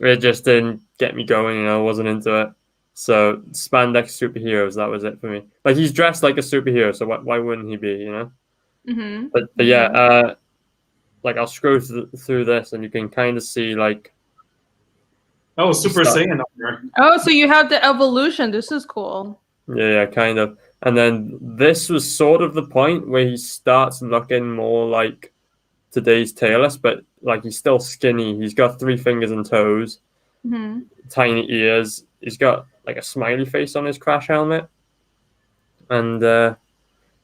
B: it just didn't get me going, you know, I wasn't into it. So spandex superheroes, that was it for me. Like, he's dressed like a superhero, so why wouldn't he be, you know?
A: Mm-hmm.
B: But yeah, like, I'll scroll through this, and you can kind of see, like,
E: Oh, Super Saiyan up there.
A: Oh, so you have the evolution. This is cool.
B: yeah, kind of. And then this was sort of the point where he starts looking more like today's Talos, but like, he's still skinny. He's got 3 fingers and toes,
A: Mm-hmm.
B: tiny ears. He's got like a smiley face on his crash helmet, and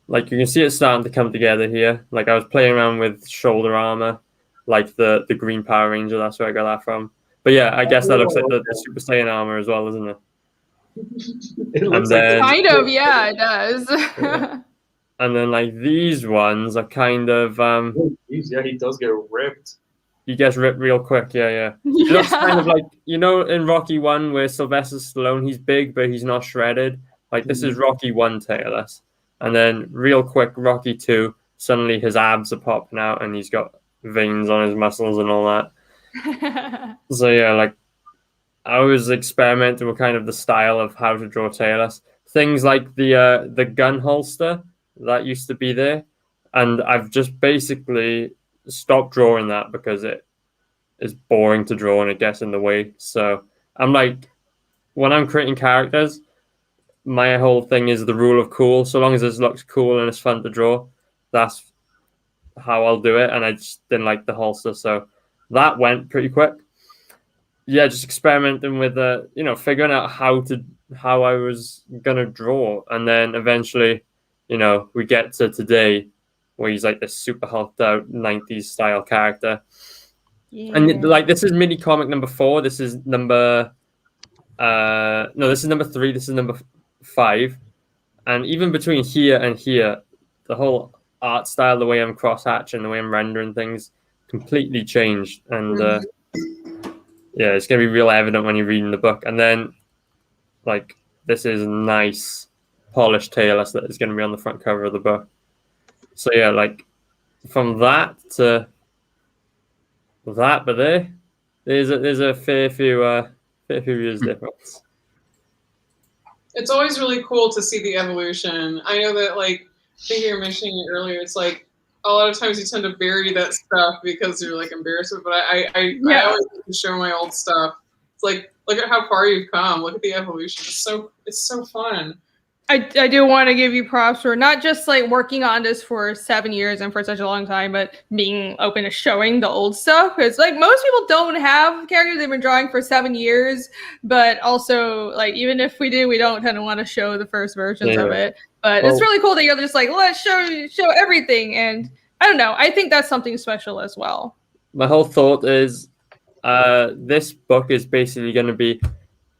B: like, you can see it starting to come together here. Like, I was playing around with shoulder armor, like the Green Power Ranger. That's where I got that from. But yeah, I guess that looks like the Super Saiyan armor as well, doesn't it?
E: It looks
B: then-
A: Kind of, yeah, it does.
B: Yeah. And then, like, these ones are kind of
E: yeah, he does get ripped.
B: he gets ripped real quick. Yeah. It looks kind of like, you know, in Rocky 1 where Sylvester Stallone, he's big but he's not shredded. Like, this is Rocky 1 Talos. And then real quick, Rocky 2, suddenly his abs are popping out and he's got veins on his muscles and all that. So yeah, like, I was experimenting with kind of the style of how to draw Talos. Things like the gun holster that used to be there, and I've just basically stopped drawing that because it is boring to draw and it gets in the way. So I'm like, when I'm creating characters, my whole thing is the rule of cool. So long as this looks cool and it's fun to draw, that's how I'll do it. And I just didn't like the holster, so that went pretty quick. Yeah, just experimenting with you know, figuring out how I was gonna draw, and then eventually, you know, we get to today where he's like this super hulked out 90s style character.
A: Yeah.
B: And like, this is mini comic number 4. This is number no, this is number 3. This is number 5. And even between here and here, the whole art style, the way I'm cross hatching, the way I'm rendering things, completely changed. And yeah, it's gonna be real evident when you're reading the book. And then, like, this is nice polished Talos that is gonna be on the front cover of the book. So yeah, like, from that to that, but there's a fair few years difference.
D: It's always really cool to see the evolution. I know that, like, I think you were mentioning it earlier. It's like a lot of times you tend to bury that stuff because you're like embarrassed. But I always like to show my old stuff. It's like, look at how far you've come. Look at the evolution. It's so fun.
A: I do want to give you props for not just like working on this for 7 years and for such a long time, but being open to showing the old stuff. Because like, most people don't have characters they've been drawing for 7 years, but also, like, even if we do, we don't kind of want to show the first versions of it. But it's really cool that you're just like, let's show everything. And I don't know, I think that's something special as well.
B: My whole thought is this book is basically going to be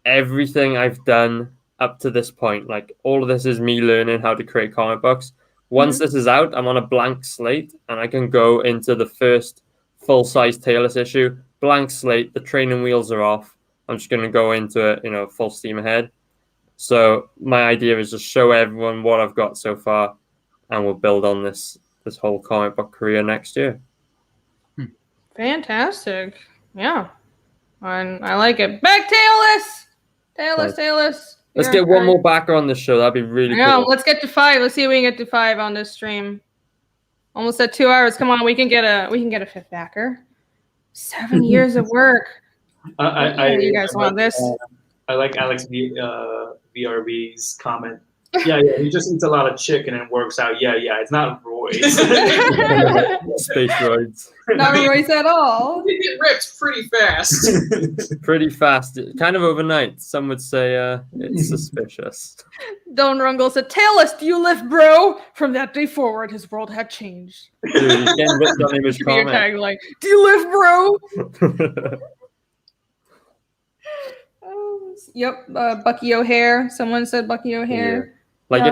B: everything I've done up to this point. Like, all of this is me learning how to create comic books. Once this is out, I'm on a blank slate and I can go into the first full-size Talos issue. Blank slate, the training wheels are off. I'm just going to go into it, you know, full steam ahead. So my idea is just show everyone what I've got so far, and we'll build on this whole comic book career next year.
A: Fantastic. Yeah. And I like it. Back Talos.
B: Let's get one more backer on this show. That'd be really cool.
A: Let's get to 5. Let's see if we can get to 5 on this stream. Almost at 2 hours. Come on, we can get a 5th backer. 7 years of work. You guys want this?
E: I like Alex VRB's comment. Yeah, he just eats a lot of chicken and works out. Yeah, it's not roids.
B: Space roids.
A: Not roids at all.
D: You get ripped pretty fast.
B: Pretty fast. Kind of overnight. Some would say it's suspicious.
A: Don Rungle said, Talos, do you live, bro? From that day forward, his world had changed.
B: Dude, he's getting ripped on Image
A: Your
B: Comic.
A: tagline, do you live, bro? Yep, Bucky O'Hare. Someone said Bucky O'Hare.
B: Like,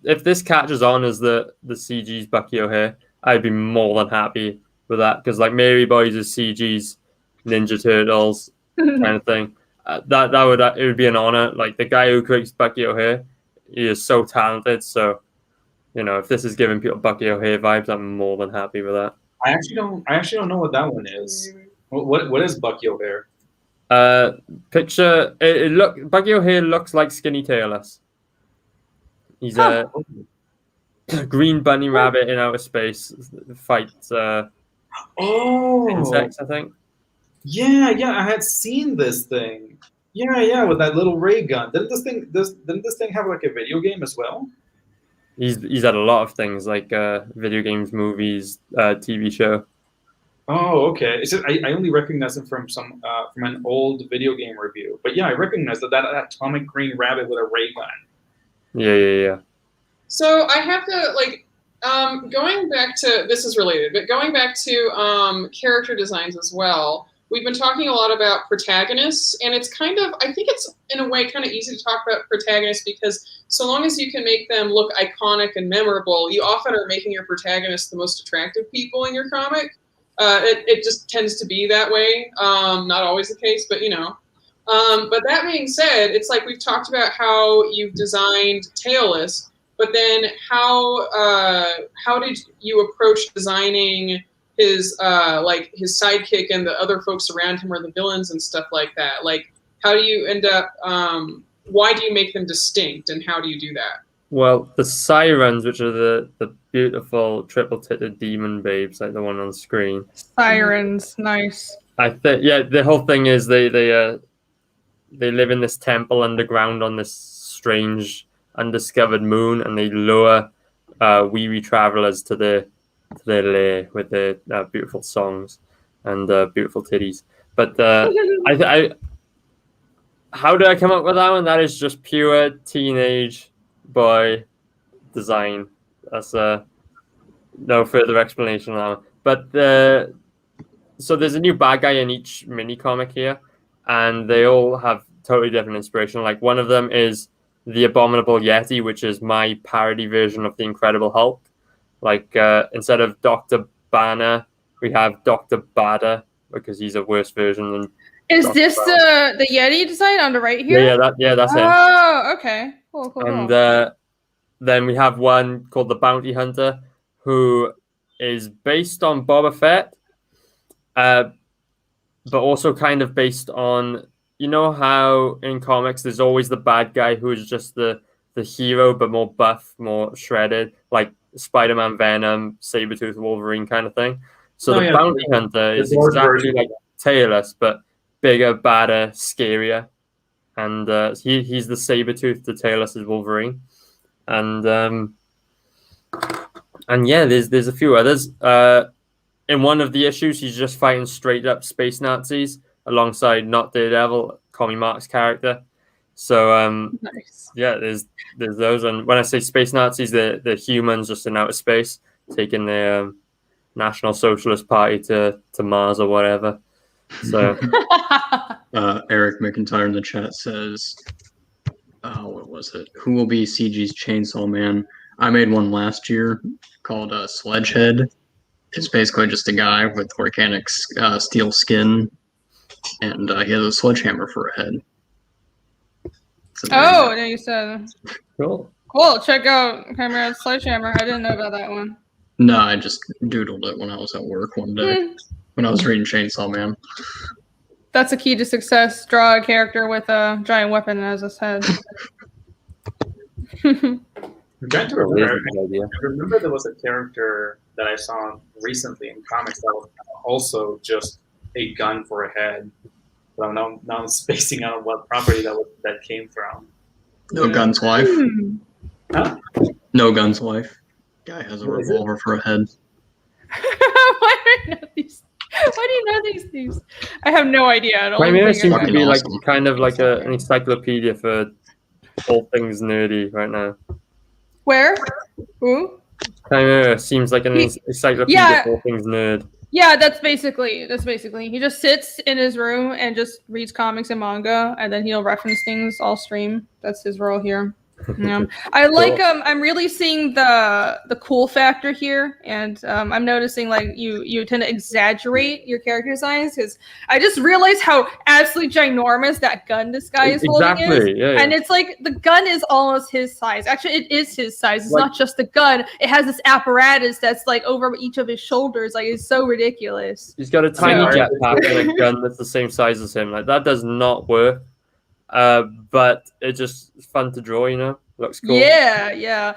B: if this catches on as the CG's Bucky O'Hare, I'd be more than happy with that, because like Mary Boys is CG's Ninja Turtles kind of thing. It would be an honor. Like, the guy who creates Bucky O'Hare he is so talented. So, you know, if this is giving people Bucky O'Hare vibes, I'm more than happy with that.
E: I actually don't know what that one is. What is Bucky O'Hare?
B: Picture Bucky O'Hare looks like Skinny Tailless. He's a green bunny rabbit in outer space. Fights insects, I think.
E: Yeah, I had seen this thing. Yeah, with that little ray gun. Didn't this thing have like a video game as well?
B: He's had a lot of things like video games, movies, TV show.
E: Oh, okay. It's just, I only recognize him from an old video game review. But yeah, I recognize that atomic green rabbit with a ray gun.
B: Yeah.
D: So I have to going back to, this is related, but going back to character designs as well. We've been talking a lot about protagonists, and it's kind of, I think it's in a way kind of easy to talk about protagonists because so long as you can make them look iconic and memorable, you often are making your protagonists the most attractive people in your comic. It just tends to be that way. Not always the case, but you know. But that being said, it's like we've talked about how you've designed Tailless, but then how did you approach designing his his sidekick and the other folks around him or the villains and stuff like that? Like, how do you end up? Why do you make them distinct, and how do you do that?
B: Well, the sirens, which are the beautiful triple-titted demon babes, like the one on screen.
A: Sirens, nice.
B: I think the whole thing is they live in this temple underground on this strange undiscovered moon, and they lure weary travelers to their lair with their beautiful songs and beautiful titties. But how did I come up with that one? That is just pure teenage boy design. That's no further explanation on that one. But so there's a new bad guy in each mini comic here, and they all have totally different inspiration. Like one of them is the Abominable Yeti, which is my parody version of the Incredible Hulk. Like instead of Dr. Banner, we have Dr. Badder because he's a worse version than.
A: Is
B: Dr.
A: this
B: Banner.
A: the Yeti design on the right here?
B: Yeah, that's him.
A: Oh, okay. Cool.
B: And then we have one called the Bounty Hunter, who is based on Boba Fett, but also kind of based on, you know how in comics there's always the bad guy who is just the hero but more buff, more shredded, like Spider-Man, Venom, Sabretooth, Wolverine kind of thing. So the Bounty Hunter is exactly like Tailless, but bigger, badder, scarier. And he's the Sabretooth to Tailless' Wolverine. And yeah, there's a few others. In one of the issues, he's just fighting straight up space Nazis alongside not Daredevil, Commie Mark's character. So
A: nice.
B: Yeah, there's those. And when I say space Nazis, they're humans just in outer space taking their National Socialist Party to Mars or whatever. So
C: Eric McIntyre in the chat says, what was it? Who will be CG's Chainsaw Man? I made one last year called Sledgehead. It's basically just a guy with organic steel skin, and he has a sledgehammer for a head.
A: Oh, there you said.
B: Cool.
A: Check out Chimera's Sledgehammer. I didn't know about that one.
C: No, I just doodled it when I was at work one day when I was reading Chainsaw Man.
A: That's a key to success. Draw a character with a giant weapon as his head.
E: I'm trying to remember. I remember there was a character that I saw recently in comics that was also just a gun for a head. But now I'm spacing out on what property that came from.
C: No Gun's wife.
E: Huh?
C: No Gun's wife. Guy has a revolver for a head.
A: Why do you know these things? I have no idea.
B: Chimera seems to be
C: awesome.
B: like kind of like an encyclopedia for all things nerdy right now.
A: Where? Who?
B: Chimera seems like an encyclopedia for all things nerd.
A: Yeah, that's basically. He just sits in his room and just reads comics and manga, and then he'll reference things all stream. That's his role here. Yeah. I like I'm really seeing the cool factor here, and I'm noticing like you tend to exaggerate your character designs, because I just realized how absolutely ginormous that gun this guy is holding is.
B: Yeah,
A: And it's like the gun is almost his size. Actually, it is his size. It's
B: Like-
A: not just the gun. It has this apparatus that's like over each of his shoulders. Like, it's so ridiculous.
B: He's got a tiny
E: Yeah.
B: jetpack and a gun that's the same size as him. Like, that does not work. But it's just fun to draw, you know? Looks cool.
A: Yeah.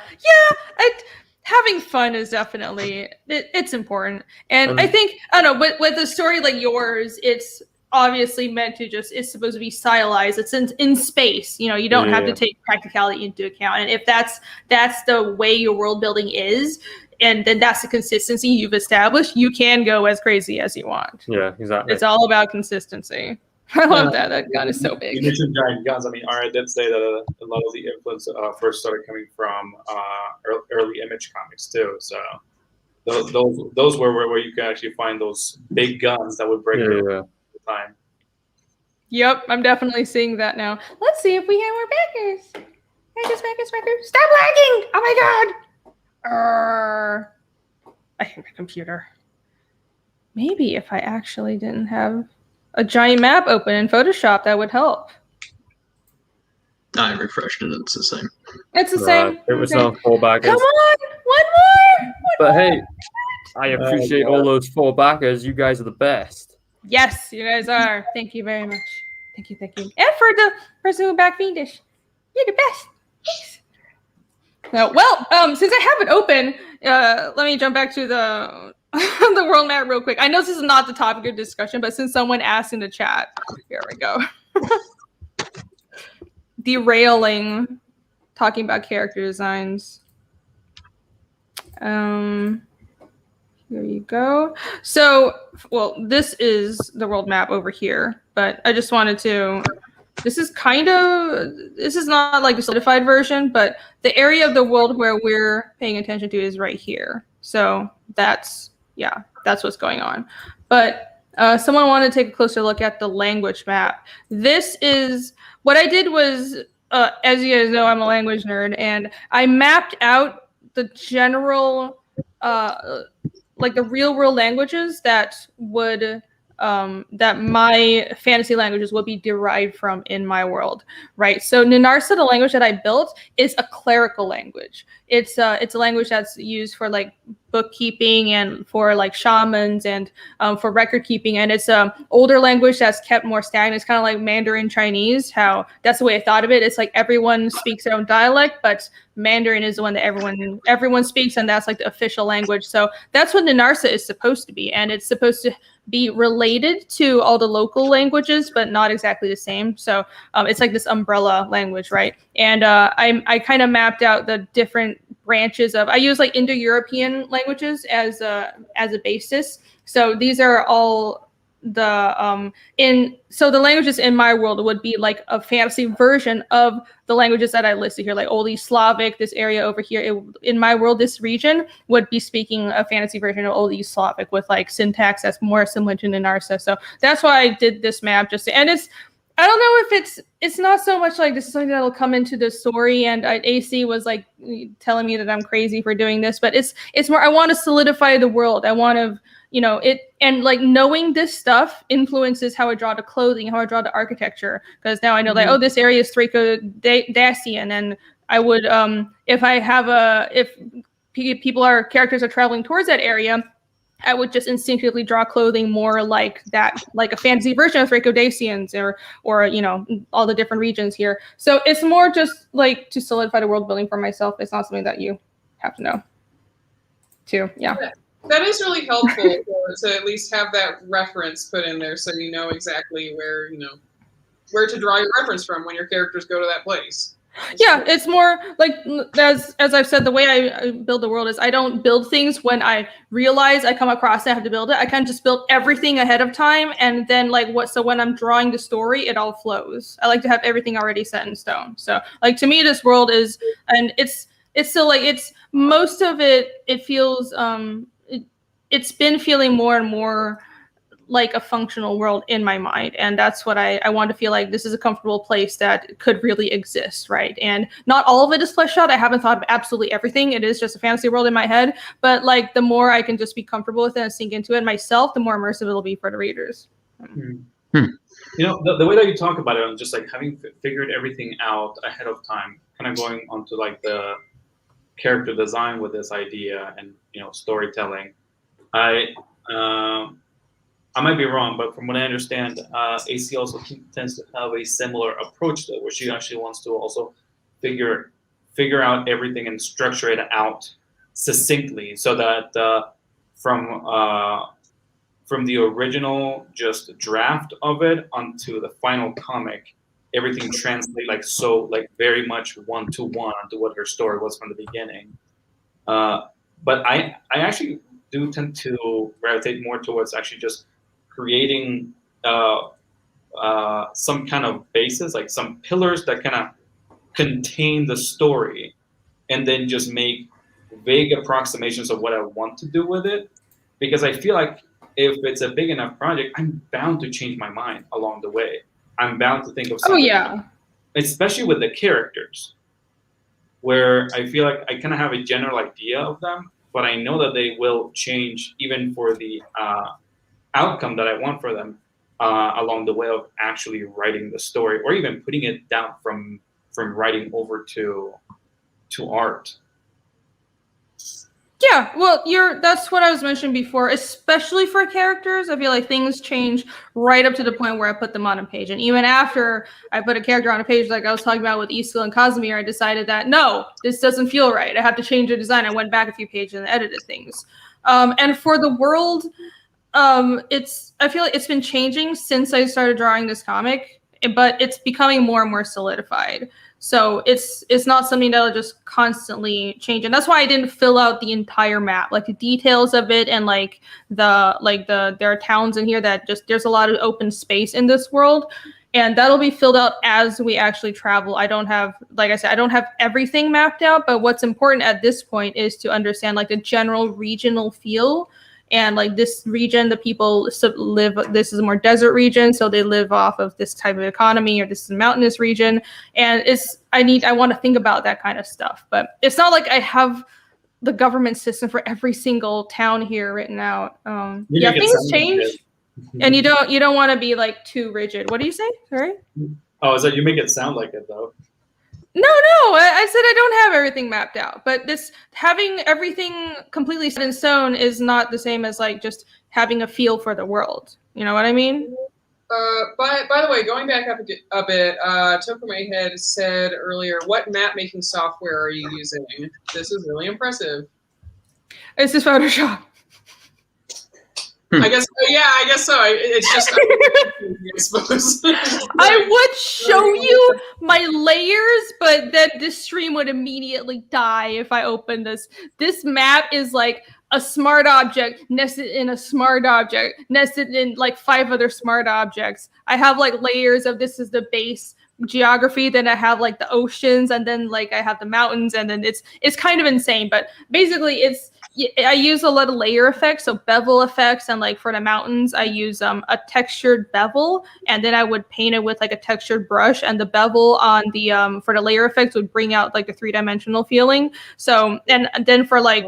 A: Having fun is definitely it's important, and I think I don't know. With a story like yours, it's obviously meant to it's supposed to be stylized. It's in space. You know, you don't have to take practicality into account, and if that's the way your world building is, and then that's the consistency you've established, you can go as crazy as you want.
B: Yeah, exactly.
A: It's all about consistency. I love that. That gun is so big.
E: You mentioned giant guns. I mean, Aria did say that a lot of the influence first started coming from early Image comics too. So those were where you could actually find those big guns that would break the time.
A: Yep, I'm definitely seeing that now. Let's see if we have more backers. Backers. Stop lagging! Oh my god! I hate my computer. Maybe if I actually didn't have a giant map open in Photoshop, that would help.
C: I refreshed it. It's the same.
A: It's the same.
B: It was not 4 backers.
A: Come on! One more!
B: But hey, I appreciate all those 4 backers. You guys are the best.
A: Yes, you guys are. Thank you very much. Thank you. And for the person who backed Fiendish, you're the best. Thanks. No, well, since I have it open, let me jump back to the the world map real quick. I know this is not the topic of discussion, but since someone asked in the chat, here we go. Derailing, talking about character designs. Here you go. So, well, this is the world map over here, but I just wanted to, this is not like the solidified version, but the area of the world where we're paying attention to is right here. So that's what's going on. But someone wanted to take a closer look at the language map. This is, what I did was, as you guys know, I'm a language nerd, and I mapped out the general, like the real world languages that would that my fantasy languages would be derived from in my world, right? So Ninarsa, the language that I built, is a clerical language. It's a language that's used for like bookkeeping and for like shamans and for record keeping, and it's an older language that's kept more stagnant. It's kind of like Mandarin Chinese, how that's the way I thought of it. It's like everyone speaks their own dialect, but Mandarin is the one that everyone speaks, and that's like the official language. So that's what Ninarsa is supposed to be, and it's supposed to be related to all the local languages, but not exactly the same. So it's like this umbrella language, right? And I kind of mapped out the different branches of, I use like Indo-European languages as a basis. So these are all the so the languages in my world would be like a fantasy version of the languages that I listed here, like Old East Slavic, this area over here. In my world, this region would be speaking a fantasy version of Old East Slavic with like syntax that's more similar to Ninarsa. So that's why I did this map, and it's, I don't know if it's not so much like this is something that'll come into the story, and AC was like telling me that I'm crazy for doing this, but it's more, I want to solidify the world. I want to, it, and like knowing this stuff influences how I draw the clothing, how I draw the architecture, because now I know like, oh, this area is Thraco-Dacian, and I would, if characters are traveling towards that area, I would just instinctively draw clothing more like that, like a fantasy version of Thraco-Dacians or all the different regions here. So it's more just like to solidify the world building for myself. It's not something that you have to know too. Yeah.
D: That is really helpful to at least have that reference put in there, so you know exactly where to draw your reference from when your characters go to that place.
A: Yeah, it's more like, as I've said, the way I build the world is I don't build things when I realize I come across it, I have to build it. I kind of just build everything ahead of time, and then so when I'm drawing the story, it all flows. I like to have everything already set in stone. So like to me, this world is, and it's still like, it's most of it, it feels it's been feeling more and more like a functional world in my mind, and that's what I want to feel like this is a comfortable place that could really exist, right? And not all of it is fleshed out. I haven't thought of absolutely everything. It is just a fantasy world in my head, but like the more I can just be comfortable with it and sink into it myself, the more immersive it'll be for the readers.
E: You know, the way that you talk about it, and just like having figured everything out ahead of time, kind of going onto like the character design with this idea and, you know, storytelling. I might be wrong, but from what I understand, AC also tends to have a similar approach to it, where she actually wants to also figure out everything and structure it out succinctly, so that from the original just draft of it onto the final comic, everything translates like very much one-to-one to what her story was from the beginning. But I actually do tend to gravitate more towards actually just creating some kind of basis, like some pillars that kind of contain the story, and then just make vague approximations of what I want to do with it. Because I feel like if it's a big enough project, I'm bound to change my mind along the way. I'm bound to think of something.
A: Oh yeah.
E: Especially with the characters, where I feel like I kind of have a general idea of them, but I know that they will change even for the outcome that I want for them along the way of actually writing the story, or even putting it down from writing over to art.
A: Yeah, well, that's what I was mentioning before, especially for characters. I feel like things change right up to the point where I put them on a page. And even after I put a character on a page, like I was talking about with Isil and Casimir, I decided that, no, this doesn't feel right. I have to change the design. I went back a few pages and edited things. And for the world, I feel like it's been changing since I started drawing this comic, but it's becoming more and more solidified. So it's not something that'll just constantly change, and that's why I didn't fill out the entire map, like the details of it, and there are towns in here that just there's a lot of open space in this world, and that'll be filled out as we actually travel. I don't have, like I said, I don't have everything mapped out, but what's important at this point is to understand like the general regional feel. And like this region, the people live, this is a more desert region, so they live off of this type of economy, or this is a mountainous region. And I want to think about that kind of stuff. But it's not like I have the government system for every single town here written out. Yeah, things change. And you don't want to be like too rigid. What do you say? Sorry?
E: Oh, is that you make it sound like it though?
A: No, I said I don't have everything mapped out, but this having everything completely set in stone is not the same as like just having a feel for the world. You know what I mean?
D: By the way, going back up a bit, Toko Mayhead said earlier, what map making software are you using? This is really impressive.
A: It's just Photoshop.
D: I guess so. It's just, I suppose.
A: I would show you my layers, but then this stream would immediately die if I opened this. This map is like a smart object nested in a smart object, nested in like 5 other smart objects. I have like layers of, this is the base geography, then I have like the oceans, and then like I have the mountains, and then it's kind of insane, but basically I use a lot of layer effects, so bevel effects, and like for the mountains I use a textured bevel, and then I would paint it with like a textured brush, and the bevel on the for the layer effects would bring out like the 3-dimensional feeling. So and then for like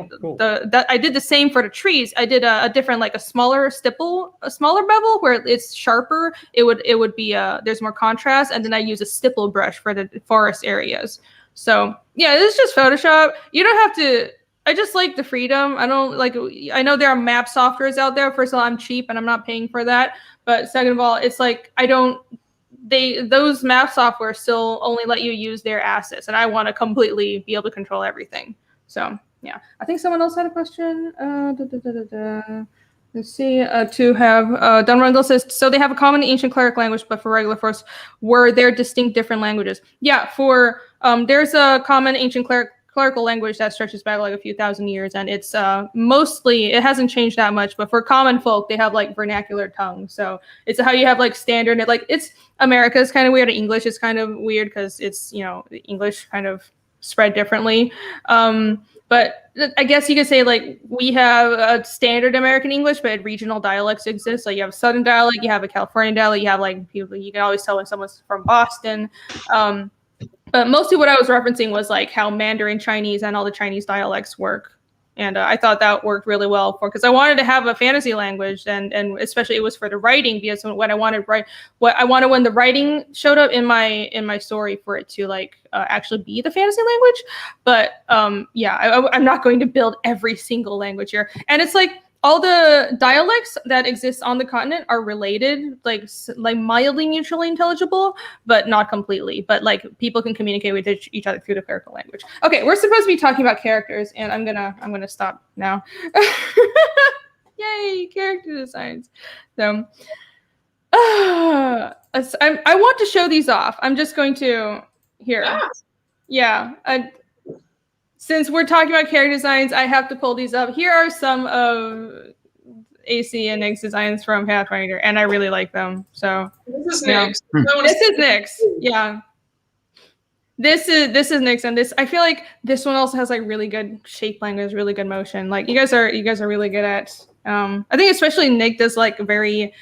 A: I did the same for the trees. I did a different, like a smaller bevel where it's sharper. It would be there's more contrast, and then I use a stipple brush for the forest areas. So yeah, this is just Photoshop. You don't have to. I just like the freedom. I don't like. I know there are map softwares out there. First of all, I'm cheap and I'm not paying for that. But second of all, it's like those map software still only let you use their assets, and I want to completely be able to control everything. So yeah, I think someone else had a question. Let's see. To have Don Rundle says, so they have a common ancient cleric language, but for regular force, were there distinct different languages? Yeah, for there's a common ancient clerical language that stretches back like a few thousand years, and it's mostly, it hasn't changed that much, but for common folk they have like vernacular tongue. So it's how you have like standard, and it's America's kind of weird, and English is kind of weird because it's, English kind of spread differently. But I guess you could say like we have a standard American English, but regional dialects exist. So you have a Southern dialect, you have a California dialect, you have like people, you can always tell when someone's from Boston. But mostly what I was referencing was like how Mandarin Chinese and all the Chinese dialects work. And I thought that worked really well because I wanted to have a fantasy language, and especially it was for the writing, because when I wanted when the writing showed up in my story for it to like actually be the fantasy language. But yeah, I'm not going to build every single language here, and it's like all the dialects that exist on the continent are related, like mildly mutually intelligible, but not completely. But like people can communicate with each other through the clerical language. Okay, we're supposed to be talking about characters, and I'm gonna stop now. Yay, character designs. So, I want to show these off. I'm just going to here. Yeah. Since we're talking about character designs, I have to pull these up. Here are some of AC and Nick's designs from Pathfinder, and I really like them. So
D: this is Nick's.
A: This is Nick's. Yeah. This is Nick's, and this I feel like this one also has like really good shape language, really good motion. Like you guys are really good at. I think especially Nick does like very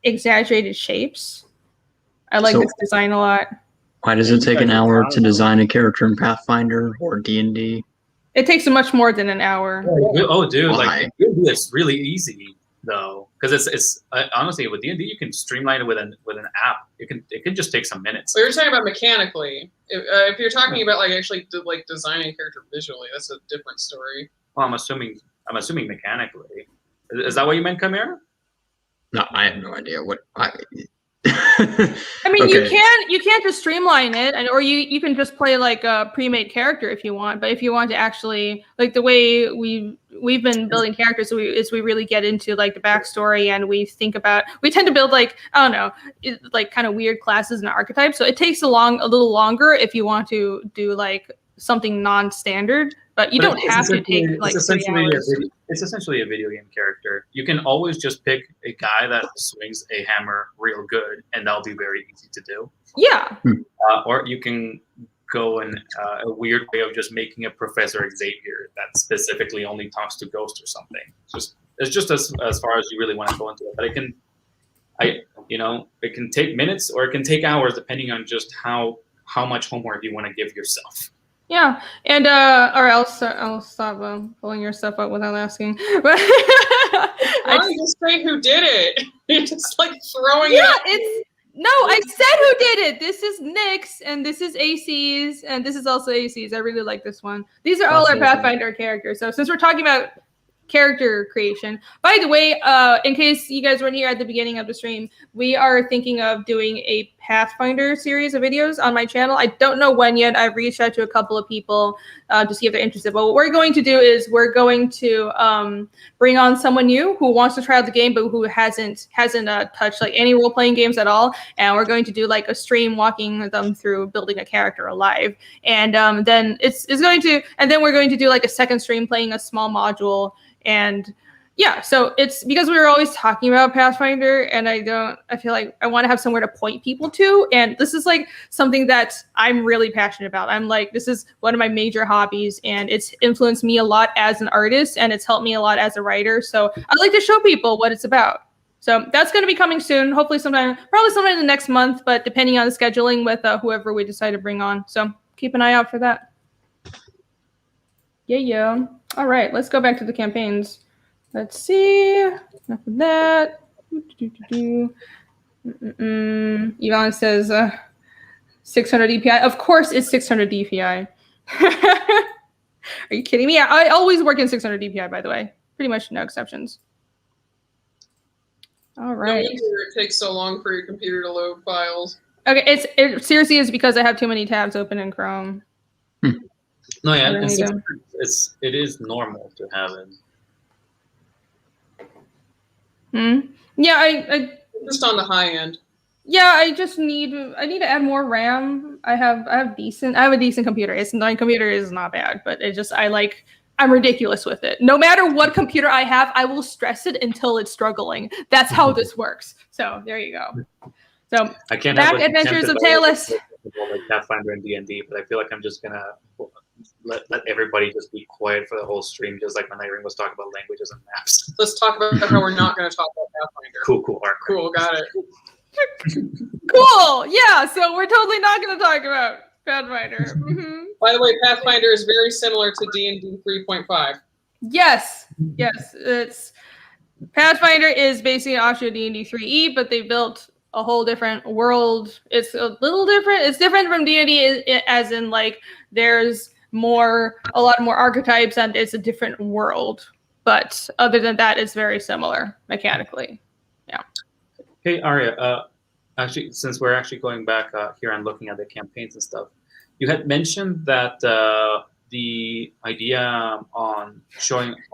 A: exaggerated shapes. I like this design a lot.
C: Why does it take an hour to design a character in Pathfinder or D&D?
A: It takes much more than an hour.
E: Oh, dude,
C: Why?
E: like it's really easy though, because it's honestly with D&D you can streamline it with an app. It can just take some minutes.
D: So you're talking about mechanically. If you're talking about like actually like designing a character visually, that's a different story.
E: Well, I'm assuming mechanically. Is that what you meant, Chimera?
C: No, I have no idea what.
A: I mean,
C: Okay.
A: you can't just streamline it, or you can just play like a pre-made character if you want. But if you want to actually like the way we've been building characters, we really get into like the backstory, and we tend to build like I don't know, like kind of weird classes and archetypes. So it takes a little longer if you want to do like something non-standard, but you don't have to take like 3 hours.
E: It's essentially a video game character. You can always just pick a guy that swings a hammer real good, and that'll be very easy to do.
A: Yeah.
E: Or you can go in a weird way of just making a Professor Xavier that specifically only talks to ghosts or something. It's just as far as you really want to go into it. But it can take minutes or it can take hours depending on just how much homework you want to give yourself.
A: Yeah, and or I'll stop pulling your stuff up without asking. But
D: Why don't you just say who did it? You're just like throwing it.
A: I said who did it. This is Nick's, and this is AC's, and this is also AC's. I really like this one. These are all our Pathfinder characters. So since we're talking about character creation, by the way, in case you guys weren't here at the beginning of the stream, we are thinking of doing a Pathfinder series of videos on my channel. I don't know when yet. I've reached out to a couple of people to see if they're interested. But what we're going to do is we're going to bring on someone new who wants to try out the game, but who hasn't touched like any role-playing games at all. And we're going to do like a stream walking them through building a character alive. And then then we're going to do like a second stream playing a small module. And yeah, so it's because we were always talking about Pathfinder, and I feel like I want to have somewhere to point people to. And this is like something that I'm really passionate about. I'm like, this is one of my major hobbies, and it's influenced me a lot as an artist, and it's helped me a lot as a writer. So I'd like to show people what it's about. So that's going to be coming soon, hopefully probably sometime in the next month, but depending on the scheduling with whoever we decide to bring on. So keep an eye out for that. Yeah. All right, let's go back to the campaigns. Let's see. Enough of that. Yvonne says 600 DPI. Of course it's 600 DPI. Are you kidding me? I always work in 600 DPI, by the way. Pretty much no exceptions. All right.
D: No wonder it takes so long for your computer to load files.
A: Okay, it seriously is because I have too many tabs open in Chrome.
E: No, yeah, it is normal to have it.
A: Yeah, I
D: just on the high end.
A: Yeah, I need to add more RAM. I have a decent computer. My computer is not bad, but I'm ridiculous with it. No matter what computer I have, I will stress it until it's struggling. That's how this works. So there you go. So back Adventures of Tailless.
E: about like Pathfinder and D&D, but I feel like I'm just gonna let everybody just be quiet for the whole stream, just like when Irene was talking about languages and maps.
D: Let's talk about how we're not going to talk about Pathfinder.
E: Cool, all right.
D: Cool, got it.
A: Cool. Yeah. So we're totally not going to talk about Pathfinder.
D: By the way, Pathfinder is very similar to D&D 3.5.
A: Yes. It's Pathfinder is basically an offshoot of D&D 3E, but they built a whole different world. It's a little different. It's different from D&D as in like there's a lot more archetypes, and it's a different world. But other than that, it's very similar mechanically. Yeah.
E: Hey, Aria, actually, since we're actually going back here and looking at the campaigns and stuff, you had mentioned that the idea on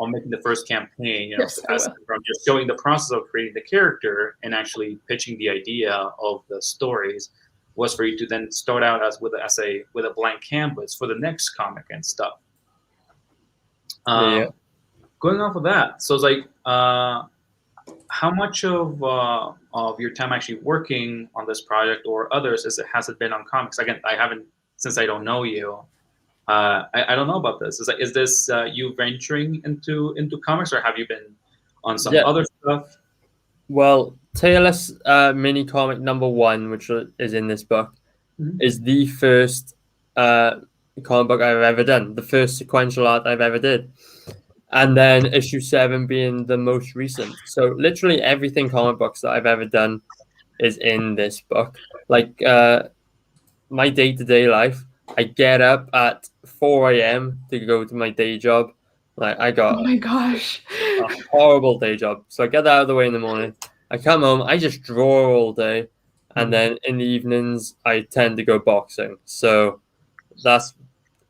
E: making the first campaign,
A: Yes,
E: from just showing the process of creating the character and actually pitching the idea of the stories was for you to then start out with a blank canvas for the next comic and stuff.
B: Yeah.
E: Going off of that, so it's like, how much of your time actually working on this project or others has it been on comics? Again, I haven't, since I don't know you. I don't know about this. Is this you venturing into comics, or have you been on some other stuff?
B: Well, TLS mini comic #1, which is in this book, is the first comic book I've ever done, the first sequential art I've ever did. And then issue 7 being the most recent. So literally everything comic books that I've ever done is in this book. Like my day-to-day life, I get up at 4 a.m. to go to my day job. Like I got
A: Oh my gosh.
B: a horrible day job. So I get that out of the way in the morning. I come home, I just draw all day. And then in the evenings, I tend to go boxing. So that's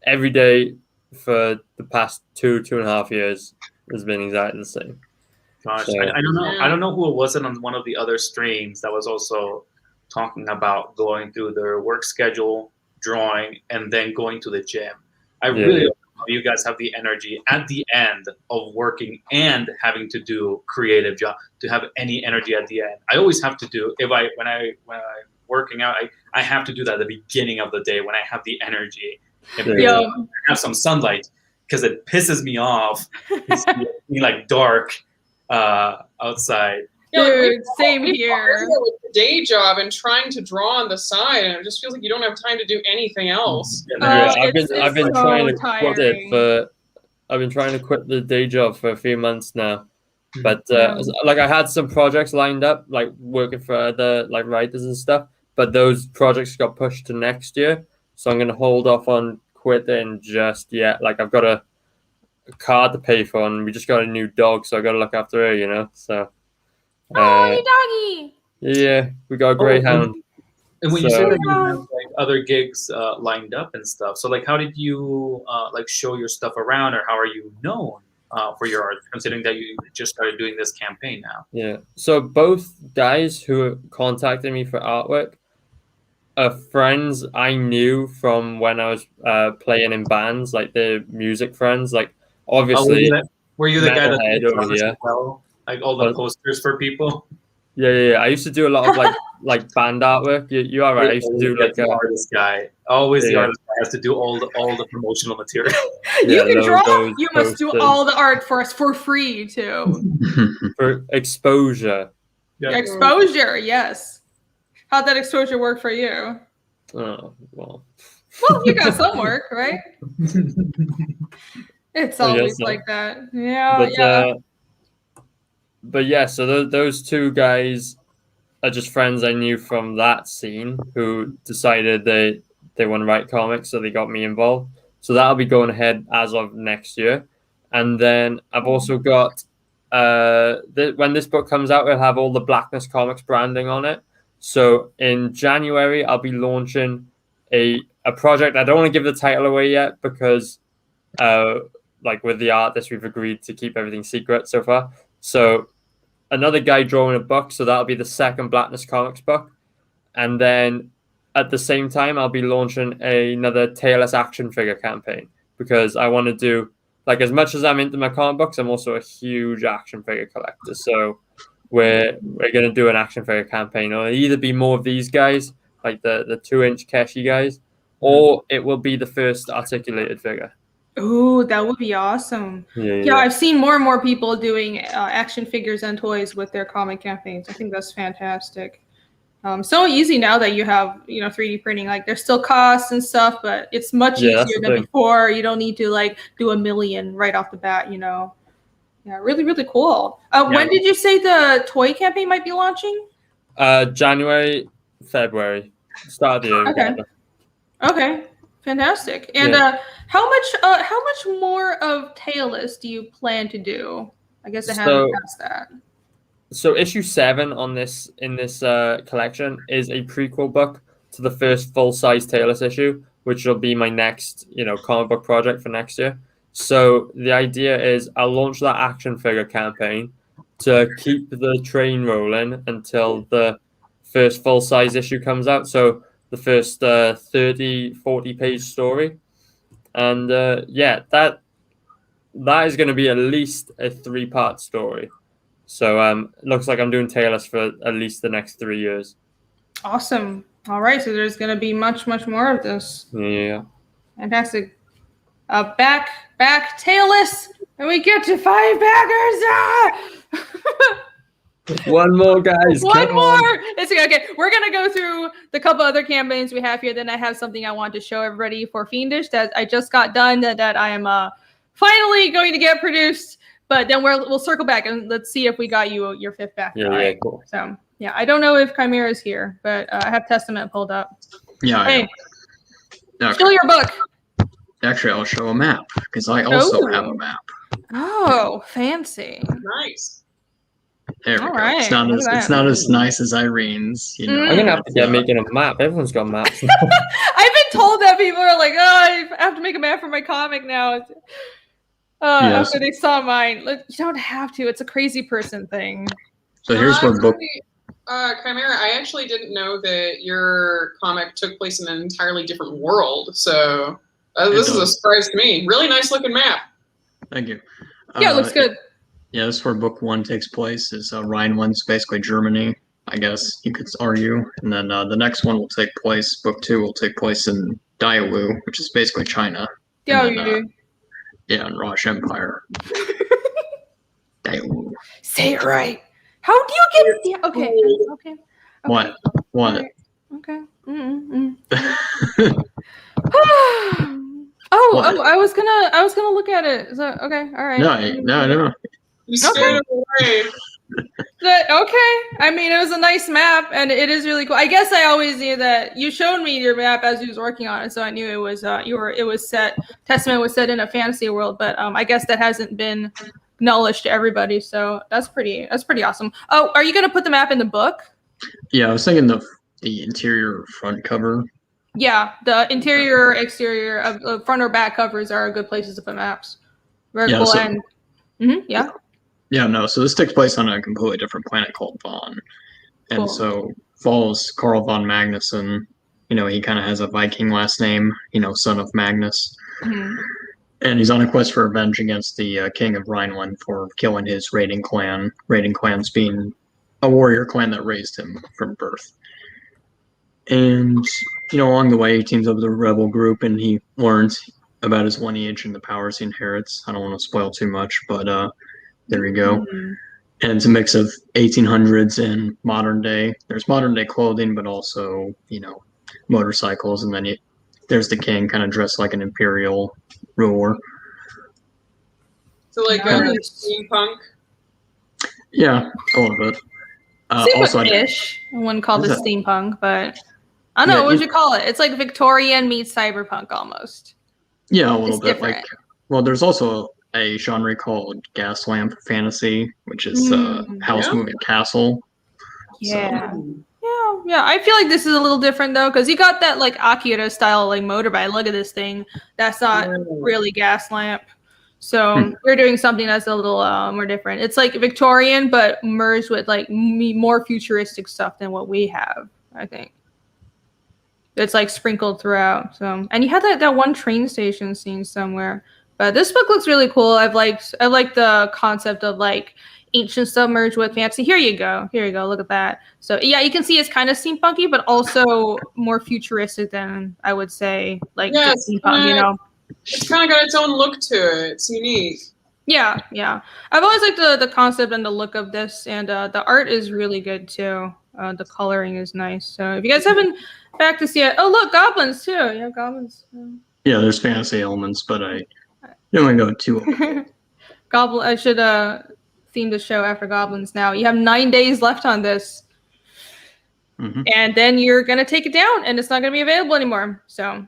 B: every day for the past 2.5 years has been exactly the same.
E: Gosh,
B: So,
E: I don't know. I don't know who it was on one of the other streams that was also talking about going through their work schedule, drawing, and then going to the gym. I really don't know how you guys have the energy at the end of working and having to do creative job to have any energy at the end. I always have to do when I'm working out. I have to do that at the beginning of the day when I have the energy. And have some sunlight because it pisses me off. It's being like dark outside.
A: Dude, same here.
D: With the day job and trying to draw on the side, and it just feels like you don't have time to do anything else.
B: I've been
A: so
B: trying to
A: tiring.
B: quit it I've been trying to quit the day job for a few months now. But like I had some projects lined up, like working for other like writers and stuff, but those projects got pushed to next year. So I'm gonna hold off on quitting just yet. Like I've got a car to pay for, and we just got a new dog, so I gotta look after her, you know. So
A: new doggy.
B: Yeah, we got a greyhound.
E: And when you say that you have like other gigs lined up and stuff, so like how did you like show your stuff around, or how are you known for your art, considering that you just started doing this campaign now?
B: Yeah. So both guys who contacted me for artwork friends I knew from when I was playing in bands, like the music friends. Like obviously,
E: were you the guy that
B: over
E: like all the posters for people?
B: Yeah. I used to do a lot of like band artwork. You are right. I used to do like
E: the artist guy. Always the artist guy has to do all the promotional material.
A: You can draw. You must do all the art for us for free too.
B: For exposure.
A: Yeah. Exposure, yes. How'd that exposure work for you?
B: Oh, well.
A: Well, you got some work, right? It's always like that. Yeah,
B: But yeah, so those two guys are just friends I knew from that scene who decided they want to write comics, so they got me involved. So that'll be going ahead as of next year. And then I've also got, when this book comes out, we'll have all the Blackness Comics branding on it. So in January, I'll be launching a project. I don't want to give the title away yet because, like with the artist, we've agreed to keep everything secret so far. So another guy drawing a book. So that'll be the second Blackness Comics book. And then at the same time, I'll be launching another TLS action figure campaign because I want to do, like, as much as I'm into my comic books, I'm also a huge action figure collector. So we're going to do an action figure campaign. It'll either be more of these guys like the 2-inch Keshi guys, or it will be the first articulated figure.
A: Ooh, that would be awesome. Yeah, I've seen more and more people doing action figures and toys with their comic campaigns. I think that's fantastic. So easy now that you have 3D printing. Like there's still costs and stuff, but it's much easier than before. You don't need to like do a million right off the bat. Yeah, really, really cool. When did you say the toy campaign might be launching?
B: January, February, start of the year.
A: Okay. Okay. Fantastic. And how much more of Tailless do you plan to do? I guess I haven't asked that.
B: So issue 7 in this collection is a prequel book to the first full-size Tailless issue, which will be my next comic book project for next year. So the idea is I'll launch that action figure campaign to keep the train rolling until the first full-size issue comes out. So the first 30, 40-page story. And that is going to be at least a 3-part story. So it looks like I'm doing Tailless for at least the next 3 years.
A: Awesome. All right, so there's going to be much, much more of this.
B: Yeah.
A: Fantastic. Back Tailless, and we get to 5 backers. Ah!
B: One more, guys.
A: One more. It's okay. We're gonna go through the couple other campaigns we have here. Then I have something I want to show everybody for Fiendish that I just got done that I am finally going to get produced. But then we'll circle back and let's see if we got you your 5th backer.
B: Yeah, cool.
A: So yeah, I don't know if Chimera is here, but I have Testament pulled up.
C: Yeah.
A: Hey, show your book.
C: Actually, I'll show a map because I also have a map.
A: Oh, fancy.
D: Nice.
C: There we go. Right. It's not as nice as Irene's.
B: I'm gonna have to get making a map. Everyone's got maps.
A: I've been told that people are like, oh, I have to make a map for my comic now. After they saw mine. Like, you don't have to. It's a crazy person thing.
C: So here's where book.
D: Chimera, I actually didn't know that your comic took place in an entirely different world. So this is a surprise to me. Really nice looking map.
C: Thank you.
A: Yeah, it looks good.
C: Yeah, this is where book 1 takes place. Is Rhineland's basically Germany, I guess you could argue. And then the next one will take place, book 2 will take place in Daewoo, which is basically China.
A: Daewoo.
C: Yeah, and Raj Empire. Daewoo.
A: Say it right. How do you get okay.
C: What?
A: Okay. I was gonna look at it. Is that okay? All right.
C: No.
D: You scared him away.
A: Okay. I mean, it was a nice map, and it is really cool. I guess I always knew that you showed me your map as you was working on it, so I knew it was it was set. Testament was set in a fantasy world, but I guess that hasn't been acknowledged to everybody. So that's pretty awesome. Oh, are you gonna put the map in the book?
C: Yeah, I was thinking the interior front cover.
A: Yeah, the interior, exterior, front or back covers are good places to put maps. Very cool.
C: So,
A: yeah.
C: Yeah, no. So this takes place on a completely different planet called Vaughn, and so follows Carl von Magnuson. He kind of has a Viking last name. Son of Magnus, and he's on a quest for revenge against the king of Rhineland for killing his raiding clan. Raiding clans being a warrior clan that raised him from birth. And along the way, he teams up with a rebel group, and he learns about his lineage and the powers he inherits. I don't want to spoil too much, but there we go. And it's a mix of 1800s and modern day. There's modern day clothing, but also motorcycles, and then there's the king, kind of dressed like an imperial ruler.
D: So like steampunk.
C: Yeah, a little bit.
A: Also-ish. I wouldn't call this steampunk, but I don't know. What would you call it? It's like Victorian meets cyberpunk almost.
C: Yeah, a little bit. Different. There's also a genre called gas lamp fantasy, which is house moving castle.
A: Yeah. So. Yeah. I feel like this is a little different though, because you got that like Akira style like motorbike. Look at this thing. That's not really gas lamp. So we're doing something that's a little more different. It's like Victorian, but merged with like more futuristic stuff than what we have, I think. It's like sprinkled throughout. So, and you had that one train station scene somewhere. But this book looks really cool. I like the concept of like ancient stuff merged with fancy. Here you go. Look at that. So yeah, you can see it's kind of steampunky, but also more futuristic than I would say like just steampunk, you know.
D: It's kind of got its own look to it. It's unique.
A: Yeah. I've always liked the concept and the look of this, and the art is really good too. The coloring is nice. So if you guys haven't back to see it, oh look, goblins too. Yeah, goblins.
C: Yeah, there's fantasy elements, but I don't want to go too.
A: Goblin. I should theme the show after goblins. Now you have 9 days left on this, and then you're gonna take it down, and it's not gonna be available anymore. So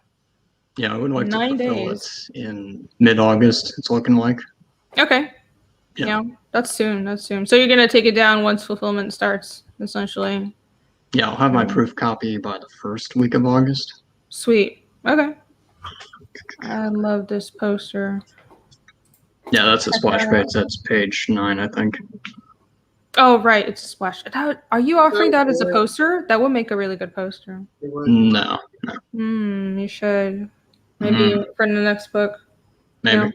C: yeah, I would like
A: 9
C: to fulfill
A: days.
C: it in mid-August. It's looking like.
A: Okay. Yeah, that's soon. So you're gonna take it down once fulfillment starts, essentially.
C: Yeah, I'll have my proof copy by the first week of August.
A: Sweet. Okay. I love this poster.
C: Yeah, that's a splash page. That's page 9, I think.
A: Oh, right. It's a splash. Are you offering that as a poster? That would make a really good poster.
C: No.
A: You should. Maybe for the next book.
C: Maybe.
A: No.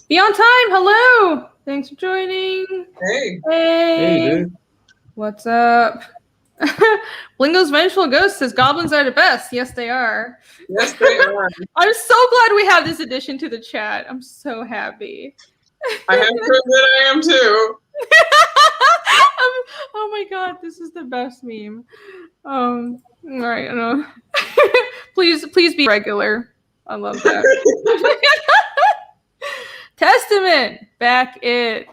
A: Beyond Time, hello! Thanks for joining.
B: Hey, dude.
A: What's up? Blingo's Vengeful Ghost says goblins are the best. Yes, they are.
D: Yes, they are.
A: I'm so glad we have this addition to the chat. I'm so happy.
D: I have proof that I am too.
A: Oh my god, this is the best meme. All right, no. please be regular. I love that. Testament, back it.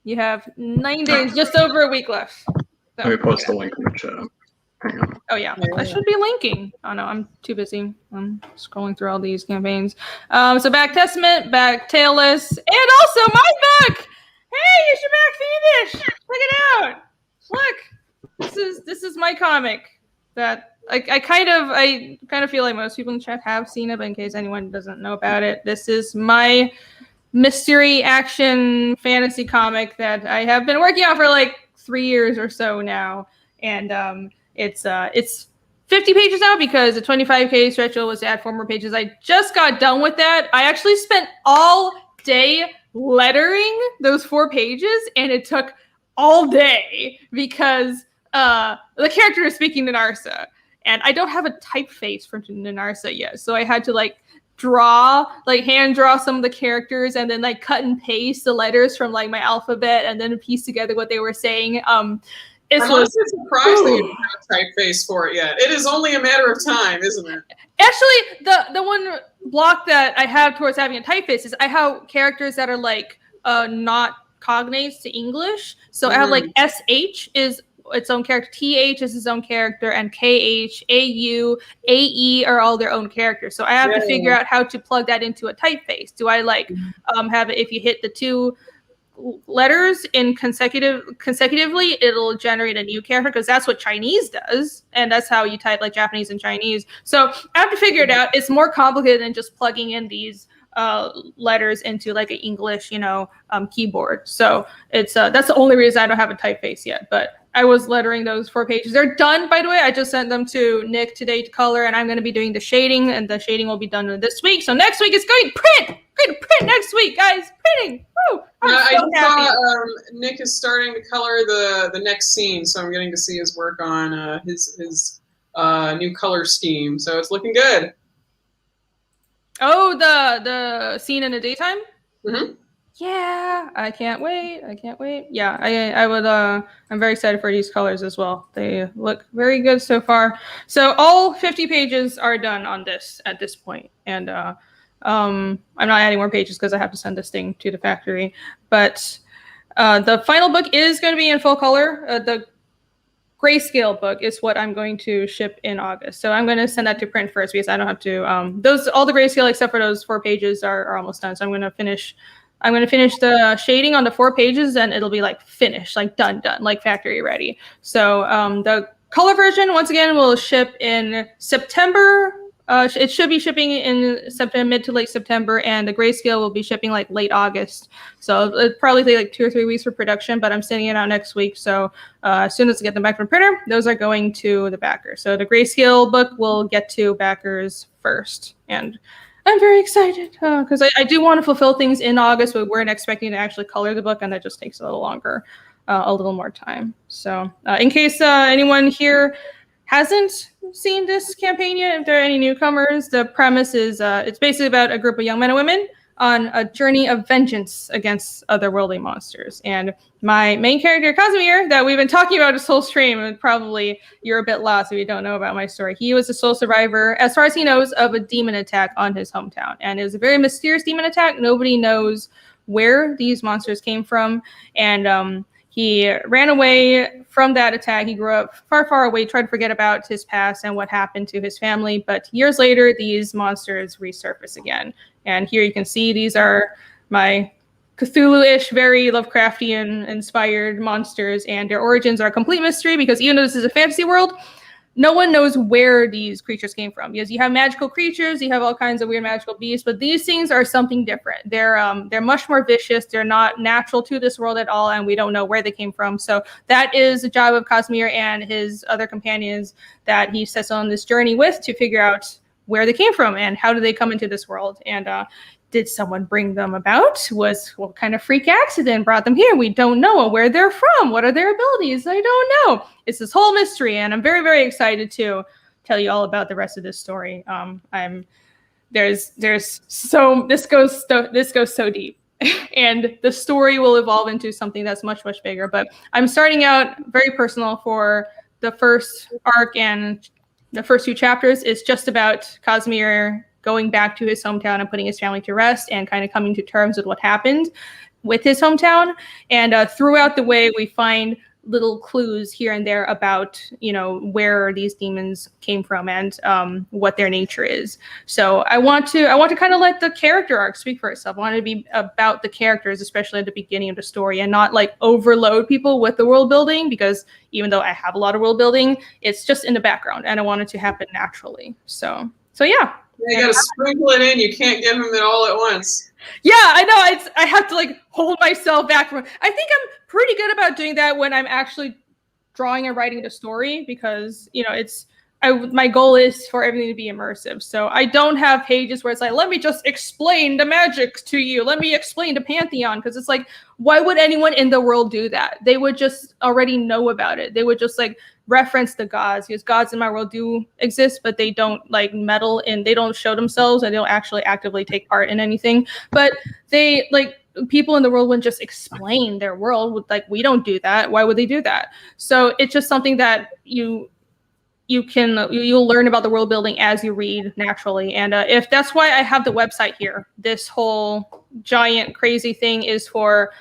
A: You have 9 days, just over a week left. So,
C: Let me post the link in the chat. Hang on.
A: Oh yeah, I should be linking. Oh no, I'm too busy. I'm scrolling through all these campaigns. So back Testament, back Tailless, and also my book. Hey, it's your back Fiendish. Check it out. Look, this is my comic that I kind of feel like most people in the chat have seen it, but in case anyone doesn't know about it, this is my mystery action fantasy comic that I have been working on for like 3 years or so now, and it's 50 pages now because the 25K stretch goal was to add 4 more pages. I just got done with that. I actually spent all day lettering those 4 pages, and it took all day because the character is speaking Nanarsa, and I don't have a typeface for Nanarsa yet, so I had to hand draw some of the characters and then cut and paste the letters from my alphabet and then piece together what they were saying.
D: I'm honestly surprised that you don't have a typeface for it yet. It is only a matter of time, isn't it?
A: Actually, the one block that I have towards having a typeface is I have characters that are not cognates to English. So I have SH is its own character, TH is its own character, and KH, AU, AE are all their own characters. So I have to figure out how to plug that into a typeface. Do I have it if you hit the 2 letters in consecutively, it'll generate a new character because that's what Chinese does, and that's how you type Japanese and Chinese. So I have to figure it out. It's more complicated than just plugging in these letters into an English, keyboard. So it's that's the only reason I don't have a typeface yet. But I was lettering those 4 pages. They're done, by the way. I just sent them to Nick today to color, and I'm going to be doing the shading, and the shading will be done this week. So next week it's going to print. Going to print next week, guys. Printing. Woo!
D: I just saw Nick is starting to color the next scene, so I'm getting to see his work on his new color scheme. So it's looking good.
A: Oh, the scene in the daytime?
D: Mm-hmm.
A: Yeah, I can't wait. Yeah, I would. I'm very excited for these colors as well. They look very good so far. So all 50 pages are done on this at this point, and I'm not adding more pages because I have to send this thing to the factory. But the final book is going to be in full color. The grayscale book is what I'm going to ship in August. So I'm going to send that to print first because I don't have to. All the grayscale except for those 4 pages are almost done. So I'm going to finish the shading on the 4 pages, and it'll be finished, done, factory ready. So the color version, once again, will ship in September. It should be shipping in September, mid to late September, and the grayscale will be shipping late August. So it'll probably take 2 or 3 weeks for production, but I'm sending it out next week. So as soon as I get them back from printer, those are going to the backer. So the grayscale book will get to backers first, and I'm very excited because I do want to fulfill things in August, but we're expecting to actually color the book, and that just takes a little longer. a little more time. So in case anyone here hasn't seen this campaign yet, if there are any newcomers, the premise is it's basically about a group of young men and women on a journey of vengeance against otherworldly monsters. And my main character, Casimir, that we've been talking about this whole stream, and probably you're a bit lost if you don't know about my story. He was the sole survivor, as far as he knows, of a demon attack on his hometown. And it was a very mysterious demon attack. Nobody knows where these monsters came from. And he ran away from that attack. He grew up far, far away, tried to forget about his past and what happened to his family. But years later, these monsters resurface again. And here you can see these are my Cthulhu-ish, very Lovecraftian-inspired monsters. And their origins are a complete mystery because even though this is a fantasy world, no one knows where these creatures came from. Because you have magical creatures, you have all kinds of weird magical beasts, but these things are something different. They're much more vicious. They're not natural to this world at all, and we don't know where they came from. So that is the job of Casimir and his other companions that he sets on this journey with to figure out where they came from and how did they come into this world. And did someone bring them about? What kind of freak accident brought them here? We don't know where they're from. What are their abilities? I don't know. It's this whole mystery, and I'm very, very excited to tell you all about the rest of this story. This goes so deep, and the story will evolve into something that's much, much bigger. But I'm starting out very personal for the first arc, and the first 2 chapters is just about Casimir going back to his hometown and putting his family to rest and kind of coming to terms with what happened with his hometown. And throughout the way, we find little clues here and there about, where these demons came from and what their nature is. So I want to kind of let the character arc speak for itself. I want it to be about the characters, especially at the beginning of the story, and not like overload people with the world building, because even though I have a lot of world building, it's just in the background and I want it to happen naturally. So yeah.
D: You gotta sprinkle it in. You can't give them it all at once.
A: Yeah, I know. I have to hold myself back from. I think I'm pretty good about doing that when I'm actually drawing and writing the story, because my goal is for everything to be immersive. So I don't have pages where it's like, let me just explain the magic to you. Let me explain the Pantheon, because it's like, why would anyone in the world do that? They would just already know about it. They would just reference the gods, because gods in my world do exist, but they don't meddle in, they don't show themselves, and they don't actually actively take part in anything. But they people in the world wouldn't just explain their world. We don't do that. Why would they do that? So it's just something that you'll learn about the world building as you read naturally. And if that's why I have the website here, this whole giant crazy thing is for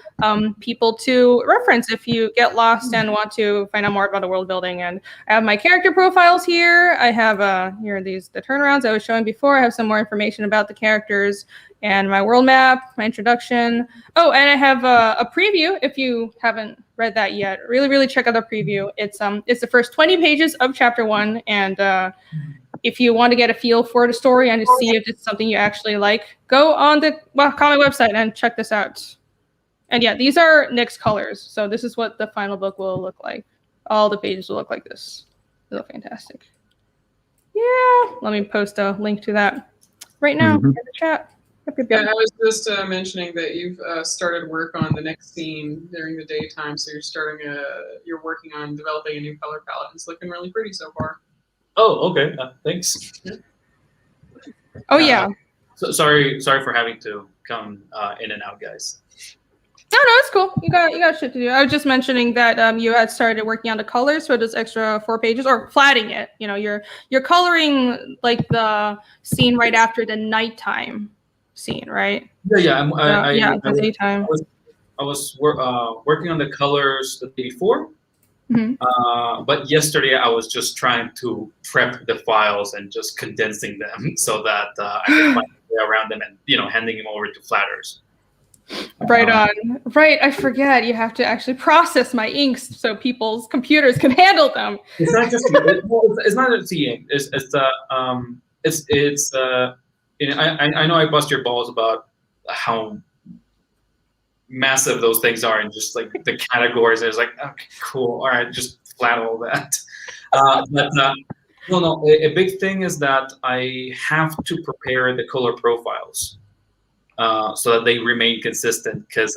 A: people to reference if you get lost and want to find out more about the world building. And I have my character profiles here. I have here are the turnarounds I was showing before. I have some more information about the characters and my world map, my introduction. Oh, and I have a preview if you haven't read that yet. Really, really check out the preview. It's the first 20 pages of chapter 1, and if you want to get a feel for the story and to see if it's something you actually like, go on the comic website and check this out. And yeah, these are Nick's colors, so this is what the final book will look like. All the pages will look like this. They look fantastic. Yeah, let me post a link to that right now in the chat.
D: Yeah, I was just mentioning that you've started work on the next scene during the daytime, so you're working on developing a new color palette. It's looking really pretty so far.
E: Oh, okay. Thanks.
A: Oh yeah.
E: So sorry for having to come in and out, guys.
A: No, it's cool. You got shit to do. I was just mentioning that you had started working on the colors for this extra 4 pages, or flatting it. You're coloring the scene right after the nighttime scene, right?
E: Yeah.
A: The daytime.
E: I was working on the colors the day before, but yesterday I was just trying to prep the files and just condensing them so that I could find a way around them and handing them over to flatters.
A: Right on. Right, I forget. You have to actually process my inks so people's computers can handle them.
E: It's not just it's not just the ink. I know I bust your balls about how massive those things are, and just the categories. It's okay, cool. All right, just flat all that. A big thing is that I have to prepare the color profiles. so that they remain consistent. Because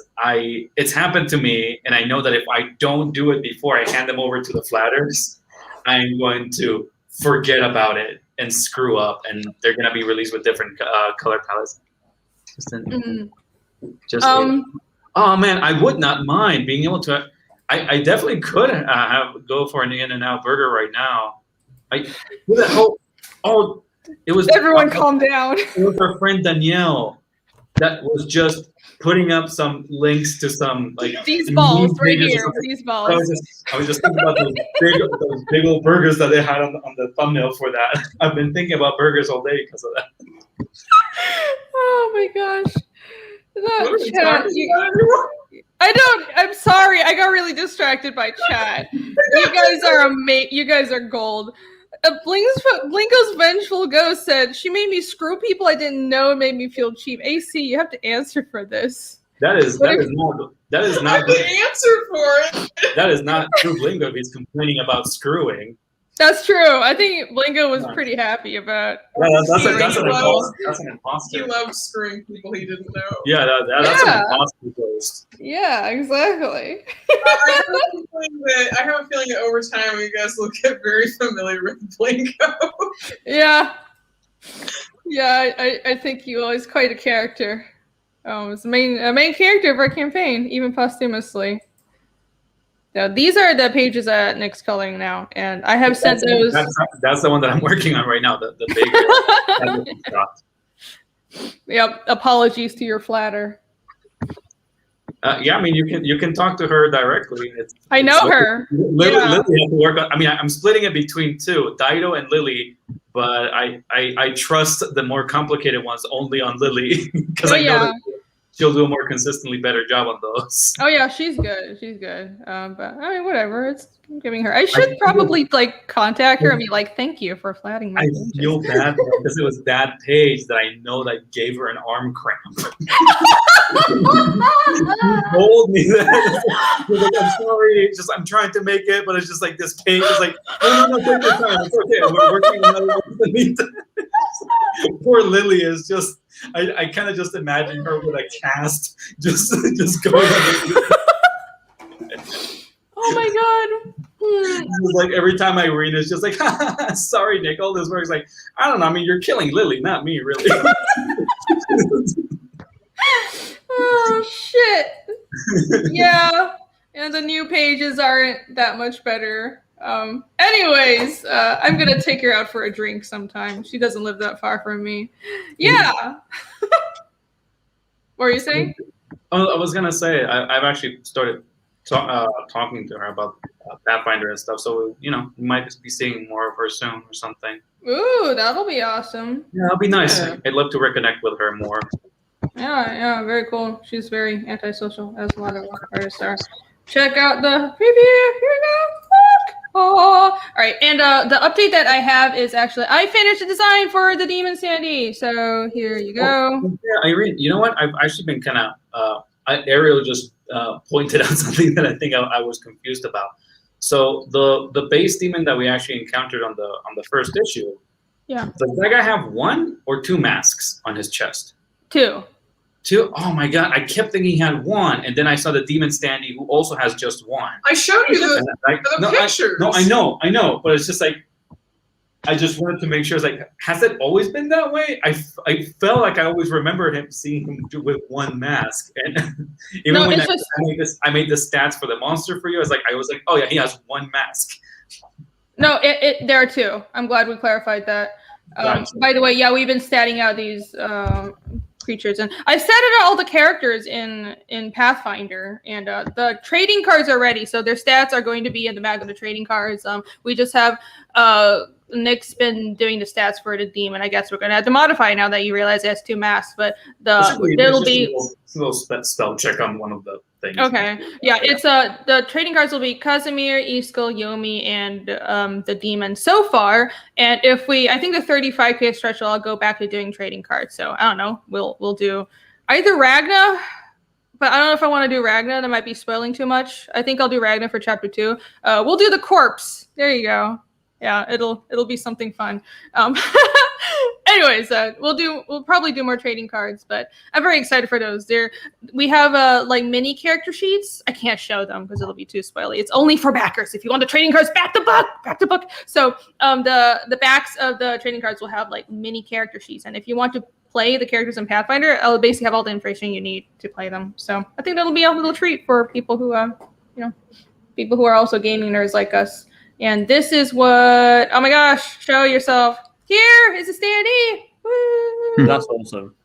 E: it's happened to me, and I know that if I don't do it before I hand them over to the flatters, I'm going to forget about it and screw up, and they're going to be released with different color palettes. Oh man, I would not mind being able to. I definitely could go for an In-N-Out burger right now. It was
A: everyone calm down.
E: It was our friend Danielle that was just putting up some links to some like
A: these balls right here. These balls.
E: I was just thinking about those big old burgers that they had on the thumbnail for that. I've been thinking about burgers all day because of that.
A: Oh my gosh. I'm sorry. I got really distracted by chat. You guys are You guys are gold. Blinko's Vengeful Ghost said, she made me screw people I didn't know and made me feel cheap. AC, you have to answer for this.
E: That is not
D: the answer for it.
E: That is not true, Blinko, if he's complaining about screwing.
A: That's true. I think Blinko was pretty happy about.
E: That's an imposter.
D: He loves screwing people he didn't know.
E: Yeah, that's an imposter ghost.
A: Yeah, exactly.
D: I have a feeling that over time you guys will get very familiar with Blinko.
A: Yeah. I think he was quite a character. It's a main character of our campaign, even posthumously. Now, these are the pages that Nick's coloring now, and I have sent those.
E: That's the one that I'm working on right now. The big.
A: Yep. Apologies to your flatter.
E: Yeah, I mean you can talk to her directly.
A: I know her.
E: Lily has to work on. I mean, I'm splitting it between two, Dido and Lily, but I trust the more complicated ones only on Lily because I know that she'll do a more consistently better job on those.
A: Oh yeah, she's good. She's good. But I mean, whatever. It's giving her. I should probably like contact her and be like, "Thank you for flatting my."
E: I feel bad because it was that page that I know that gave her an arm cramp. She told me that. She was like, I'm sorry. It's just I'm trying to make it, but it's just like this page is like, no, take your time. It's okay. We're working on another one. Poor Lily is just. I kind of just imagine her with a cast, just going.
A: Oh my god!
E: It's like every time Irena's just like, sorry, Nick, all this work is like, I don't know. I mean, you're killing Lily, not me, really.
A: Oh shit! Yeah, and the new pages aren't that much better. Anyways, I'm gonna take her out for a drink sometime. She doesn't live that far from me. Yeah. What were you saying?
E: Oh, I was gonna say I've actually started talking to her about Pathfinder and stuff. So we might be seeing more of her soon or something.
A: Ooh, that'll be awesome.
E: Yeah, that'll be nice.
A: Yeah.
E: I'd love to reconnect with her more.
A: Yeah, very cool. She's very antisocial, as a lot of artists are. Check out the preview. Here we go. Look. Oh, all right. And the update that I have is actually I finished the design for the Demon Sandy. So here you go.
E: Yeah, Irene. You know what? I've actually been kind of. Ariel just pointed out something that I think I was confused about. So the base demon that we actually encountered on the first issue.
A: Yeah.
E: Does that guy have one or two masks on his chest?
A: Two.
E: Oh my god! I kept thinking he had one, and then I saw the Demon Standy who also has just one.
D: I showed you the pictures.
E: I know, but it's just like I just wanted to make sure. It's like, has it always been that way? I felt like I always remembered him seeing him with one mask, and even when I made the stats for the monster for you, I was like, oh yeah, he has one mask. No,
A: there are two. I'm glad we clarified that.
E: Gotcha.
A: By the way, yeah, we've been statting out these creatures, and I set it all the characters in Pathfinder, and the trading cards are ready, so their stats are going to be in the back of the trading cards. We just have Nick's been doing the stats for the demon. I guess we're gonna have to modify now that you realize it has two masks, but it'll be
E: a little spell check on one of the things.
A: Okay, yeah, it's the trading cards will be Casimir, Iskall, Yomi, and the demon so far. And if I think the 35k stretch, I'll go back to doing trading cards. So I don't know, we'll do either Ragna, but I don't know if I want to do Ragna. That might be spoiling too much. I think I'll do Ragna for chapter 2. We'll do the corpse. There you go. Yeah, it'll be something fun. Anyways, we'll probably do more trading cards, but I'm very excited for those. We have like mini character sheets. I can't show them because it'll be too spoily. It's only for backers. If you want the trading cards, back the book. So the backs of the trading cards will have like mini character sheets, and if you want to play the characters in Pathfinder, I'll basically have all the information you need to play them. So I think that'll be a little treat for people who people who are also gaming nerds like us. And this is what, oh my gosh, show yourself. Here is a standee. Woo.
B: That's awesome.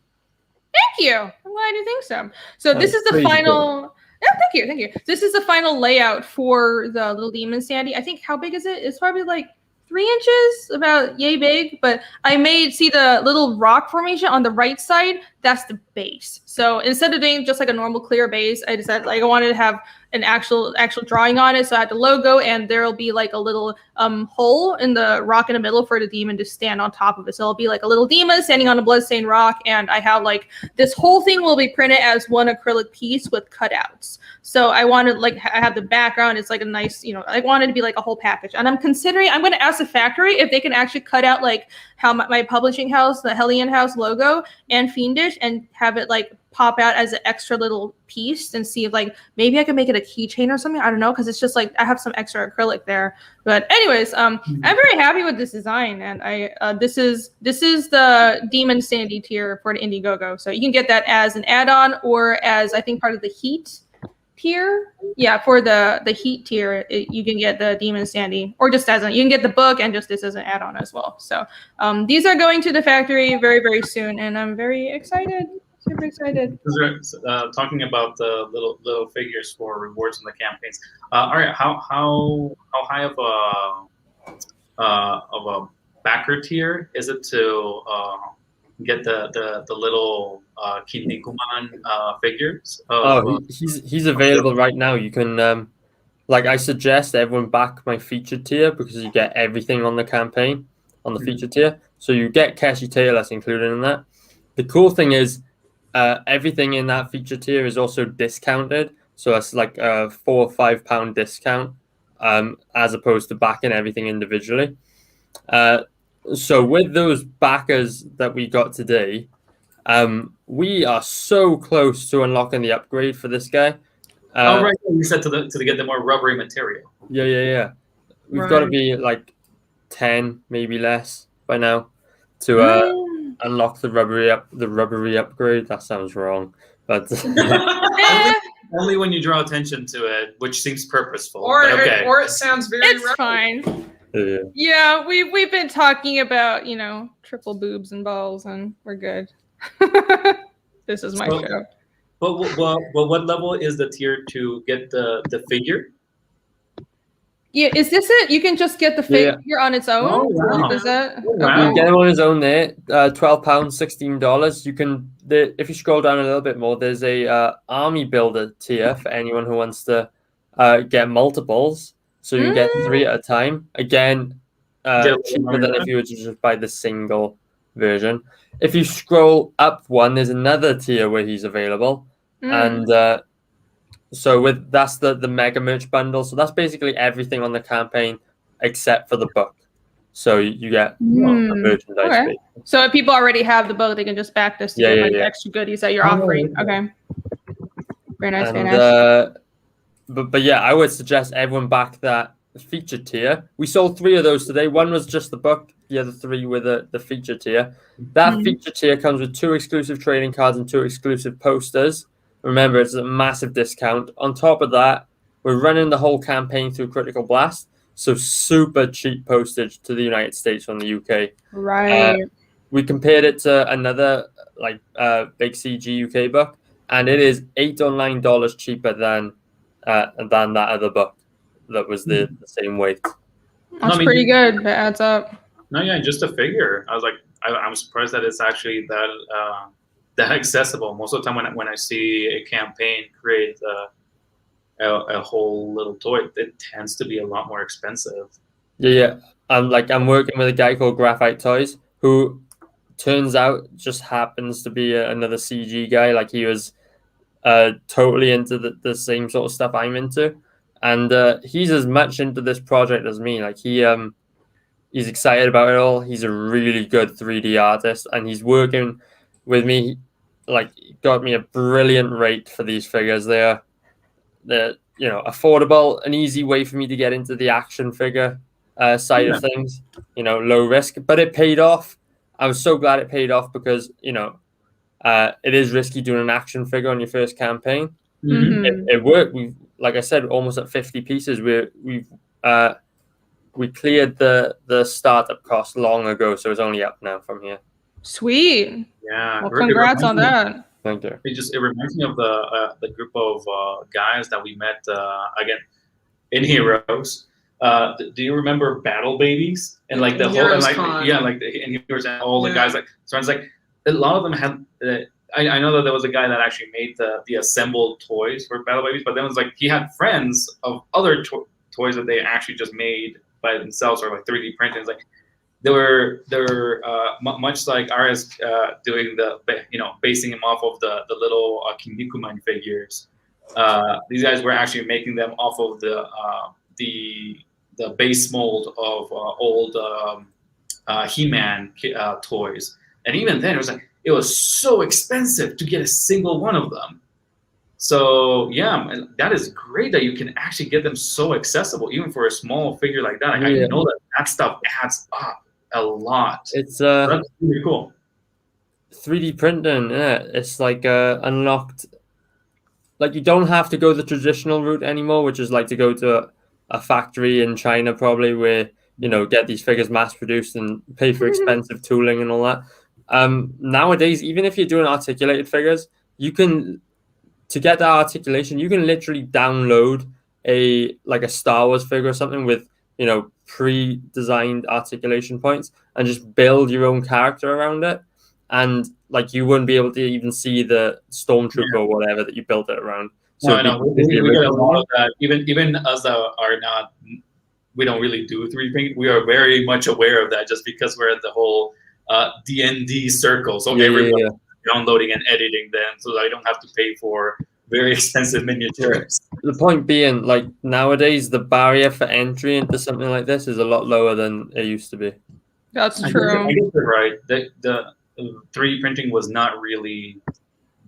A: Thank you. I'm glad you think so. So this is the
B: crazy
A: final.
B: cool.
A: Yeah, thank you. This is the final layout for the little demon standee. I think, how big is it? It's probably like 3 inches, about yay big. But I see the little rock formation on the right side. That's the base. So instead of doing just like a normal clear base, I decided like I wanted to have an actual drawing on it. So I had the logo, and there'll be like a little hole in the rock in the middle for the demon to stand on top of it. So it'll be like a little demon standing on a bloodstained rock, and I have like this whole thing will be printed as one acrylic piece with cutouts. So I wanted like I have the background. It's like a nice, I wanted to be like a whole package. And I'm going to ask the factory if they can actually cut out like how my publishing house, the Hellion House logo and Fiendish, and have it like pop out as an extra little piece, and see if like maybe I can make it a keychain or something. I don't know, because it's just like I have some extra acrylic there. But anyways, I'm very happy with this design, and this is the Demon Sandy tier for the Indiegogo, so you can get that as an add-on or as I think part of the Heat tier. Yeah, for the Heat tier, you can get the Demon Sandy, or just you can get the book and just this as an add-on as well. So these are going to the factory very, very soon, and I'm very excited. Super excited.
E: Talking about the little figures for rewards in the campaigns. Aria, how high of a backer tier is it to get the little Kinnikuman figures?
B: He's available right now. You can I suggest everyone back my featured tier, because you get everything on the campaign on the featured tier. So you get Keshi Tail, that's included in that. The cool thing is everything in that feature tier is also discounted, so that's like a £4 or £5 discount, as opposed to backing everything individually. So with those backers that we got today, we are so close to unlocking the upgrade for this guy.
E: Right, you said to get the more rubbery material.
B: Yeah. We've got to be like 10, maybe less by now, to unlock the rubbery upgrade. That sounds wrong, but
E: only when you draw attention to it, which seems purposeful.
D: Or it sounds very.
A: It's fine. Yeah, we've been talking about triple boobs and balls, and we're good. This is my show.
E: But what level is the tier to get the figure?
A: Yeah, is this it? You can just get the figure on its own?
E: Oh, wow.
A: Is that?
B: You get him on his own there. £12, $16. You can, if you scroll down a little bit more, there's a army builder tier for anyone who wants to get multiples. So you get 3 at a time. Again, cheaper than if you were to just buy the single version. If you scroll up one, there's another tier where he's available, and so that's the mega merch bundle. So that's basically everything on the campaign except for the book. So you get the merchandise.
A: Okay. So if people already have the book, they can just back this to get extra goodies that you're offering. Okay. Very nice. Very nice.
B: But yeah, I would suggest everyone back that featured tier. We sold 3 of those today. One was just the book. The other 3 were the feature tier. That feature tier comes with 2 exclusive trading cards and 2 exclusive posters. Remember, it's a massive discount. On top of that, we're running the whole campaign through Critical Blast, so super cheap postage to the United States from the UK.
A: Right.
B: We compared it to another big CG UK book, and it is $8 or $9 cheaper than that other book that was the same weight.
A: That's pretty good. That adds up.
E: No, yeah, just a figure. I was like, I'm surprised that it's actually that accessible. Most of the time when I see a campaign create a whole little toy, it tends to be a lot more expensive.
B: Yeah. I'm working with a guy called Graphite Toys, who turns out just happens to be another CG guy. Like, he was totally into the same sort of stuff I'm into, and he's as much into this project as me. Like, he's excited about it all. He's a really good 3D artist, and he's working with me. Like, got me a brilliant rate for these figures. They're affordable, an easy way for me to get into the action figure side of things. Low risk, but it paid off. I was so glad it paid off because it is risky doing an action figure on your first campaign. It worked. Like I said, almost at 50 pieces. We cleared the startup cost long ago, so it's only up now from here.
A: Sweet.
E: Yeah.
A: Well, congrats on that.
B: Thank you.
E: It reminds me of the group of guys that we met again in Heroes. Do you remember Battle Babies and like the whole in Heroes and all the guys so it's like a lot of them had. I know that there was a guy that actually made the assembled toys for Battle Babies, but then it was like he had friends of other toys that they actually just made by themselves or like 3D printed. It's like they were much like Aria's doing basing him off of the little Kinnikuman figures. These guys were actually making them off of the base mold of old He-Man toys, and even then it was so expensive to get a single one of them. So yeah, that is great that you can actually get them so accessible, even for a small figure like that. I know that stuff adds up a lot.
B: It's
E: that's really cool.
B: 3D printing, it's like unlocked. Like, you don't have to go the traditional route anymore, which is like to go to a factory in China probably where get these figures mass produced and pay for expensive tooling and all that. Nowadays, even if you're doing articulated figures, to get that articulation, you can literally download a Star Wars figure or something with pre-designed articulation points and just build your own character around it, and like you wouldn't be able to even see the stormtrooper or whatever that you built it around. So
E: I know we get a lot of that. Even us that are not, we don't really do 3D printing. We are very much aware of that just because we're at the whole D&D circle. So everyone's downloading and editing them, so that I don't have to pay for very expensive miniatures.
B: The point being, like, nowadays the barrier for entry into something like this is a lot lower than it used to be.
A: That's true.
E: I guess you're right. The 3D printing was not really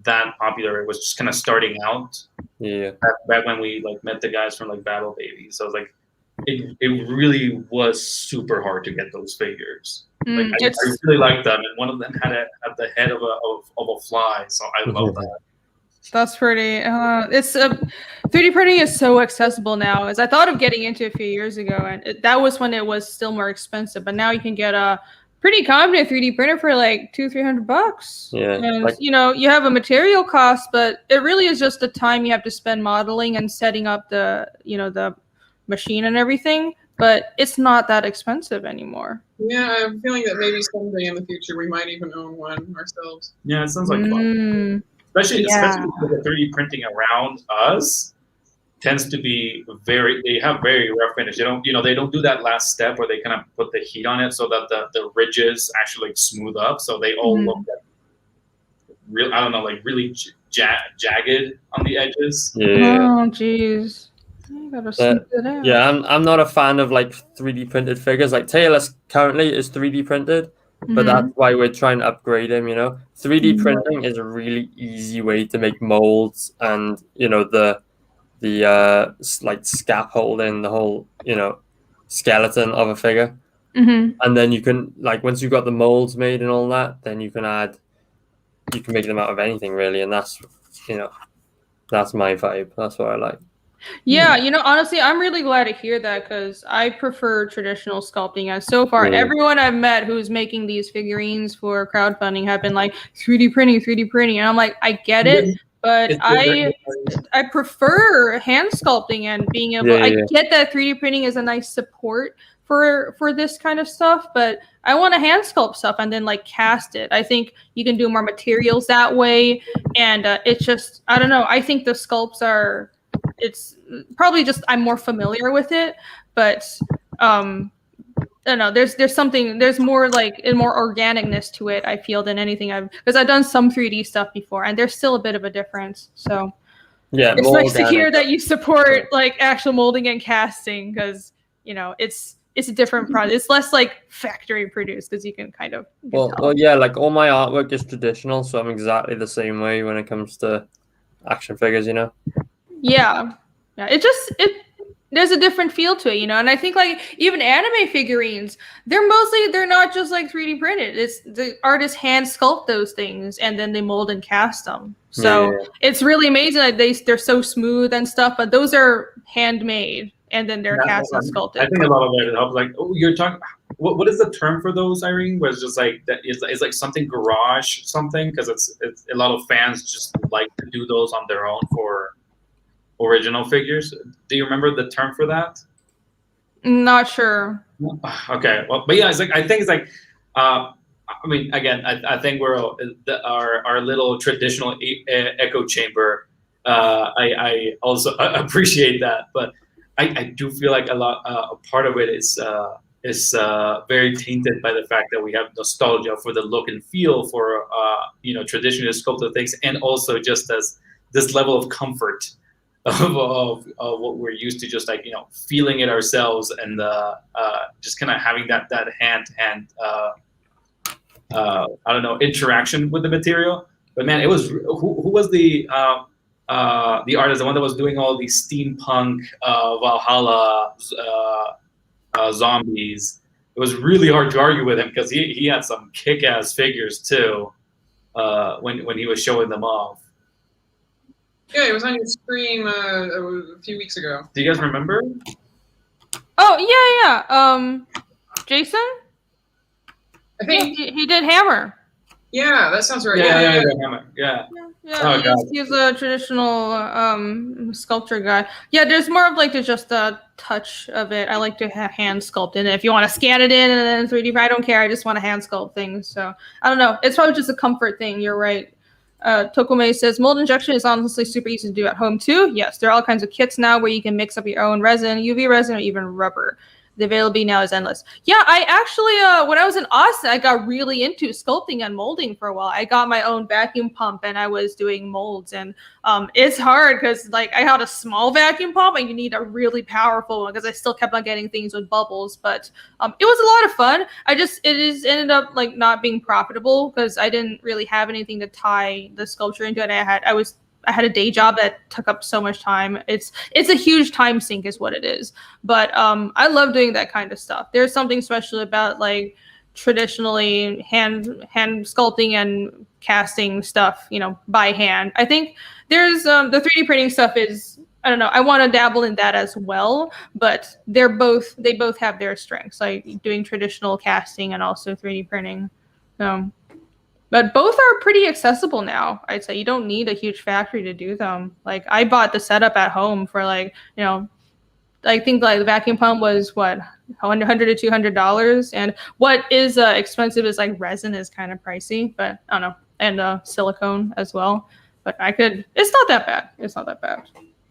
E: that popular. It was just kind of starting out.
B: Yeah.
E: Back when we met the guys from Battle Babies, so it really was super hard to get those figures. I really liked them, and one of them had the head of a fly, so I love that.
A: That's pretty. 3D printing is so accessible now. As I thought of getting into it a few years ago, and that was when it was still more expensive. But now you can get a pretty competent 3D printer for like $200-300.
B: Yeah,
A: and you have a material cost, but it really is just the time you have to spend modeling and setting up the the machine and everything. But it's not that expensive anymore.
D: Yeah, I have a feeling that maybe someday in the future we might even own one ourselves.
E: Yeah, it sounds like fun. Especially with the 3D printing around us tends to be they have very rough finish. They don't do that last step where they kind of put the heat on it so that the ridges actually smooth up, so they all look really jagged on the edges.
B: Yeah.
A: Oh jeez.
B: Yeah, I'm not a fan of 3D printed figures. Like Taylor's currently is 3D printed, but that's why we're trying to upgrade him. 3D printing is a really easy way to make molds and the scaffolding, the whole skeleton of a figure, and then you can once you've got the molds made and all that, then you can make them out of anything really, and that's that's my vibe. That's what I like.
A: Yeah, honestly, I'm really glad to hear that because I prefer traditional sculpting. And so far, everyone I've met who's making these figurines for crowdfunding have been like 3D printing. And I'm like, I get it, but I prefer hand sculpting and being able. I get that 3D printing is a nice support for this kind of stuff, but I want to hand sculpt stuff and then cast it. I think you can do more materials that way, and it's just I don't know. I think the sculpts are. It's probably just I'm more familiar with it, but I don't know. There's more more organicness to it. I feel than anything because I've done some 3D stuff before, and there's still a bit of a difference. So it's nice to hear that you support actual molding and casting because it's it's a different product. It's less like factory produced because you can kind of
B: well, yeah, like all my artwork is traditional, so I'm exactly the same way when it comes to action figures, you know.
A: Yeah. It there's a different feel to it, you know. And I think like even anime figurines, they're not just like 3D printed. It's the artists hand sculpt those things and then they mold and cast them. So it's really amazing that they're so smooth and stuff, but those are handmade and then they're cast and sculpted.
E: I think a lot of it helps. Like, oh, you're talking. What is the term for those, Irene? Where it's just like that is like something garage something, because it's a lot of fans just like to do those on their own for original figures. Do you remember the term for that?
A: Not sure.
E: Okay, well, but yeah, it's like I think it's like, I mean, again, I think we're our little traditional echo chamber. I also appreciate that, but I do feel like a part of it is very tainted by the fact that we have nostalgia for the look and feel for traditionally sculpted things, and also just as this level of comfort of what we're used to, just like feeling it ourselves, and just kind of having that hand to hand I don't know, interaction with the material. But man, it was who was the artist, the one that was doing all these steampunk Valhalla zombies. It was really hard to argue with him because he had some kick-ass figures too when he was showing them off.
D: Yeah, it was on your stream a few weeks ago.
E: Do you guys remember?
A: Oh yeah. Jason?
D: I think
A: he did Hammer.
D: Yeah, that sounds right.
E: Yeah.
A: Yeah,
E: Oh, God.
A: he's a traditional sculpture guy. Yeah, there's more of like just a touch of it. I like to hand sculpt it. And if you want to scan it in and then 3D, I don't care. I just want to hand sculpt things. So I don't know. It's probably just a comfort thing. You're right. Tokome says mold injection is honestly super easy to do at home too. Yes, there are all kinds of kits now where you can mix up your own resin, UV resin, or even rubber. The availability now is endless. Yeah, I actually, when I was in Austin, I got really into sculpting and molding for a while. I got my own vacuum pump and I was doing molds. And it's hard because like I had a small vacuum pump and you need a really powerful one because I still kept on getting things with bubbles. But it was a lot of fun. It ended up like not being profitable because I didn't really have anything to tie the sculpture into it. I had a day job that took up so much time. It's a huge time sink is what it is. But I love doing that kind of stuff. There's something special about like traditionally hand sculpting and casting stuff, by hand. I think there's the 3D printing stuff is, I don't know, I want to dabble in that as well, but they both have their strengths, like doing traditional casting and also 3D printing. But both are pretty accessible now. I'd say you don't need a huge factory to do them. Like I bought the setup at home for like, I think like the vacuum pump was what, $100 to $200, and what is expensive is like resin is kind of pricey, but I don't know, and silicone as well. But it's not that bad. It's not that bad.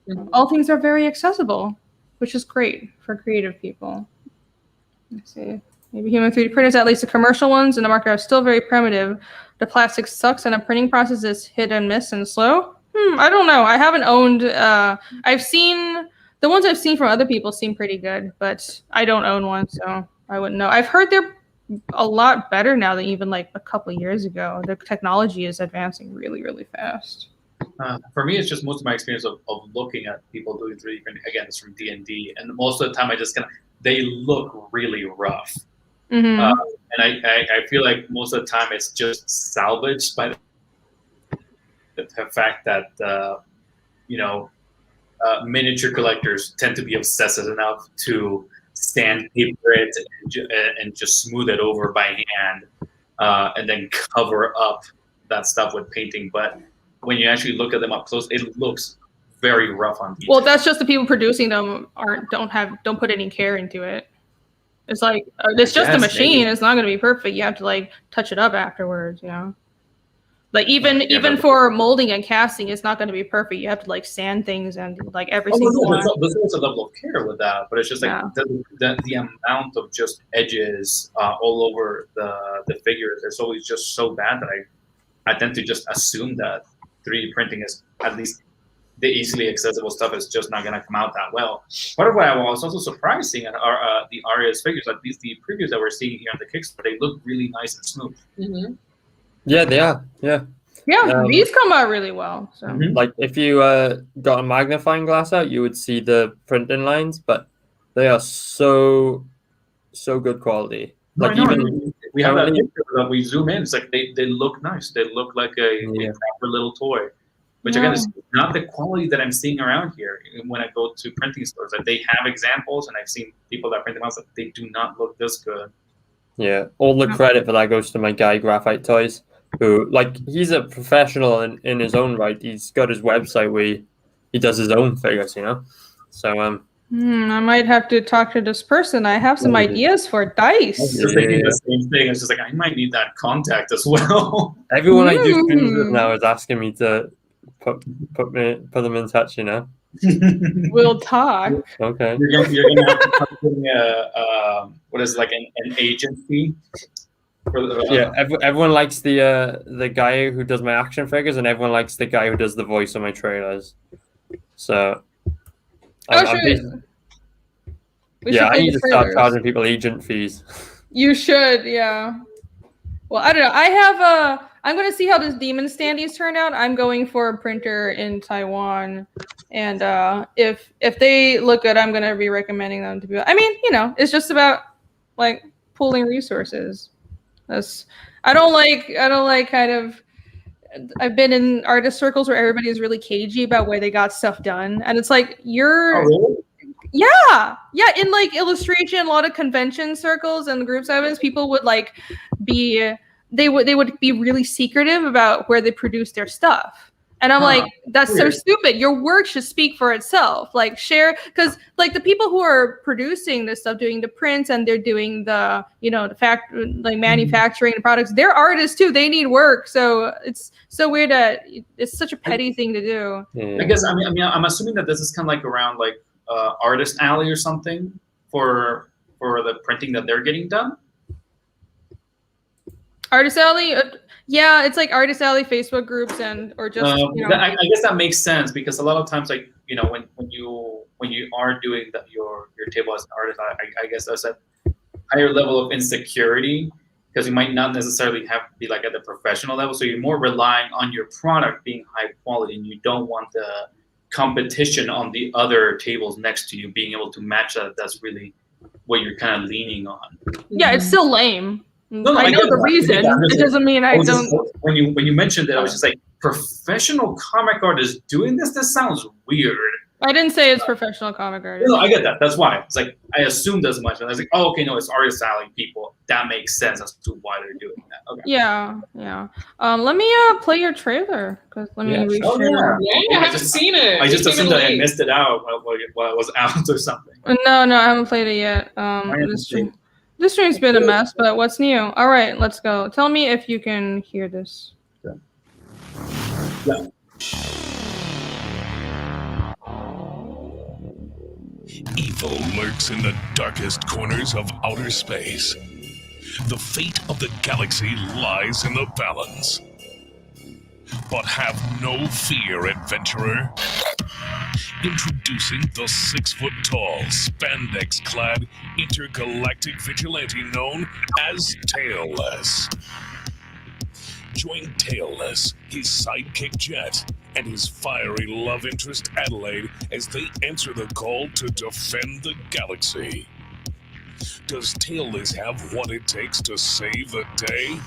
A: Mm-hmm. All things are very accessible, which is great for creative people. Let's see. Maybe human 3D printers, at least the commercial ones in the market, are still very primitive. The plastic sucks and the printing process is hit and miss and slow. I don't know. I haven't owned, I've seen, the ones I've seen from other people seem pretty good, but I don't own one, so I wouldn't know. I've heard they're a lot better now than even like a couple of years ago. The technology is advancing really, really fast.
E: For me, it's just most of my experience of looking at people doing 3D printing. Again, it's from D&D, and most of the time I just they look really rough.
A: Mm-hmm.
E: And I feel like most of the time it's just salvaged by the fact that miniature collectors tend to be obsessive enough to sandpaper it and just smooth it over by hand, and then cover up that stuff with painting. But when you actually look at them up close, it looks very rough on detail.
A: Well, that's just the people producing them don't put any care into it. It's like it's just a machine. Maybe. It's not going to be perfect. You have to like touch it up afterwards, Like even for molding and casting, it's not going to be perfect. You have to like sand things and like every single one.
E: There's a level of care with that, but it's just like the amount of just edges all over the figures. It's always just so bad that I tend to just assume that 3D printing is at least the easily accessible stuff is just not gonna come out that well. Part of what I was also surprising are the Aria's figures. Like these, the previews that we're seeing here on the Kickstarter, they look really nice and smooth.
D: Mm-hmm.
B: Yeah, they are. Yeah.
A: Yeah, these come out really well. So
B: Like if you got a magnifying glass out, you would see the printing lines, but they are so good quality. Like even
E: we have that picture that we zoom in. It's like they look nice. They look like a proper little toy. Which again is not the quality that I'm seeing around here when I go to printing stores. Like they have examples, and I've seen people that print them out. Like they do not look this good.
B: Yeah, all the credit for that goes to my guy Graphite Toys, who like he's a professional in his own right. He's got his website where he does his own figures, you know. So
A: I might have to talk to this person. I have some ideas for dice.
E: I was just thinking the same thing. It's just like I might need that contact as well.
B: Everyone I do streams with now is asking me to put them in touch, you know.
A: We'll talk.
B: Okay.
E: You're gonna have to start putting what is it, like an agency.
B: Yeah, everyone likes the guy who does my action figures, and everyone likes the guy who does the voice of my trailers. So, I need to start charging people agent fees.
A: You should, yeah. Well, I don't know. I'm going to see how this Demon Standees turn out. I'm going for a printer in Taiwan. And if they look good, I'm going to be recommending them to people. I mean, you know, it's just about like pooling resources. I don't like kind of, I've been in artist circles where everybody is really cagey about where they got stuff done. And it's like, yeah, in like illustration, a lot of convention circles and groups I was, people would like they would be really secretive about where they produce their stuff. And I'm like, that's so stupid. Your work should speak for itself. Like share, because like the people who are producing this stuff, doing the prints and they're doing the, you know, manufacturing the products, they're artists too. They need work. So it's so weird that it's such a petty thing to do.
E: I guess I'm assuming that this is kind of like around like Artist Alley or something for the printing that they're getting done.
B: Artist Alley?
A: Yeah, it's like Artist Alley Facebook groups or just.
E: I guess that makes sense because a lot of times, like when you are doing your table as an artist, I guess there's a higher level of insecurity because you might not necessarily have to be like at the professional level, so you're more relying on your product being high quality, and you don't want the competition on the other tables next to you being able to match that. That's really what you're kind of leaning on.
A: Yeah, it's still lame.
E: No,
A: I know the reason. It doesn't mean I don't.
E: When you mentioned it, I was just like, professional comic artists doing this? This sounds weird.
A: I didn't say it's professional comic artists.
E: No, I get that. That's why. It's like I assumed as much. And I was like, oh, okay, no, it's Artist Alley people. That makes sense as to why they're doing that. Okay.
A: Yeah. Let me play your trailer because let me reshare.
D: Oh, yeah, I haven't seen it.
E: I just assumed that I missed it out while it was out or something.
A: No, I haven't played it yet. This stream's been a mess, but what's new? All right, let's go. Tell me if you can hear this.
E: Yeah.
F: Evil lurks in the darkest corners of outer space. The fate of the galaxy lies in the balance. But have no fear, adventurer. Introducing the 6-foot-tall, spandex-clad, intergalactic vigilante known as Tailless. Join Tailless, his sidekick Jet, and his fiery love interest Adelaide as they answer the call to defend the galaxy. Does Tailless have what it takes to save the day?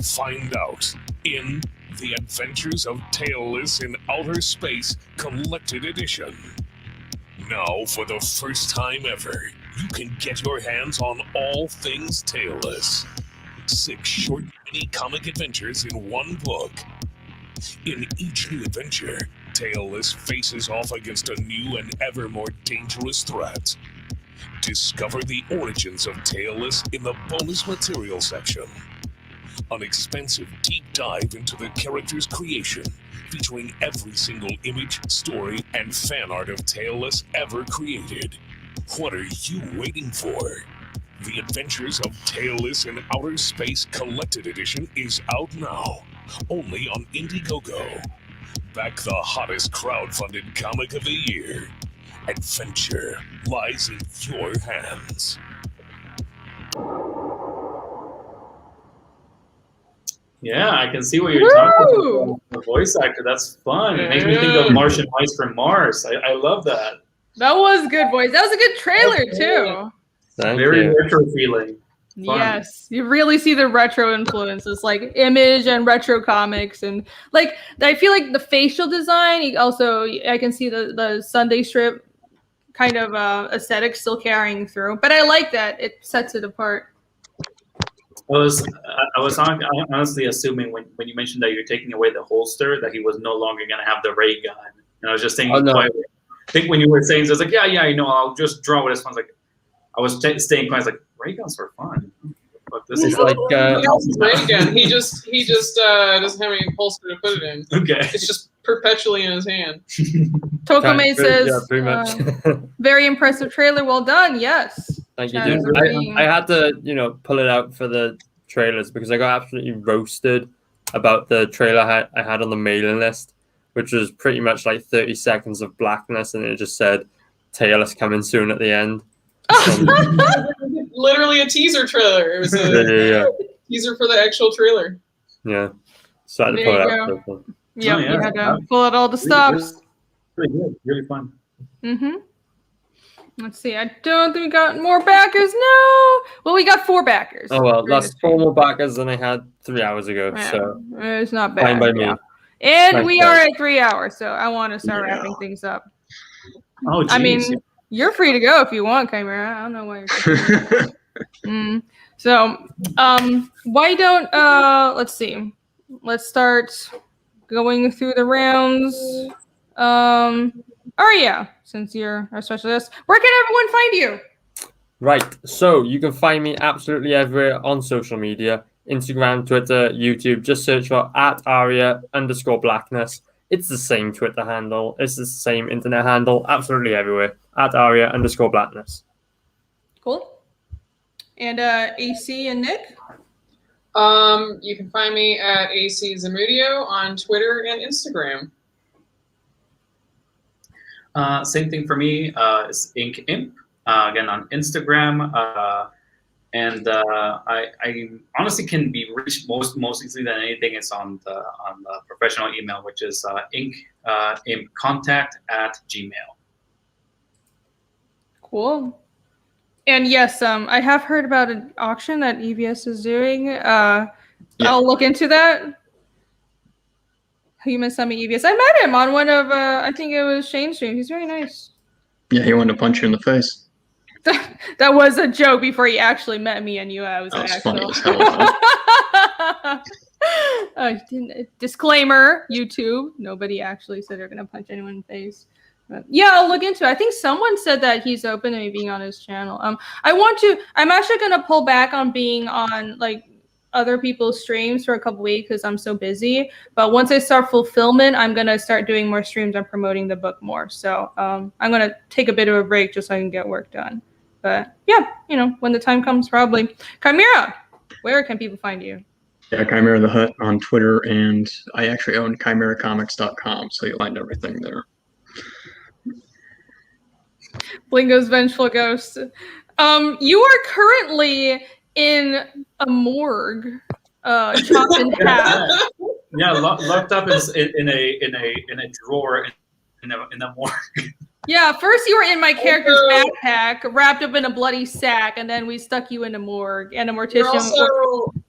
F: Find out in The Adventures of Tailless in Outer Space Collected Edition. Now, for the first time ever, you can get your hands on all things Tailless. 6 short mini-comic adventures in one book. In each new adventure, Tailless faces off against a new and ever more dangerous threat. Discover the origins of Tailless in the bonus material section. An expansive deep dive into the character's creation, featuring every single image, story, and fan art of Tailless ever created. What are you waiting for? The Adventures of Tailless in Outer Space Collected Edition is out now, only on Indiegogo. back the hottest crowdfunded comic of the year. Adventure lies in your hands.
E: Yeah, I can see what you're talking
A: Woo!
E: about. The voice actor, that's fun. It makes me think of Martian Mice from Mars. I love that.
A: That was good voice. That was a good trailer too.
E: Very retro feeling. Fun.
A: Yes, you really see the retro influences, like Image and retro comics, and like I feel like the facial design. Also, I can see the Sunday strip kind of aesthetic still carrying through. But I like that it sets it apart.
E: I was honestly assuming when you mentioned that you're taking away the holster that he was no longer going to have the ray gun, and I was just thinking.
B: Oh, no.
E: I think when you were saying, so I was like, yeah, you know, I'll just draw what it's fun. Like, I was staying quiet. I was like, ray guns are fun. But this is
B: like
D: ray gun. He just doesn't have any holster to put it in.
E: okay.
D: It's just perpetually in his hand.
A: Tokome says,
B: yeah, pretty much.
A: very impressive trailer. Well done. Yes.
B: Thank you,
A: That
B: dude.
A: is agreeing.
B: I had to, pull it out for the trailers because I got absolutely roasted about the trailer I had on the mailing list, which was pretty much like 30 seconds of blackness, and it just said Taylor's coming soon at the end.
D: Literally a teaser trailer. It was a teaser for the actual trailer.
B: Yeah. So I had to
A: There
B: pull it
A: you
B: out.
A: go. Yep,
E: Oh, yeah.
A: you had to pull out all the stops.
E: Really good. Really fun.
A: Mm-hmm. Let's see. I don't think we got more backers. No. Well, we got 4 backers.
B: Oh, well, that's 4 more backers than I had 3 hours ago.
A: Yeah,
B: So
A: it's not bad.
B: fine by me.
A: Yeah. And
B: Thanks,
A: we
B: guys.
A: are at 3 hours, so I want to start wrapping things up.
E: Oh, geez.
A: I mean, you're free to go if you want, Chimera. I don't know why you're So, why don't let's see. Let's start going through the rounds. Aria, since you're our specialist, where can everyone find you?
B: Right. So you can find me absolutely everywhere on social media. Instagram, Twitter, YouTube. Just search for @Aria_Blackness. It's the same Twitter handle. It's the same internet handle. Absolutely everywhere. @Aria_Blackness.
A: Cool. And AC and Nick?
D: You can find me at AC Zamudio on Twitter and Instagram.
E: Same thing for me. It's Ink Imp. Again on Instagram. And I honestly can be reached most easily than anything. It's on the professional email, which is imcontact@gmail.
A: Cool. And yes, I have heard about an auction that EVS is doing. I'll look into that. Human Summit EVS. I met him on one of, I think it was Shane's stream. He's very nice.
C: Yeah, he wanted to punch you in the face.
A: That was a joke before he actually met me and you. I was
C: That was
A: actual.
C: funny as hell.
A: Disclaimer, YouTube. Nobody actually said they're going to punch anyone in the face. But yeah, I'll look into it. I think someone said that he's open to me being on his channel. I'm actually going to pull back on being on like other people's streams for a couple weeks because I'm so busy. But once I start fulfillment, I'm going to start doing more streams and promoting the book more. So I'm going to take a bit of a break just so I can get work done. But yeah, when the time comes, probably. Chimera, where can people find you?
C: Yeah, Chimera the Hut on Twitter, and I actually own chimeracomics.com, so you'll find everything there.
A: Blingo's Vengeful Ghost. You are currently in a morgue, chopped in half.
E: Yeah, locked up in a drawer in a morgue.
A: Yeah, first you were in my character's backpack, wrapped up in a bloody sack, and then we stuck you in a morgue and a mortician.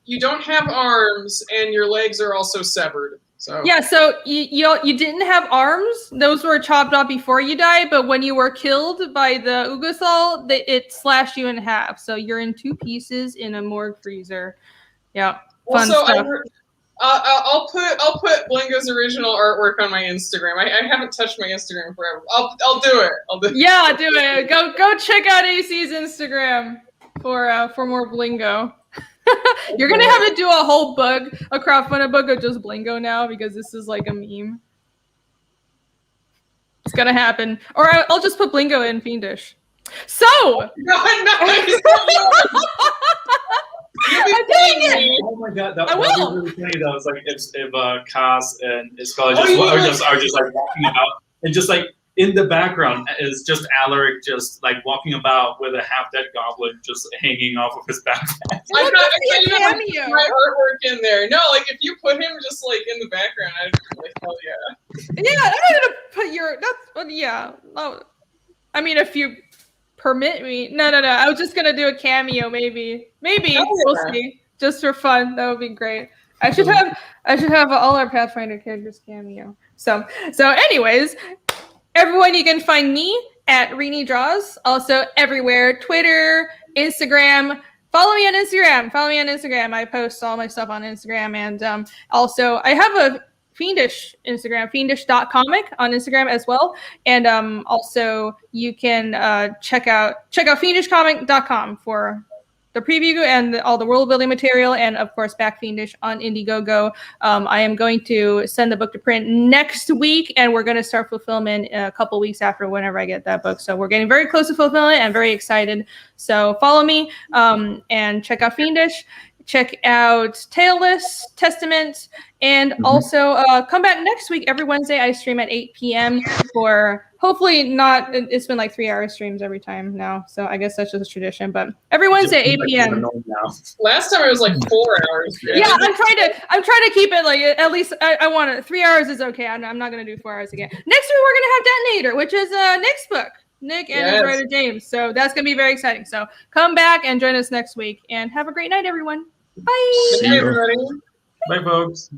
D: You don't have arms, and your legs are also severed. So
A: yeah, so you didn't have arms; those were chopped off before you died. But when you were killed by the Ugasol, it slashed you in half. So you're in 2 pieces in a morgue freezer. Yeah, fun stuff.
D: I'll put Blingo's original artwork on my Instagram. I haven't touched my Instagram forever. I'll do it.
A: Yeah, do it. Go check out AC's Instagram for more Blingo. You're gonna have to do a whole book, a crowdfunded book of just Blingo now because this is like a meme. It's gonna happen, or I'll just put Blingo in Fiendish. So.
D: God, nice. You'll be
A: I'm doing it.
D: funny.
E: Oh my god, that
A: I
E: would
A: will.
E: be really funny. That was like if Cass and Iskala
D: Oh,
E: just
D: you mean
E: are just like walking about, and just like in the background is just Alaric just like walking about with a half-dead goblin just hanging off of his backpack.
A: Well,
D: I
A: let's
D: can't
A: see a
D: even have
A: cameo.
D: my artwork in there. No, like if you put him just like in the background, I'd be like, hell yeah.
A: Yeah, I'm not gonna put your. That's well, yeah. No, I mean, if you permit me. No. I was just gonna do a cameo, maybe. Maybe
D: Oh,
A: we'll
D: yeah.
A: see. Just for fun, that would be great. I should have all our Pathfinder characters cameo. So anyways, everyone, you can find me at Rini Draws. Also everywhere, Twitter, Instagram. Follow me on Instagram. I post all my stuff on Instagram, and also I have a Fiendish Instagram, fiendish.comic on Instagram as well. And also you can check out fiendishcomic.com for the preview and all the world building material, and of course Back Fiendish on Indiegogo. I am going to send the book to print next week, and we're going to start fulfillment a couple weeks after whenever I get that book. So we're getting very close to fulfillment and very excited. So follow me and check out Fiendish. Check out Tailless, Testament, and also come back next week. Every Wednesday I stream at 8 p.m. for hopefully not, it's been like 3-hour streams every time now. So I guess that's just a tradition, but every Wednesday, 8 p.m.
D: Last time it was like 4 hours.
A: Yeah, I'm trying to keep it like at least I want it. 3 hours is okay. I'm not gonna do 4 hours again. Next week we're gonna have Detonator, which is Nick's book. Nick and his writer James. So that's gonna be very exciting. So come back and join us next week, and have a great night, everyone. Bye.
C: See
D: Hey,
C: you.
D: everybody.
E: Bye, folks.